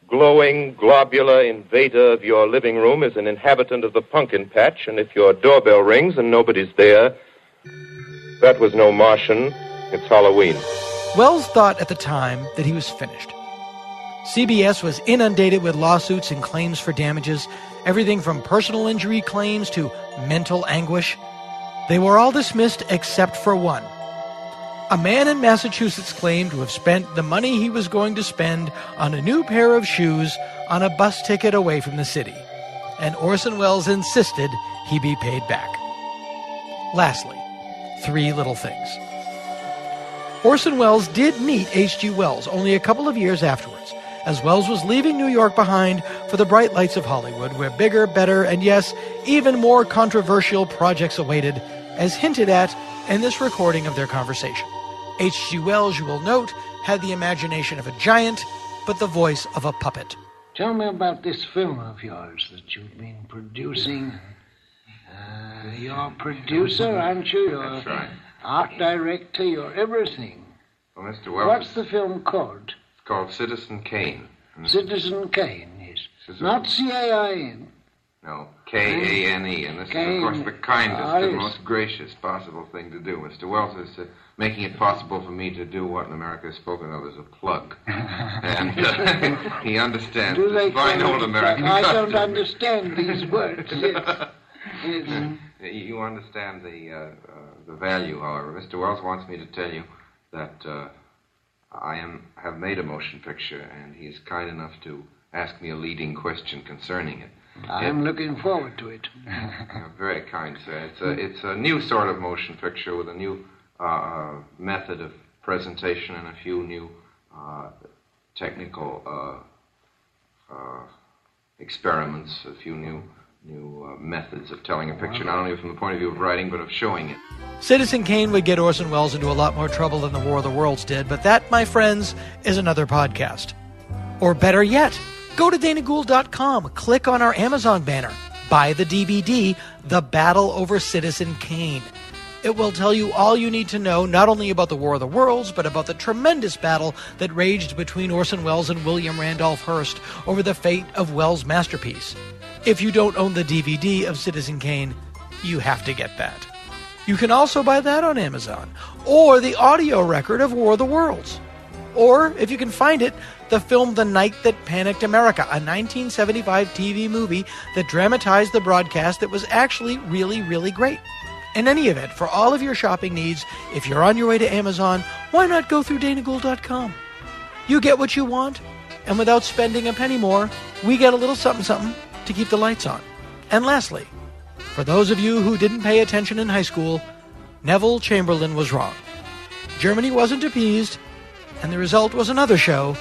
glowing, globular invader of your living room is an inhabitant of the pumpkin patch, and if your doorbell rings and nobody's there, that was no Martian, it's Halloween. Wells thought at the time that he was finished. CBS was inundated with lawsuits and claims for damages, everything from personal injury claims to mental anguish. They were all dismissed except for one. A man in Massachusetts claimed to have spent the money he was going to spend on a new pair of shoes on a bus ticket away from the city, and Orson Welles insisted he be paid back. Lastly, 3 little things. Orson Welles did meet H.G. Wells only a couple of years afterwards, as Wells was leaving New York behind for the bright lights of Hollywood, where bigger, better, and yes, even more controversial projects awaited, as hinted at in this recording of their conversation. H.G. Wells, you will note, had the imagination of a giant, but the voice of a puppet. Tell me about this film of yours that you've been producing. You're a producer, aren't you? You're That's right. Art director, you're everything. Well, Mr. Wells... What's the film called? It's called Citizen Kane. Citizen Kane, yes. Not C-A-I-N. No, K-A-N-E, and this Kane. is, of course, the kindest Ah, and yes. most gracious possible thing to do. Mr. Wells is making it possible for me to do what in America is spoken of as a plug. And he understands Do they this fine call old it American I don't custom. understand these words. Yes. Yes. You understand the value, however. Mr. Wells wants me to tell you that I have made a motion picture, and he's kind enough to ask me a leading question concerning it. I'm looking forward to it. You're very kind, sir. It's a new sort of motion picture with a new method of presentation and a few new technical experiments, a few new methods of telling a picture, not only from the point of view of writing, but of showing it. Citizen Kane would get Orson Welles into a lot more trouble than the War of the Worlds did, but that, my friends, is another podcast. Or better yet, go to danagould.com, click on our Amazon banner, buy the DVD, The Battle Over Citizen Kane. It will tell you all you need to know, not only about the War of the Worlds, but about the tremendous battle that raged between Orson Welles and William Randolph Hearst over the fate of Welles' masterpiece. If you don't own the DVD of Citizen Kane, you have to get that. You can also buy that on Amazon, or the audio record of War of the Worlds. Or, if you can find it, the film The Night That Panicked America, a 1975 TV movie that dramatized the broadcast that was actually really, really great. In any event, for all of your shopping needs, if you're on your way to Amazon, why not go through danagould.com? You get what you want, and without spending a penny more, we get a little something to keep the lights on. And lastly, for those of you who didn't pay attention in high school, Neville Chamberlain was wrong. Germany wasn't appeased, and the result was another show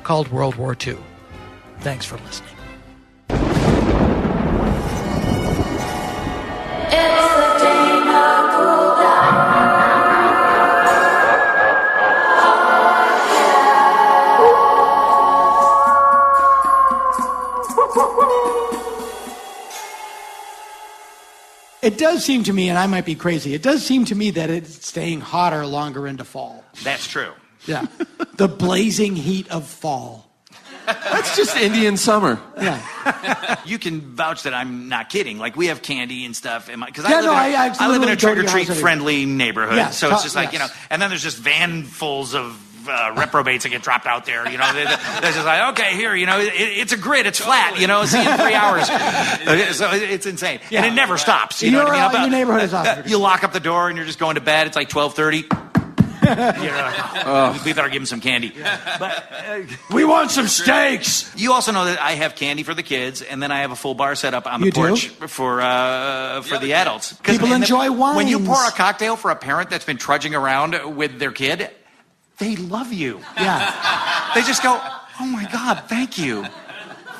called World War II. Thanks for listening. It's the Dana Gould Hour. It does seem to me, and I might be crazy, it does seem to me that it's staying hotter longer into fall. That's true. Yeah. The blazing heat of fall. That's just Indian summer. Yeah. You can vouch that I'm not kidding. Like, we have candy and stuff. Because Yeah, I live in a go to your trick-or-treat house friendly neighborhood. Yeah, so it's just like, yes. and then there's just vanfuls of reprobates that get dropped out there. They're just like, okay, here, it's a grid, it's flat, see you in 3 hours. So it's insane. Yeah. And it never stops. Your neighborhood is awesome. You lock up the door and you're just going to bed. It's like 12:30. We better give him some candy. We want some steaks. You also know that I have candy for the kids, and then I have a full bar set up on the porch for the adults. People enjoy wines. When you pour a cocktail for a parent that's been trudging around with their kid, they love you. Yeah. They just go, oh my God, thank you.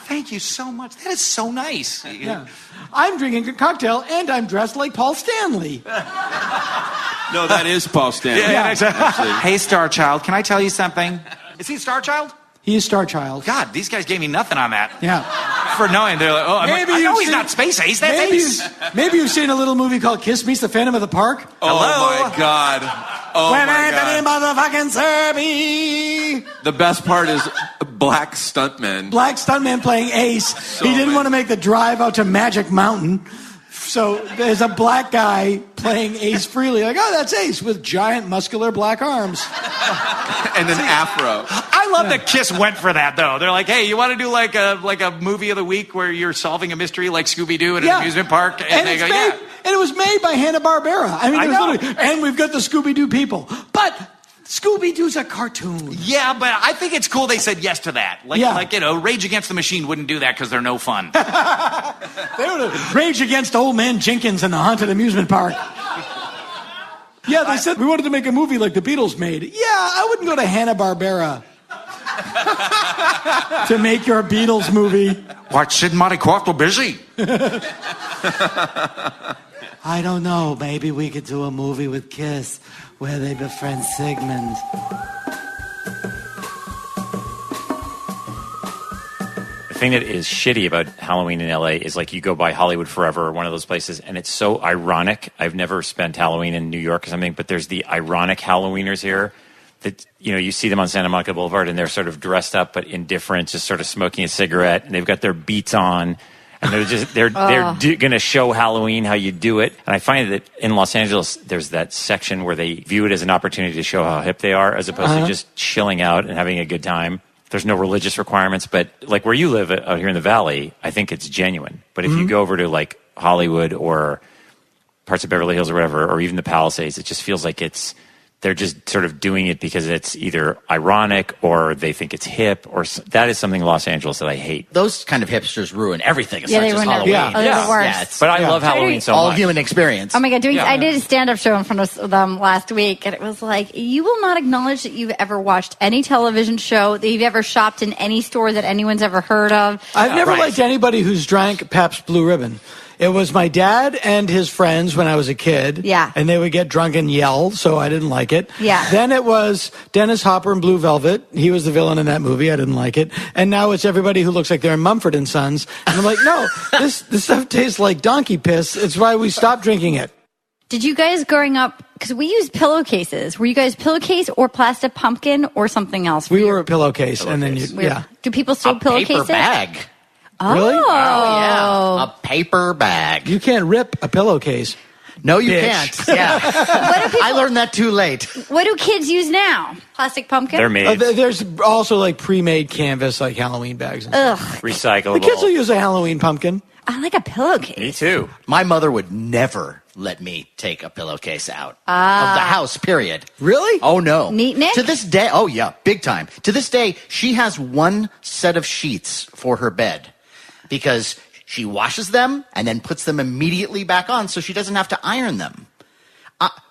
Thank you so much. That is so nice. Yeah. I'm drinking a cocktail, and I'm dressed like Paul Stanley. No, that is Paul Stanley. Hey, Star Child, can I tell you something? Is he Star Child? He is Star Child. God, these guys gave me nothing on that. Yeah. For knowing, they're like, oh, I know he's not Space Ace. That's Ace. Maybe you've seen a little movie called Kiss Me, the Phantom of the Park. Oh, my God. Oh, when my Anthony God. motherfucking Serby. The best part is black stuntmen. Black stuntman playing Ace. He didn't want to make the drive out to Magic Mountain. So there's a black guy playing Ace Frehley. Like, oh, that's Ace with giant muscular black arms. And an afro. I love that Kiss went for that, though. They're like, hey, you want to do like a movie of the week where you're solving a mystery like Scooby-Doo at an amusement park? And they go, yeah. And it was made by Hanna-Barbera. I mean, I know. And we've got the Scooby-Doo people. But Scooby-Doo's a cartoon. Yeah, but I think it's cool they said yes to that. Like Rage Against the Machine wouldn't do that because they're no fun. They would have Rage Against Old Man Jenkins in the Haunted Amusement Park. Yeah, they said we wanted to make a movie like the Beatles made. Yeah, I wouldn't go to Hanna-Barbera to make your Beatles movie. What's Sid Marty Quarto busy? I don't know. Maybe we could do a movie with Kiss where they befriend Sigmund. The thing that is shitty about Halloween in LA is like you go by Hollywood Forever or one of those places and it's so ironic. I've never spent Halloween in New York or something, but there's the ironic Halloweeners here that, you see them on Santa Monica Boulevard and they're sort of dressed up but indifferent, just sort of smoking a cigarette and they've got their beats on. And they're going to show Halloween how you do it. And I find that in Los Angeles, there's that section where they view it as an opportunity to show how hip they are as opposed to just chilling out and having a good time. There's no religious requirements. But like where you live out here in the Valley, I think it's genuine. But if you go over to like Hollywood or parts of Beverly Hills or whatever, or even the Palisades, it just feels like they're just sort of doing it because it's either ironic or they think it's hip, or that is something in Los Angeles that I hate. Those kind of hipsters ruin everything. It's Yeah, not they just ruin Halloween. everything. Yeah. Oh, they're the worst. But I love Halloween so much. All human experience. Oh my God, I did a stand-up show in front of them last week, and it was like, you will not acknowledge that you've ever watched any television show, that you've ever shopped in any store that anyone's ever heard of. I've never liked anybody who's drank Pabst Blue Ribbon. It was my dad and his friends when I was a kid. Yeah. And they would get drunk and yell, so I didn't like it. Yeah. Then it was Dennis Hopper in Blue Velvet. He was the villain in that movie. I didn't like it. And now it's everybody who looks like they're in Mumford and Sons. And I'm like, no, this stuff tastes like donkey piss. It's why we stopped drinking it. Did you guys growing up, because we used pillowcases, were you guys pillowcase or plastic pumpkin or something else? We were a pillowcase. And then Do people still pillowcase paper it? bag. Oh. Really? Oh, yeah. A paper bag. You can't rip a pillowcase. No, you Bitch. can't. Yeah. I learned that too late. What do kids use now? Plastic pumpkin? They're made. There's also like pre-made canvas, like Halloween bags. Ugh. Recyclable. The kids will use a Halloween pumpkin. I like a pillowcase. Me too. My mother would never let me take a pillowcase out of the house, period. Really? Oh, no. Neatnik? To this day, oh, yeah, big time. To this day, she has one set of sheets for her bed because she washes them and then puts them immediately back on so she doesn't have to iron them.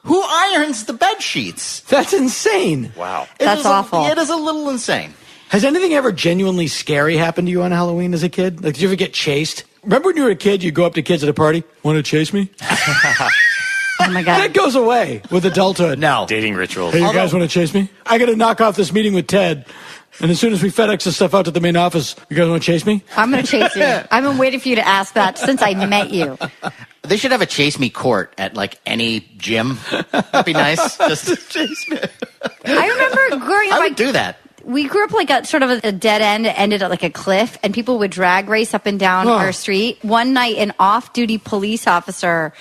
Who irons the bed sheets? That's insane. Wow. That's awful. It is a little insane. Has anything ever genuinely scary happened to you on Halloween as a kid? Like, did you ever get chased? Remember when you were a kid, you'd go up to kids at a party, want to chase me? Oh my God. That goes away with adulthood. No. Dating rituals. Hey, you guys want to chase me? I got to knock off this meeting with Ted. And as soon as we FedEx the stuff out to the main office, you guys want to chase me? I'm going to chase you. I've been waiting for you to ask that since I met you. They should have a chase me court at like any gym. That'd be nice. Just chase me. I remember growing up. I would do that. We grew up like at sort of a dead end. It ended at like a cliff, and people would drag race up and down our street. One night, an off-duty police officer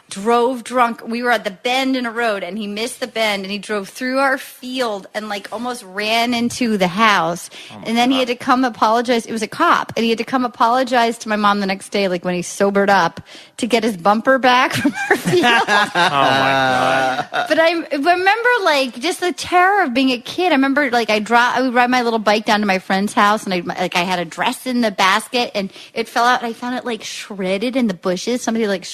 drove drunk. We were at the bend in a road, and he missed the bend, and he drove through our field and like almost ran into the house. And then he had to come apologize. It was a cop, and he had to come apologize to my mom the next day, like when he sobered up, to get his bumper back from our field. Oh my God. But I remember like just the terror of being a kid. I remember like I would ride my little bike down to my friend's house, and I had a dress in the basket, and it fell out, and I found it like shredded in the bushes. Somebody like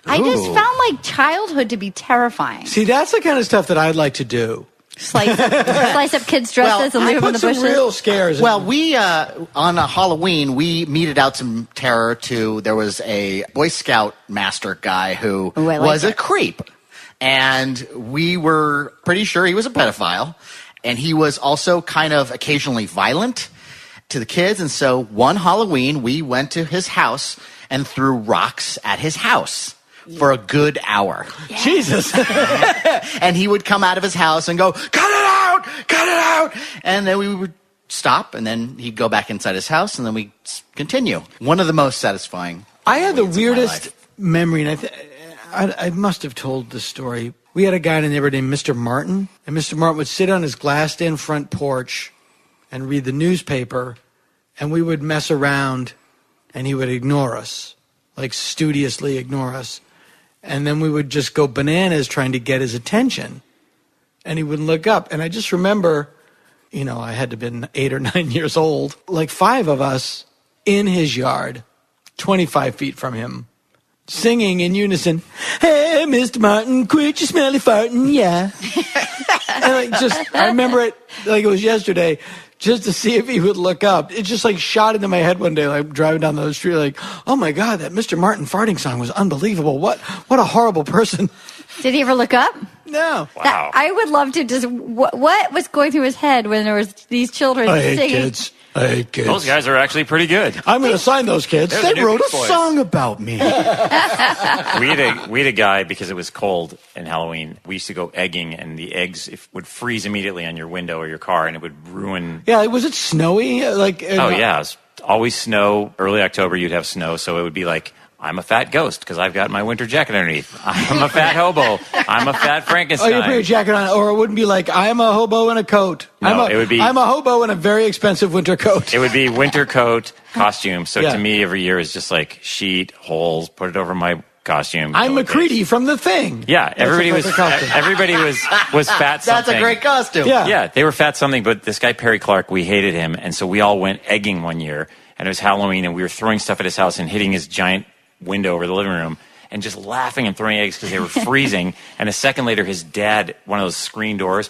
I just found like childhood to be terrifying. See, that's the kind of stuff that I'd like to do. Slice up kids' dresses and leave them in the bushes. Real scares. Well, we on a Halloween we meted out some terror to. There was a Boy Scout master guy who was a creep. And we were pretty sure he was a pedophile. And he was also kind of occasionally violent to the kids. And so one Halloween, we went to his house and threw rocks at his house for a good hour. Yeah. Jesus. And he would come out of his house and go, cut it out, cut it out. And then we would stop, and then he'd go back inside his house, and then we'd continue. One of the most satisfying. I had the weirdest memory, and I must have told this story. We had a guy in the neighborhood named Mr. Martin, and Mr. Martin would sit on his glassed-in front porch and read the newspaper, and we would mess around, and he would ignore us, like studiously ignore us. And then we would just go bananas trying to get his attention, and he wouldn't look up. And I just remember, you know, I had to have been 8 or 9 years old, like 5 of us in his yard, 25 feet from him, singing in unison, "Hey, Mr. Martin, quit your smelly farting, yeah." And I remember it like it was yesterday, just to see if he would look up. It just like shot into my head one day, like driving down the street, like, oh my God, that Mr. Martin farting song was unbelievable. What a horrible person. Did he ever look up? No. Wow. I would love to just, what was going through his head when there was these children I singing? hate kids. I hate kids. Those guys are actually pretty good. I'm going to sign those kids. They're They wrote a boys. song about me. We had a guy, because it was cold in Halloween, we used to go egging, and the eggs would freeze immediately on your window or your car, and it would ruin. Yeah, was it snowy? Yeah, it was always snow. Early October, you'd have snow, so it would be like, I'm a fat ghost because I've got my winter jacket underneath. I'm a fat hobo. I'm a fat Frankenstein. Oh, you put your jacket on, or it wouldn't be like, I'm a hobo in a coat. No, it would be, I'm a hobo in a very expensive winter coat. It would be winter coat, costume. So Yeah. to me, every year is just like sheet, holes, put it over my costume. I'm McCready from The Thing. Yeah, everybody was That's a perfect costume. everybody was fat something. That's a great costume. Yeah, they were fat something, but this guy Perry Clark, we hated him, and so we all went egging one year, and it was Halloween, and we were throwing stuff at his house and hitting his giant window over the living room and just laughing and throwing eggs because they were freezing. And a second later, his dad, one of those screen doors,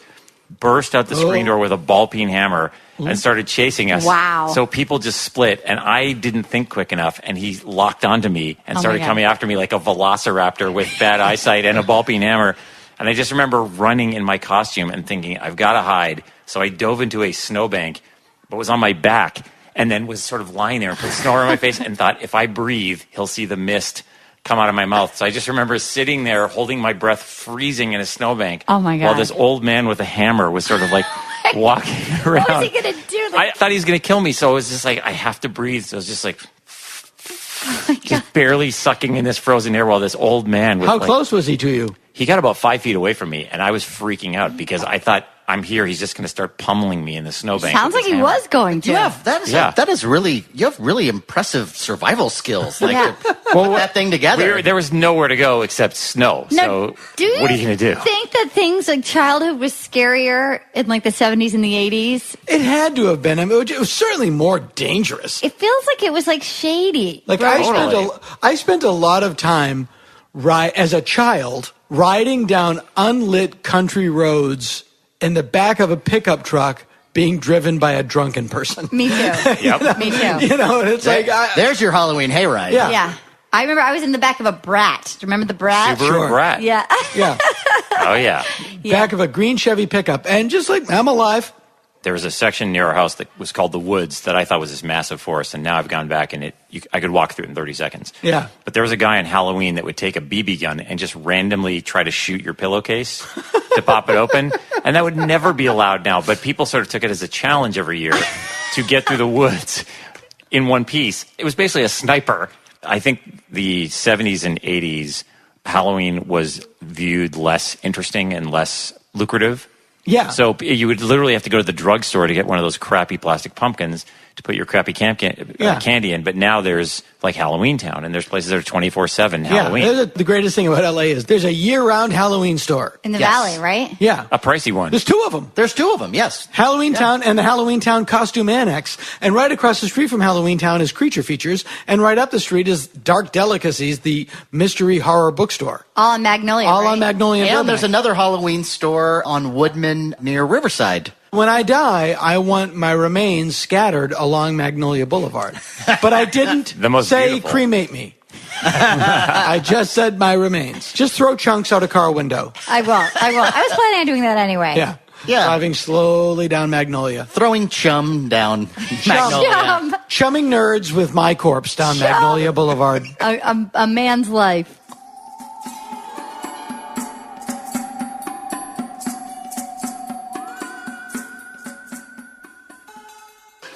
burst out the screen door with a ball-peen hammer and started chasing us. Wow. So people just split, and I didn't think quick enough, and he locked onto me and started coming after me like a velociraptor with bad eyesight and a ball-peen hammer. And I just remember running in my costume and thinking, I've got to hide. So I dove into a snowbank, but was on my back, and then was sort of lying there and put snow on my face and thought, if I breathe, he'll see the mist come out of my mouth. So I just remember sitting there holding my breath, freezing in a snowbank. Oh, my God. While this old man with a hammer was sort of like walking around. What was he going to do? I thought he was going to kill me, so it was just like, I have to breathe. So it was just like, just barely sucking in this frozen air while this old man was How close was he to you? He got about 5 feet away from me, and I was freaking out because I thought, I'm here, he's just going to start pummeling me in the snowbank. Sounds like he was going to. That is really, you have really impressive survival skills. Like to put that thing together. There was nowhere to go except snow. Now, So what are you going to do? Think that things like childhood was scarier in like the 70s and the 80s? It had to have been. I mean, it was certainly more dangerous. It feels like it was like shady. Like right? I spent a lot of time as a child riding down unlit country roads in the back of a pickup truck being driven by a drunken person. Me too. Yep. Me too. You know, and it's there's your Halloween hayride. Yeah. I remember I was in the back of a Brat. Do you remember the Brat? Subaru Brat. Yeah. Yeah. Oh, yeah. Back of a green Chevy pickup. And just like, I'm alive. There was a section near our house that was called the Woods that I thought was this massive forest, and now I've gone back and I could walk through it in 30 seconds. Yeah. But there was a guy on Halloween that would take a BB gun and just randomly try to shoot your pillowcase to pop it open, and that would never be allowed now. But people sort of took it as a challenge every year to get through the woods in one piece. It was basically a sniper. I think the 70s and 80s, Halloween was viewed less interesting and less lucrative. Yeah. So you would literally have to go to the drugstore to get one of those crappy plastic pumpkins to put your crappy candy in. But now there's like Halloween Town, and there's places that are 24/7 Halloween. Yeah, the greatest thing about LA is there's a year-round Halloween store. In the valley, right? Yeah. A pricey one. There's 2 of them. There's 2 of them, yes. Halloween Town and the Halloween Town Costume Annex. And right across the street from Halloween Town is Creature Features. And right up the street is Dark Delicacies, the mystery horror bookstore. All on Magnolia, All right? on Magnolia. And there's another Halloween store on Woodman near Riverside. When I die, I want my remains scattered along Magnolia Boulevard. But I didn't The most say beautiful. cremate me. I just said my remains. Just throw chunks out a car window. I won't. I was planning on doing that anyway. Yeah. Driving slowly down Magnolia. Throwing chum down Magnolia. Chumming nerds with my corpse down Magnolia Boulevard. A man's life.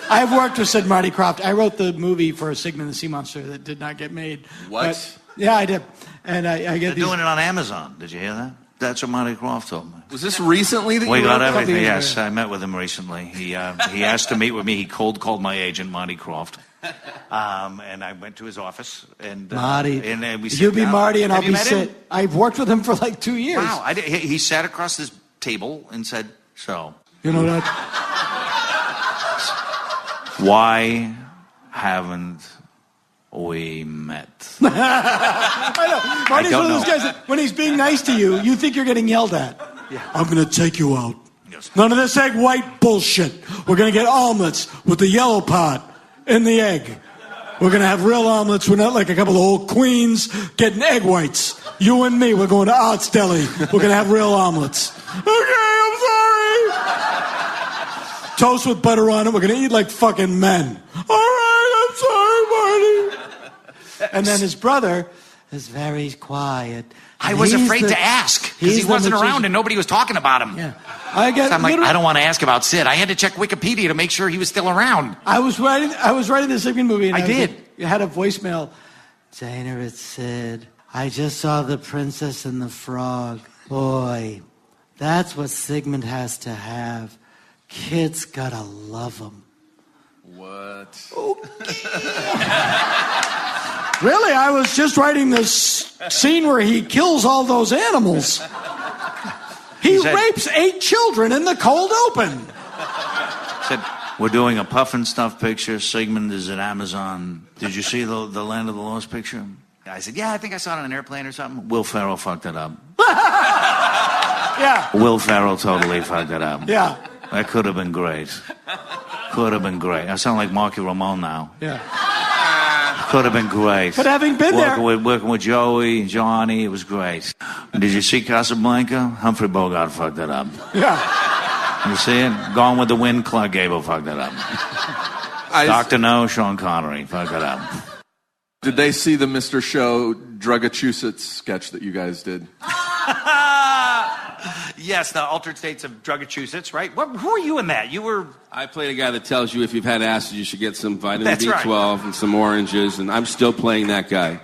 I've worked with Sid Marty Krofft. I wrote the movie for Sigmund the Sea Monster that did not get made. What? But, yeah, I did. And I get They're doing it on Amazon. Did you hear that? That's what Marty Krofft told me. Was this recently that we you got wrote everything? that? Yes, I met with him recently. He asked to meet with me. He cold called my agent, Marty Krofft. And I went to his office. And Marty. And we sat You be down. Marty and Have I'll you be met Sid. him? I've worked with him for like 2 years. Wow. He sat across this table and said, so. You know that? Why haven't we met? I know. Marty's one of those guys that when he's being nice to you, you think you're getting yelled at. Yeah. I'm going to take you out. None of this egg white bullshit. We're going to get omelets with the yellow part in the egg. We're going to have real omelets. We're not like a couple of old queens getting egg whites. You and me, we're going to Art's Deli. We're going to have real omelets. Okay, I'm sorry. Toast with butter on it. We're going to eat like fucking men. All right, I'm sorry, Marty. And then his brother is very quiet. I was afraid to ask because he wasn't around and nobody was talking about him. Yeah. So I'm like, I don't want to ask about Sid. I had to check Wikipedia to make sure he was still around. I was writing the Sigmund movie. And I did. You had a voicemail. Dana, it's Sid. I just saw The Princess and the Frog. Boy, that's what Sigmund has to have. Kids gotta love him. What? Really? I was just writing this scene where he kills all those animals. He rapes 8 children in the cold open. Said, we're doing a Puffin Stuff picture. Sigmund is at Amazon. Did you see the Land of the Lost picture? I said, yeah, I think I saw it on an airplane or something. Will Ferrell fucked it up. Yeah. Will Ferrell totally fucked it up. Yeah. That could have been great. Could have been great. I sound like Marky Ramone now. Yeah. Could have been great. But having been working with Joey, Johnny, it was great. Did you see Casablanca? Humphrey Bogart fucked it up. Yeah. You see it? Gone with the Wind, Clark Gable fucked it up. Dr. No, Sean Connery fucked it up. Did they see the Mr. Show Drugachusetts sketch that you guys did? Yes, the Altered States of Drugachusetts, right? Who were you in that? You were... I played a guy that tells you if you've had acid, you should get some vitamin That's B12 right. and some oranges, and I'm still playing that guy.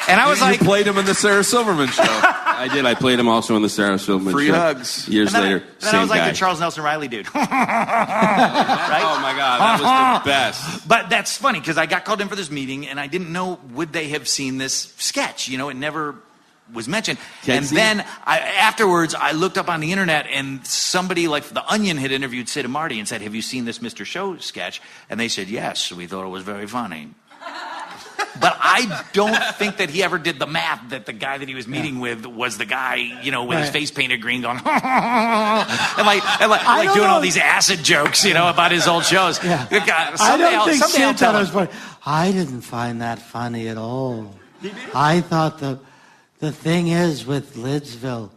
And I was you like... played him in the Sarah Silverman show. I did. I played him also in the Sarah Silverman Free show. hugs. Years later, Then same I was like guy. the Charles Nelson Riley dude. Right? Oh, my God. That was the best. But that's funny because I got called in for this meeting and I didn't know, would they have seen this sketch? You know, it never was mentioned. And then afterwards, I looked up on the internet and somebody like The Onion had interviewed Sid and Marty and said, have you seen this Mr. Show sketch? And they said, yes, we thought it was very funny. But I don't think that he ever did the math that the guy that he was meeting with was the guy, you know, with his face painted green going, and like doing all these acid jokes, you know, about his old shows. Yeah. I don't think Sid thought it was funny. I didn't find that funny at all. I thought the thing is with Lidsville,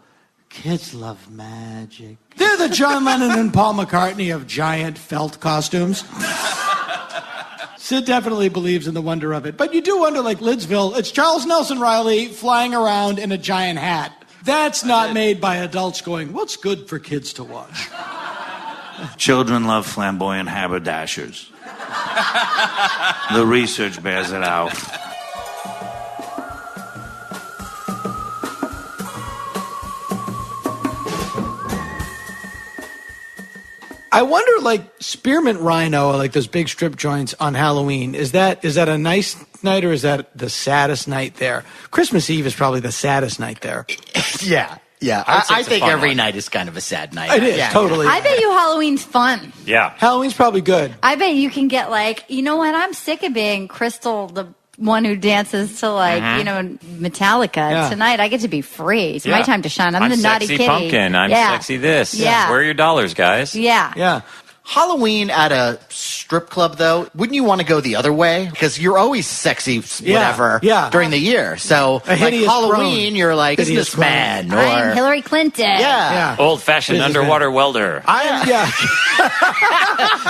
kids love magic. They're the John Lennon and Paul McCartney of giant felt costumes. Sid definitely believes in the wonder of it. But you do wonder, like Lidsville, it's Charles Nelson Riley flying around in a giant hat. That's not made by adults going, what's good for kids to watch? Children love flamboyant haberdashers. The research bears it out. I wonder, like, Spearmint Rhino, like those big strip joints on Halloween, is that a nice night or is that the saddest night there? Christmas Eve is probably the saddest night there. Yeah. I think every night is kind of a sad night. It is, totally. I bet you Halloween's fun. Yeah. Halloween's probably good. I bet you can get like, you know what? I'm sick of being Crystal, the one who dances to like, you know, Metallica. Yeah. Tonight I get to be free. It's my time to shine. I'm the naughty sexy kitty. Pumpkin. I'm yeah. sexy this. Yeah. Where are your dollars, guys? Yeah. Yeah. Halloween at a strip club, though, wouldn't you want to go the other way? Because you're always sexy, whatever, during the year. So, like Halloween, you're like businessman. Or I'm Hillary Clinton. Yeah. Old-fashioned underwater welder.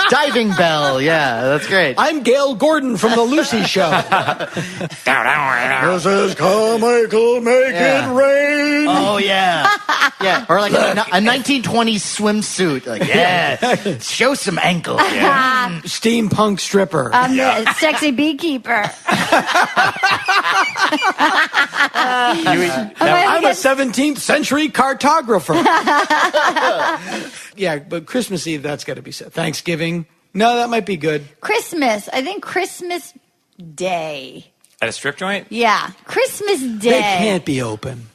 Diving bell. Yeah, that's great. I'm Gail Gordon from The Lucy Show. This is Carmichael, make it rain. Oh, yeah. Yeah. Or like a 1920s swimsuit. Like, yeah, show some ankle. Yeah. Steampunk stripper. I'm the sexy beekeeper. I'm a 17th century cartographer. Yeah, but Christmas Eve, that's got to be said. Thanksgiving, no, that might be good. Christmas, I think Christmas Day. At a strip joint? Yeah, Christmas Day. They can't be open.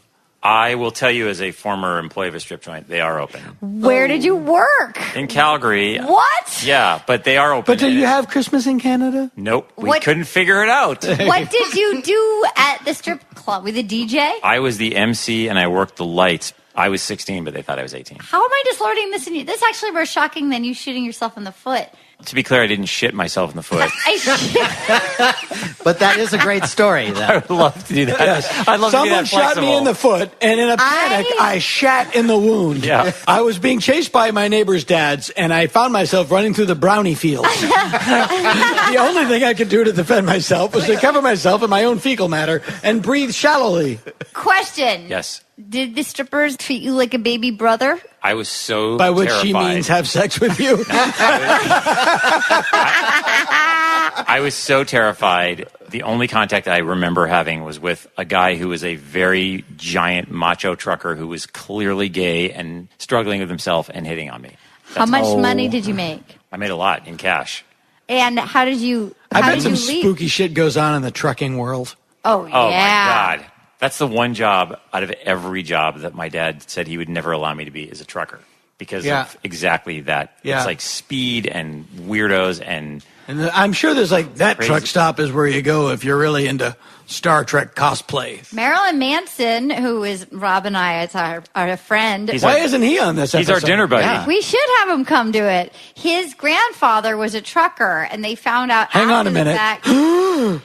I will tell you, as a former employee of a strip joint, they are open. Where did you work? In Calgary. What? Yeah, but they are open. But do you have Christmas in Canada? Nope. We couldn't figure it out. What did you do at the strip club? With a DJ? I was the MC and I worked the lights. I was 16, but they thought I was 18. How am I just learning this in you? This is actually more shocking than you shooting yourself in the foot. To be clear, I didn't shit myself in the foot. But that is a great story, though. I would love to do that. Yes. I'd love to do Someone that shot me in the foot, and in a panic, I shat in the wound. Yeah. I was being chased by my neighbor's dads, and I found myself running through the brownie fields. The only thing I could do to defend myself was to cover myself in my own fecal matter and breathe shallowly. Question. Yes. Did the strippers treat you like a baby brother? I was so By which terrified. she means have sex with you. I was so terrified. The only contact I remember having was with a guy who was a very giant macho trucker who was clearly gay and struggling with himself and hitting on me. How much money did you make? I made a lot in cash. And how did you I bet some leave? spooky shit goes on in the trucking world. Oh, yeah. Oh, my God. That's the one job out of every job that my dad said he would never allow me to be is a trucker because of exactly that. Yeah. It's like speed and weirdos and I'm sure there's like that crazy. truck stop is where you go if you're really into Star Trek cosplay. Marilyn Manson, who is Rob and I, it's our friend. Why isn't he on this episode? He's our dinner buddy. Yeah. We should have him come do it. His grandfather was a trucker, and they found out Hang on after a minute. the fact, they found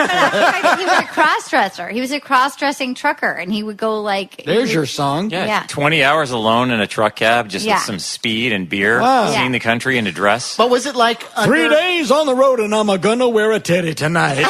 out that he was a cross-dresser. He was a cross-dressing trucker, and he would go like... There's your song. Yeah. 20 hours alone in a truck cab, just Yeah. with some speed and beer, Wow. seeing the country in a dress. But was it like 3 days on the road and I'm gonna wear a teddy tonight.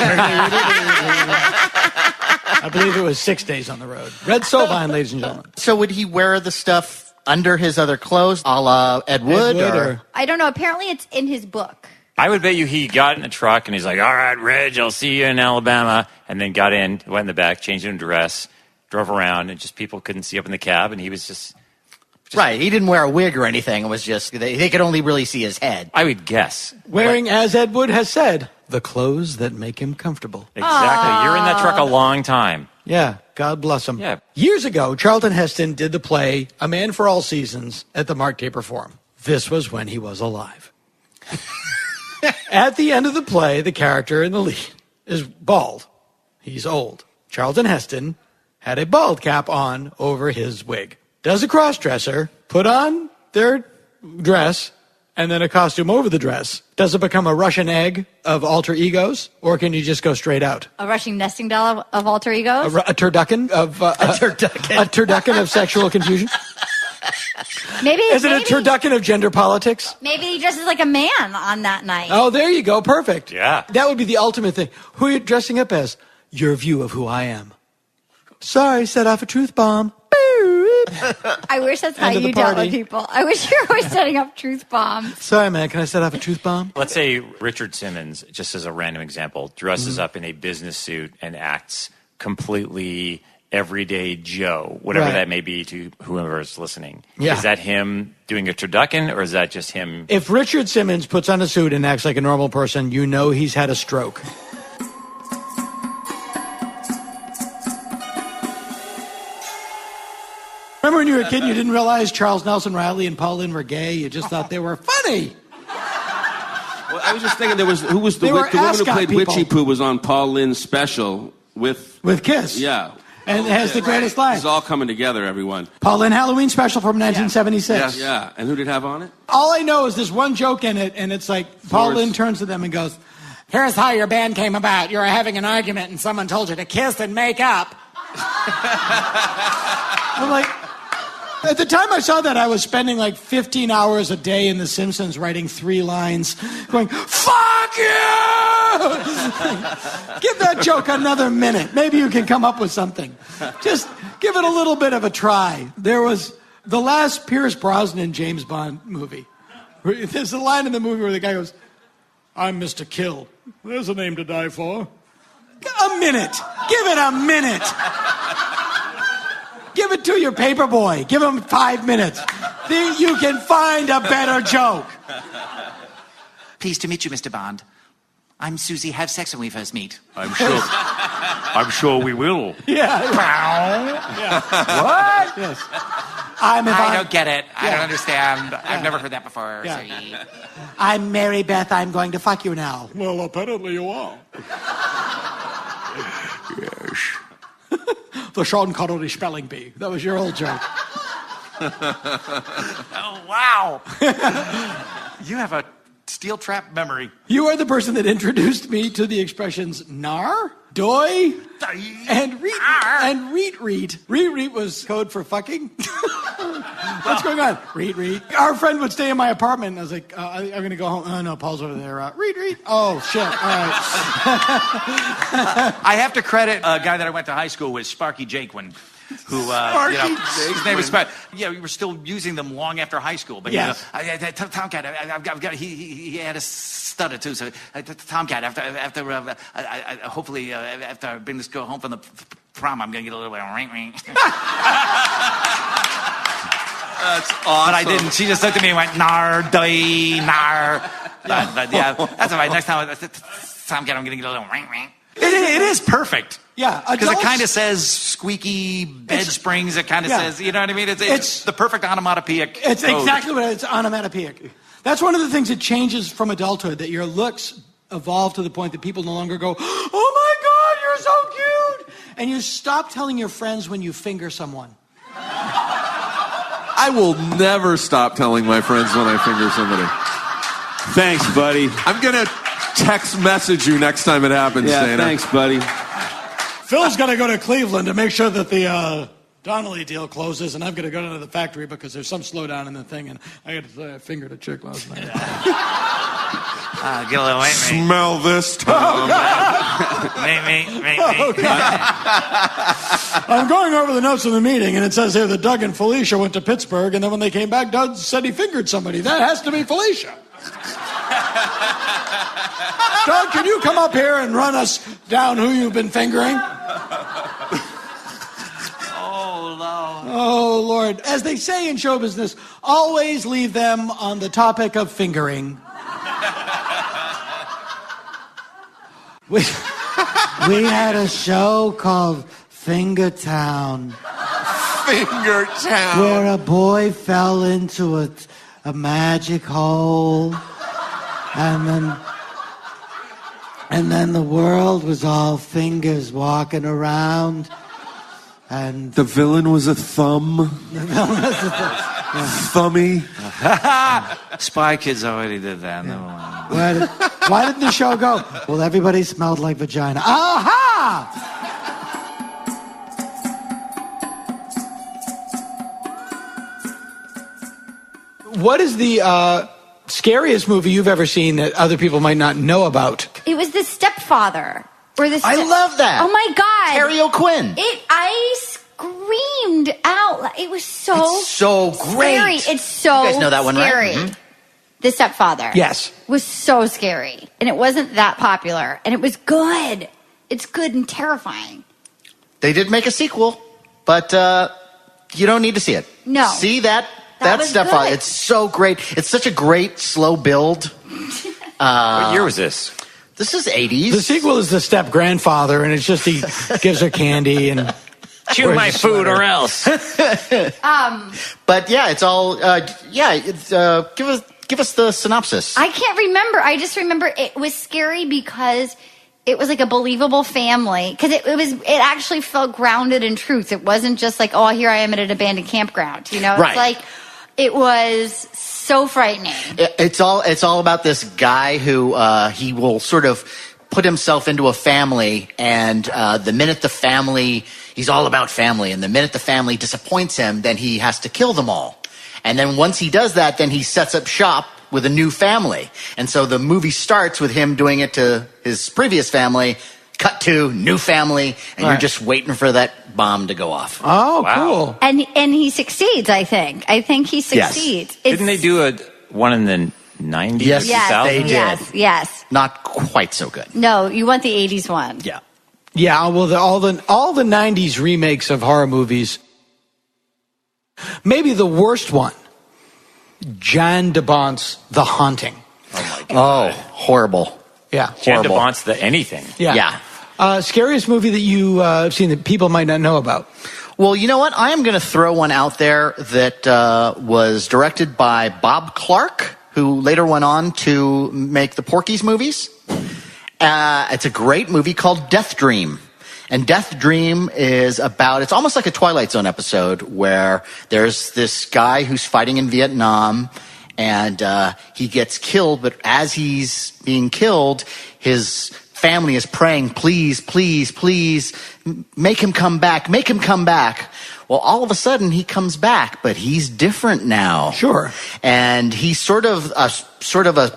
I believe it was 6 days on the road. Red Sovine, ladies and gentlemen. So would he wear the stuff under his other clothes, a la Ed Wood? Or? I don't know. Apparently, it's in his book. I would bet you he got in the truck and he's like, all right, Reg, I'll see you in Alabama. And then got in, went in the back, changed into dress, drove around, and just people couldn't see up in the cab. And he was just Right, he didn't wear a wig or anything. It was just, they could only really see his head. I would guess. Wearing, as Ed Wood has said, the clothes that make him comfortable. Exactly. You're in that truck a long time. Yeah, God bless him. Yeah. Years ago, Charlton Heston did the play A Man for All Seasons at the Mark Taper Forum. This was when he was alive. At the end of the play, the character in the lead is bald. He's old. Charlton Heston had a bald cap on over his wig. Does a cross-dresser put on their dress and then a costume over the dress? Does it become a Russian egg of alter egos, or can you just go straight out? A Russian nesting doll of alter egos? A turducken of a turducken of sexual confusion? Maybe Is it a turducken of gender politics? Maybe he dresses like a man on that night. Oh, there you go. Perfect. Yeah. That would be the ultimate thing. Who are you dressing up as? Your view of who I am. Sorry, set off a truth bomb. I wish that's how End of the you dealt party. with people. I wish you were always setting up truth bombs. Sorry, man. Can I set off a truth bomb? Let's say Richard Simmons, just as a random example, dresses up in a business suit and acts completely everyday Joe, whatever Right. that may be to whoever is listening. Yeah. Is that him doing a turducken, or is that just him? If Richard Simmons puts on a suit and acts like a normal person, you know he's had a stroke. Remember when you were a kid and you didn't realize Charles Nelson Riley and Paul Lynde were gay? You just thought they were funny. Well, I was just thinking the They woman were who ascot played people. Witchy Poo was on Paul Lynn's special with Kiss. Yeah. And it has the greatest line. It's all coming together, everyone. Paul Lynde Halloween special from 1976. Yeah. And who did it have on it? All I know is there's one joke in it, and it's like Paul Lynde turns to them and goes, "Here's how your band came about. You were having an argument, and someone told you to kiss and make up." I'm like, at the time I saw that, I was spending like 15 hours a day in The Simpsons writing 3 lines, going, "Fuck you!" Give that joke another minute. Maybe you can come up with something. Just give it a little bit of a try. There was the last Pierce Brosnan James Bond movie. There's a line in the movie where the guy goes, "I'm Mr. Kill. There's a name to die for." A minute. Give it a minute. Give it to your paper boy. Give him 5 minutes. You can find a better joke. Pleased to meet you, Mr. Bond. I'm Susie. Have sex when we first meet. I'm sure we will. Yeah. What? Yes. I don't get it. I don't understand. I've never heard that before. Yeah. Sorry. I'm Mary Beth. I'm going to fuck you now. Well, apparently you are. Yes. The Sean Connery spelling bee. That was your old joke. Oh, wow. You have a steel trap memory. You are the person that introduced me to the expressions nar, doy, and reet. And reet. Reet was code for fucking. What's going on? Reet. Our friend would stay in my apartment, and I was like, I'm going to go home. Oh, no, Paul's over there. Reet. Oh, shit. All right. I have to credit a guy that I went to high school with, Sparky Jaquin. Who, his name was Sparky. Yeah, we were still using them long after high school. But yes. Tomcat, I've got. He had a stutter too. So Tomcat, after hopefully after I bring this girl home from the prom, I'm gonna get a little bit of ring. That's awesome. But I didn't. She just looked at me and went nar. But yeah, that's all right. Next time, Tomcat, I'm gonna get a little ring. It is perfect. Yeah, because it kind of says squeaky bed springs. It kind of says, you know what I mean? It's the perfect onomatopoeic. It's code. exactly what it's onomatopoeic. That's one of the things that changes from adulthood, that your looks evolve to the point that people no longer go, "Oh my God, you're so cute," and you stop telling your friends when you finger someone. I will never stop telling my friends when I finger somebody. Thanks, buddy. I'm gonna text message you next time it happens, Dana. Thanks, buddy. Phil's got to go to Cleveland to make sure that the Donnelly deal closes, and I've got to go down to the factory because there's some slowdown in the thing, and I got to say I fingered a chick last night. Get a little wait, mate. Smell this, Tom. Mate. I'm going over the notes of the meeting, and it says here that Doug and Felicia went to Pittsburgh, and then when they came back, Doug said he fingered somebody. That has to be Felicia. Doug, can you come up here and run us down who you've been fingering? Oh, no. Oh, Lord. As they say in show business, always leave them on the topic of fingering. We had a show called Fingertown. Fingertown. Where a boy fell into a magic hole. And then the world was all fingers walking around. And the villain was a thumb. Thummy. Spy Kids already did that. Never mind. Why did the show go? Well, everybody smelled like vagina. Aha! What is the scariest movie you've ever seen that other people might not know about? It was The Stepfather. I love that. Oh my God. Terry O'Quinn. I screamed out. It was so great. Scary. It's so You guys know that one, right? scary. Mm-hmm. The Stepfather. Yes. Was so scary. And it wasn't that popular. And it was good. It's good and terrifying. They did make a sequel, but you don't need to see it. No. See that was Stepfather. good. It's so great. It's such a great slow build. What year was this? This is 80s. The sequel is The Step Grandfather, and it's just he gives her candy and chew my food or else. But yeah, it's all give us the synopsis. I can't remember. I just remember it was scary because it was like a believable family because it actually felt grounded in truth. It wasn't just like, oh, here I am at an abandoned campground. You know, Right. It's like it was so frightening. It's all about this guy who he will sort of put himself into a family, and the minute the family, he's all about family, and the minute the family disappoints him, then he has to kill them all. And then once he does that, then he sets up shop with a new family. And so the movie starts with him doing it to his previous family, cut to new family, and you're just waiting for that bomb to go off. Oh, cool. And he succeeds, I think. I think he succeeds. Yes. Didn't they do one in the 90s? Yes, Yes, they did. yes. Not quite so good. No, you want the 80s one. Yeah. Yeah, well, all the 90s remakes of horror movies. Maybe the worst one, Jan de Bont's The Haunting. Oh, my God. Oh, horrible. Yeah. Jan de Bont's The Anything. Yeah. Scariest movie that you have seen that people might not know about? Well, you know what? I am going to throw one out there that was directed by Bob Clark, who later went on to make the Porky's movies. It's a great movie called Death Dream. And Death Dream is it's almost like a Twilight Zone episode where there's this guy who's fighting in Vietnam and he gets killed, but as he's being killed, his family is praying, please, please, please, make him come back, make him come back. Well, all of a sudden he comes back, but he's different now. Sure. And he's sort of a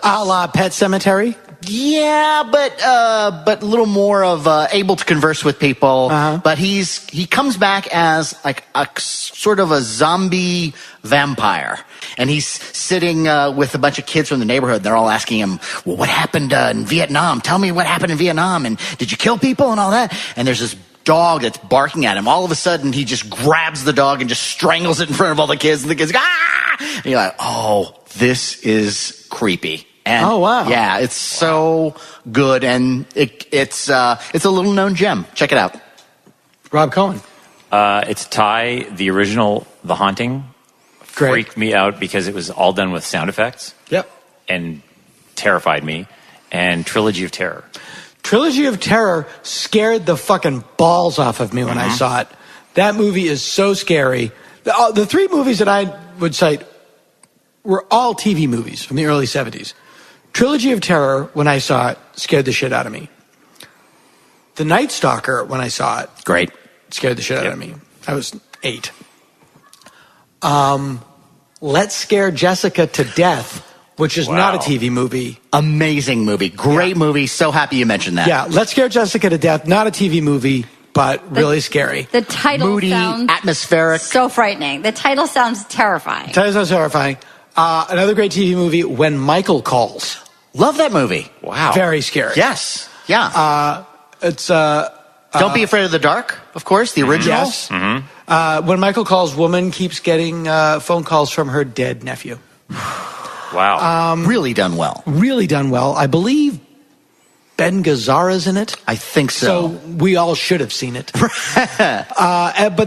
a la Pet Sematary. Yeah, but a little more of able to converse with people. But he comes back as like a sort of a zombie vampire, and he's sitting with a bunch of kids from the neighborhood. They're all asking him, "Well, what happened in Vietnam? Tell me what happened in Vietnam, and did you kill people and all that?" And there's this dog that's barking at him. All of a sudden, he just grabs the dog and just strangles it in front of all the kids, and the kids go, "Ah!" And you're like, "Oh, this is creepy." And oh, wow. Yeah, it's so good, and it's a little known gem. Check it out. Rob Cohen. It's Ty, the original The Haunting. Great. Freaked me out because it was all done with sound effects. Yep. And terrified me. And Trilogy of Terror. Trilogy of Terror scared the fucking balls off of me when I saw it. That movie is so scary. The three movies that I would cite were all TV movies from the early 70s. Trilogy of Terror, when I saw it, scared the shit out of me. The Night Stalker, when I saw it, great, scared the shit out of me. I was 8. Let's Scare Jessica to Death, which is not a TV movie. Amazing movie. Great movie. So happy you mentioned that. Yeah, Let's Scare Jessica to Death, not a TV movie, but really scary. The title Moody, sounds atmospheric. so frightening. The title sounds terrifying. Title sounds terrifying. Another great TV movie, When Michael Calls. Love that movie. Wow. Very scary. Yes. Yeah. It's Don't Be Afraid of the Dark, of course, the original. Yes. When Michael Calls, woman keeps getting phone calls from her dead nephew. Wow. Really done well. Really done well. I believe Ben Gazzara's in it. I think so. So we all should have seen it. But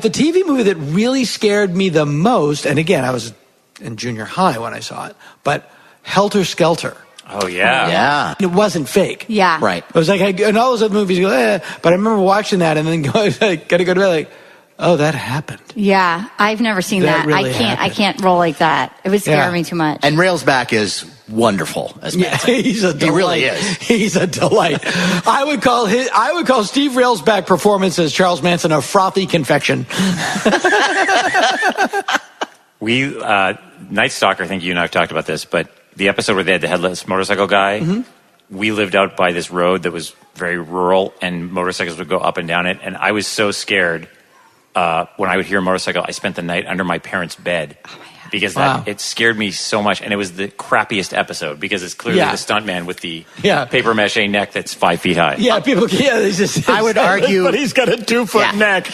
the TV movie that really scared me the most, and again, I was in junior high when I saw it, but Helter Skelter. Oh, yeah. Yeah. It wasn't fake. Yeah. Right. It was like, and all those other movies, you go, but I remember watching that and then going, gotta go to bed, like, oh, that happened. Yeah, I've never seen That that. really I can't roll like that. It would scare me too much. And Railsback is wonderful as Manson. He's a delight. He really is. He's a delight. I would call Steve Railsback performance as Charles Manson a frothy confection. Night Stalker, I think you and I have talked about this, but the episode where they had the headless motorcycle guy, we lived out by this road that was very rural, and motorcycles would go up and down it, and I was so scared when I would hear a motorcycle, I spent the night under my parents' bed. Because it scared me so much, and it was the crappiest episode because it's clearly the stuntman with the paper mache neck that's 5 feet high. Yeah, people. Yeah, they just. I would argue, but he's got a 2-foot neck.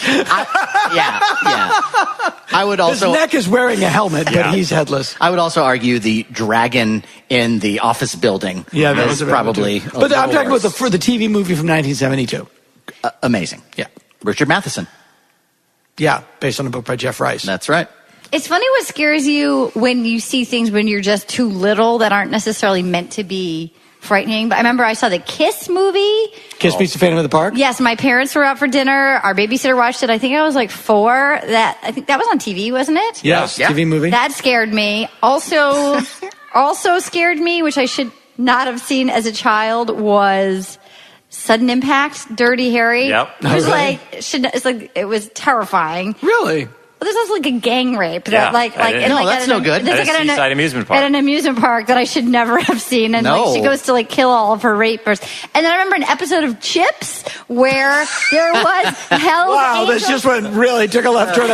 I would also. His neck is wearing a helmet, but he's headless. I would also argue the dragon in the office building. Yeah, that was probably. But I'm talking about the TV movie from 1972. Amazing. Yeah, Richard Matheson. Yeah, based on a book by Jeff Rice. That's right. It's funny what scares you when you see things when you're just too little that aren't necessarily meant to be frightening. But I remember I saw the Kiss movie. Kiss meets the Phantom of the Park? Yes, my parents were out for dinner. Our babysitter watched it. I think I was like 4. I think that was on TV, wasn't it? Yes, yeah. TV movie. That scared me. Also scared me, which I should not have seen as a child, was Sudden Impact, Dirty Harry. Yep. It was terrifying. Really? Well, this was like a gang rape. Yeah, that's no good. At a seaside amusement park. At an amusement park that I should never have seen. And she goes to kill all of her rapers. And then I remember an episode of Chips where there was Hell's Angels. This just really took a left turn.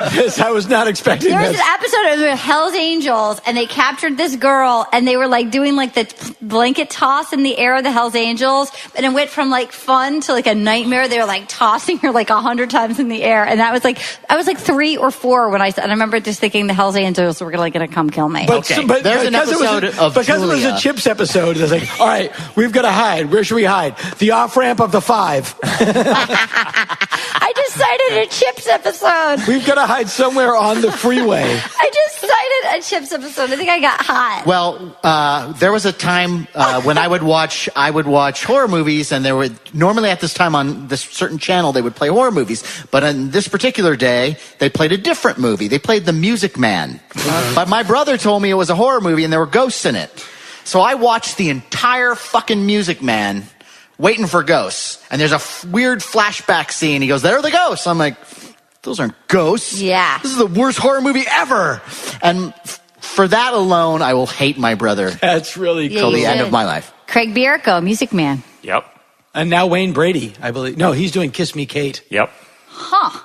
I was not expecting There was this. an episode of Hell's Angels, and they captured this girl, and they were doing the blanket toss in the air of the Hell's Angels, and it went from fun to a nightmare. They were tossing her 100 times in the air, and that was I was 3 or 4 when and I remember just thinking the Hell's Angels were gonna come kill me. But there's an episode because it was a Chips episode. It was all right, we've got to hide. Where should we hide? The off ramp of the 5. I just cited a Chips episode. We've got to hide somewhere on the freeway. I just cited a Chips episode. I think I got hot. Well, there was a time when I would watch horror movies, and there would normally at this time on this certain channel they would play horror movies. But on this particular day, they played a different movie. They played The Music Man. But my brother told me it was a horror movie and there were ghosts in it. So I watched the entire fucking Music Man, waiting for ghosts. And there's a weird flashback scene. He goes, "There are the ghosts." I'm like, those aren't ghosts. Yeah. This is the worst horror movie ever. And for that alone, I will hate my brother. That's really cool. Till the end of my life. Craig Bierko, Music Man. Yep. And now Wayne Brady, I believe. No, he's doing Kiss Me, Kate. Yep. Huh.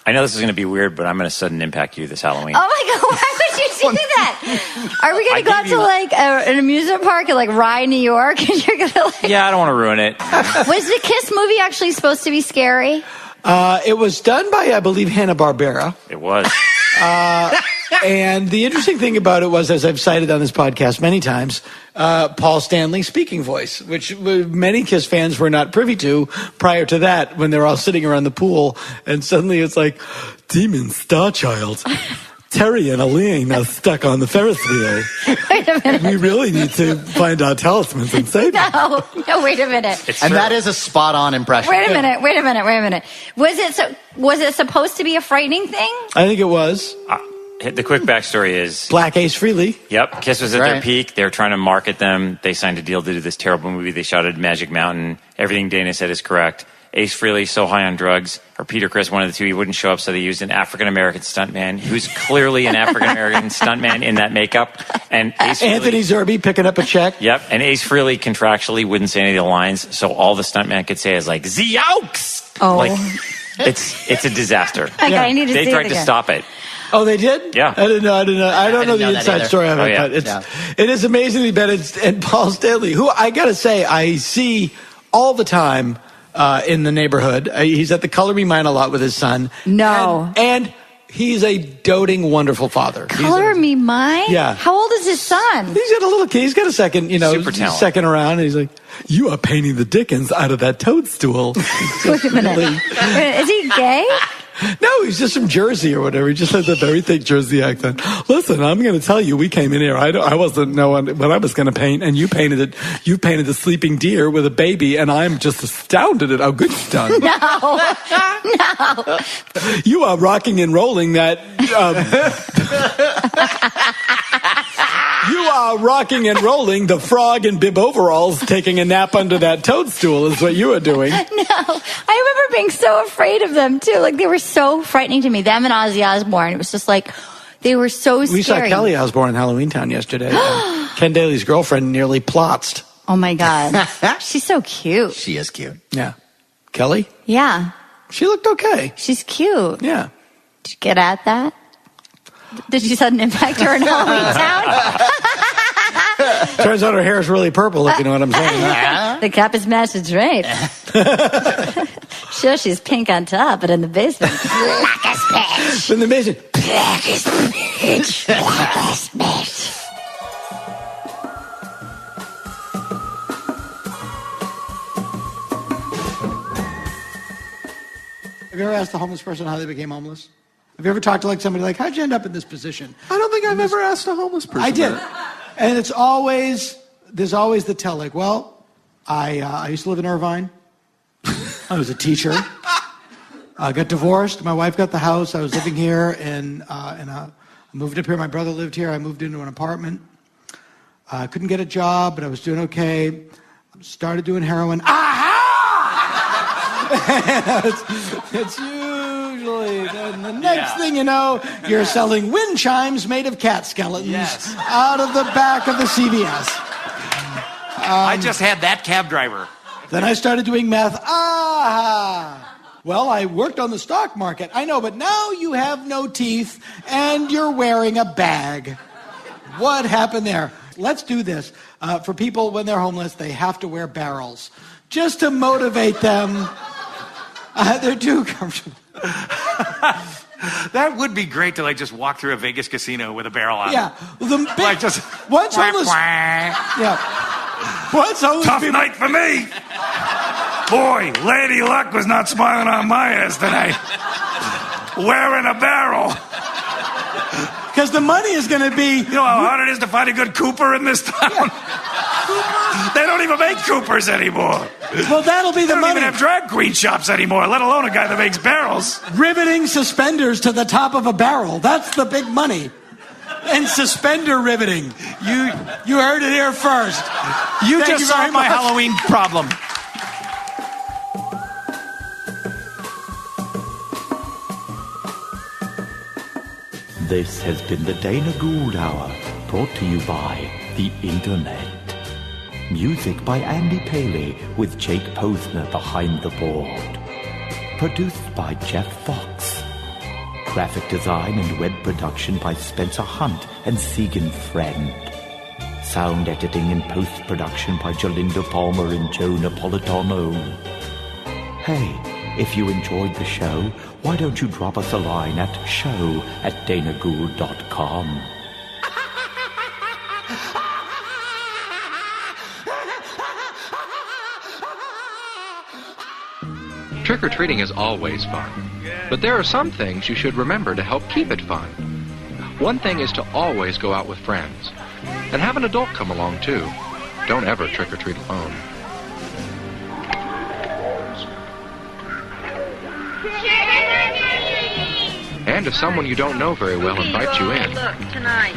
I know this is going to be weird, but I'm going to sudden impact you this Halloween. Oh my God, why would you do that? Are we going to go out to an amusement park in Rye, New York? And you're going to Yeah, I don't want to ruin it. Was the Kiss movie actually supposed to be scary? It was done by, I believe, Hanna-Barbera. It was. And the interesting thing about it was, as I've cited on this podcast many times, Paul Stanley's speaking voice, which many Kiss fans were not privy to prior to that when they were all sitting around the pool. And suddenly it's Demon Starchild. Terry and Elaine are stuck on the Ferris wheel. Wait a minute. We really need to find our talismans and save them. No, wait a minute. That is a spot-on impression. Wait a minute. Was it supposed to be a frightening thing? I think it was. The quick backstory is... Black Ace Frehley. Yep. Kiss was at their peak. They were trying to market them. They signed a deal to do this terrible movie. They shot at Magic Mountain. Everything Dana said is correct. Ace Frehley, so high on drugs, or Peter Criss, one of the two, he wouldn't show up, so they used an African-American stuntman who's clearly an African-American stuntman in that makeup. And Ace Anthony Zerbe picking up a check. Yep, and Ace Frehley contractually wouldn't say any of the lines, so all the stuntman could say is "Zeaux." Oh. It's a disaster. Okay, I need to see it They tried to again. stop it. Oh, they did? Yeah. I didn't know. I don't know the inside story of it, but it is amazingly bad. And Paul Stanley, who I got to say, I see all the time in the neighborhood. He's at the Color Me Mine a lot with his son. No. And he's a doting, wonderful father. Color Me Mine? Yeah. How old is his son? He's got a little kid. He's got a second, Super talent. second around. And he's like, "You are painting the Dickens out of that toadstool." Wait a minute. Is he gay? No, he's just from Jersey or whatever. He just has a very thick Jersey accent. Listen, I'm going to tell you, we came in here. I wasn't knowing what I was going to paint, and you painted it. You painted a sleeping deer with a baby, and I'm just astounded at how good you've done. No. You are rocking and rolling that. You are rocking and rolling the frog in bib overalls, taking a nap under that toadstool is what you are doing. No. I remember being so afraid of them, too. They were so frightening to me. Them and Ozzy Osbourne. It was just they were so scary. We saw Kelly Osbourne in Halloween Town yesterday. Ken Daly's girlfriend nearly plotzed. Oh, my God. She's so cute. She is cute. Yeah. Kelly? Yeah. She looked okay. She's cute. Yeah. Did you get at that? Did you sudden impact her in Halloween Town? Turns out her hair is really purple, if you know what I'm saying. The cap is matched, it's right. Sure, she's pink on top, but in the basement, black as pitch. In the basement, black as pitch. Black as pitch. Have you ever asked a homeless person how they became homeless? Have you ever talked to somebody how'd you end up in this position? I don't think I've ever asked a homeless person. I did. that. And it's always there's always the tell, like, well, I used to live in Irvine. I was a teacher. I got divorced. My wife got the house. I was living here, and I moved up here. My brother lived here. I moved into an apartment. I couldn't get a job, but I was doing okay. Started doing heroin. it's usually the next thing you know, you're selling wind chimes made of cat skeletons out of the back of the CVS. I just had that cab driver. Then I started doing meth. Well, I worked on the stock market. I know, but now you have no teeth and you're wearing a bag. What happened there? Let's do this. For people, when they're homeless, they have to wear barrels. Just to motivate them. They're too comfortable. That would be great to just walk through a Vegas casino with a barrel on. Yeah. Well, once homeless. Once homeless. Tough night for me. Boy, Lady Luck was not smiling on my ass tonight. Wearing a barrel. Because the money is going to be... You know how hard it is to find a good Cooper in this town? Yeah. They don't even make Coopers anymore. Well, that'll be the money. They don't even have drag queen shops anymore, let alone a guy that makes barrels. Riveting suspenders to the top of a barrel. That's the big money. And suspender riveting. You heard it here first. You just solved my Halloween problem. This has been the Dana Gould Hour, brought to you by the Internet. Music by Andy Paley, with Jake Posner behind the board. Produced by Jeff Fox. Graphic design and web production by Spencer Hunt and Segan Friend. Sound editing and post-production by Jalinda Palmer and Joe Napolitano. Hey, if you enjoyed the show, why don't you drop us a line at show@danagould.com. Trick-or-treating is always fun, but there are some things you should remember to help keep it fun. One thing is to always go out with friends, and have an adult come along too. Don't ever trick-or-treat alone. And if someone you don't know very well invites you in. Look, tonight.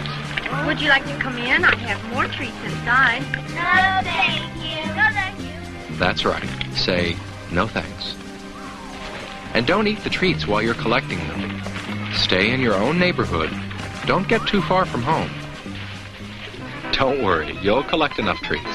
Would you like to come in? I have more treats inside. No, thank you. No, thank you. That's right. Say, no thanks. And don't eat the treats while you're collecting them. Stay in your own neighborhood. Don't get too far from home. Don't worry, you'll collect enough treats.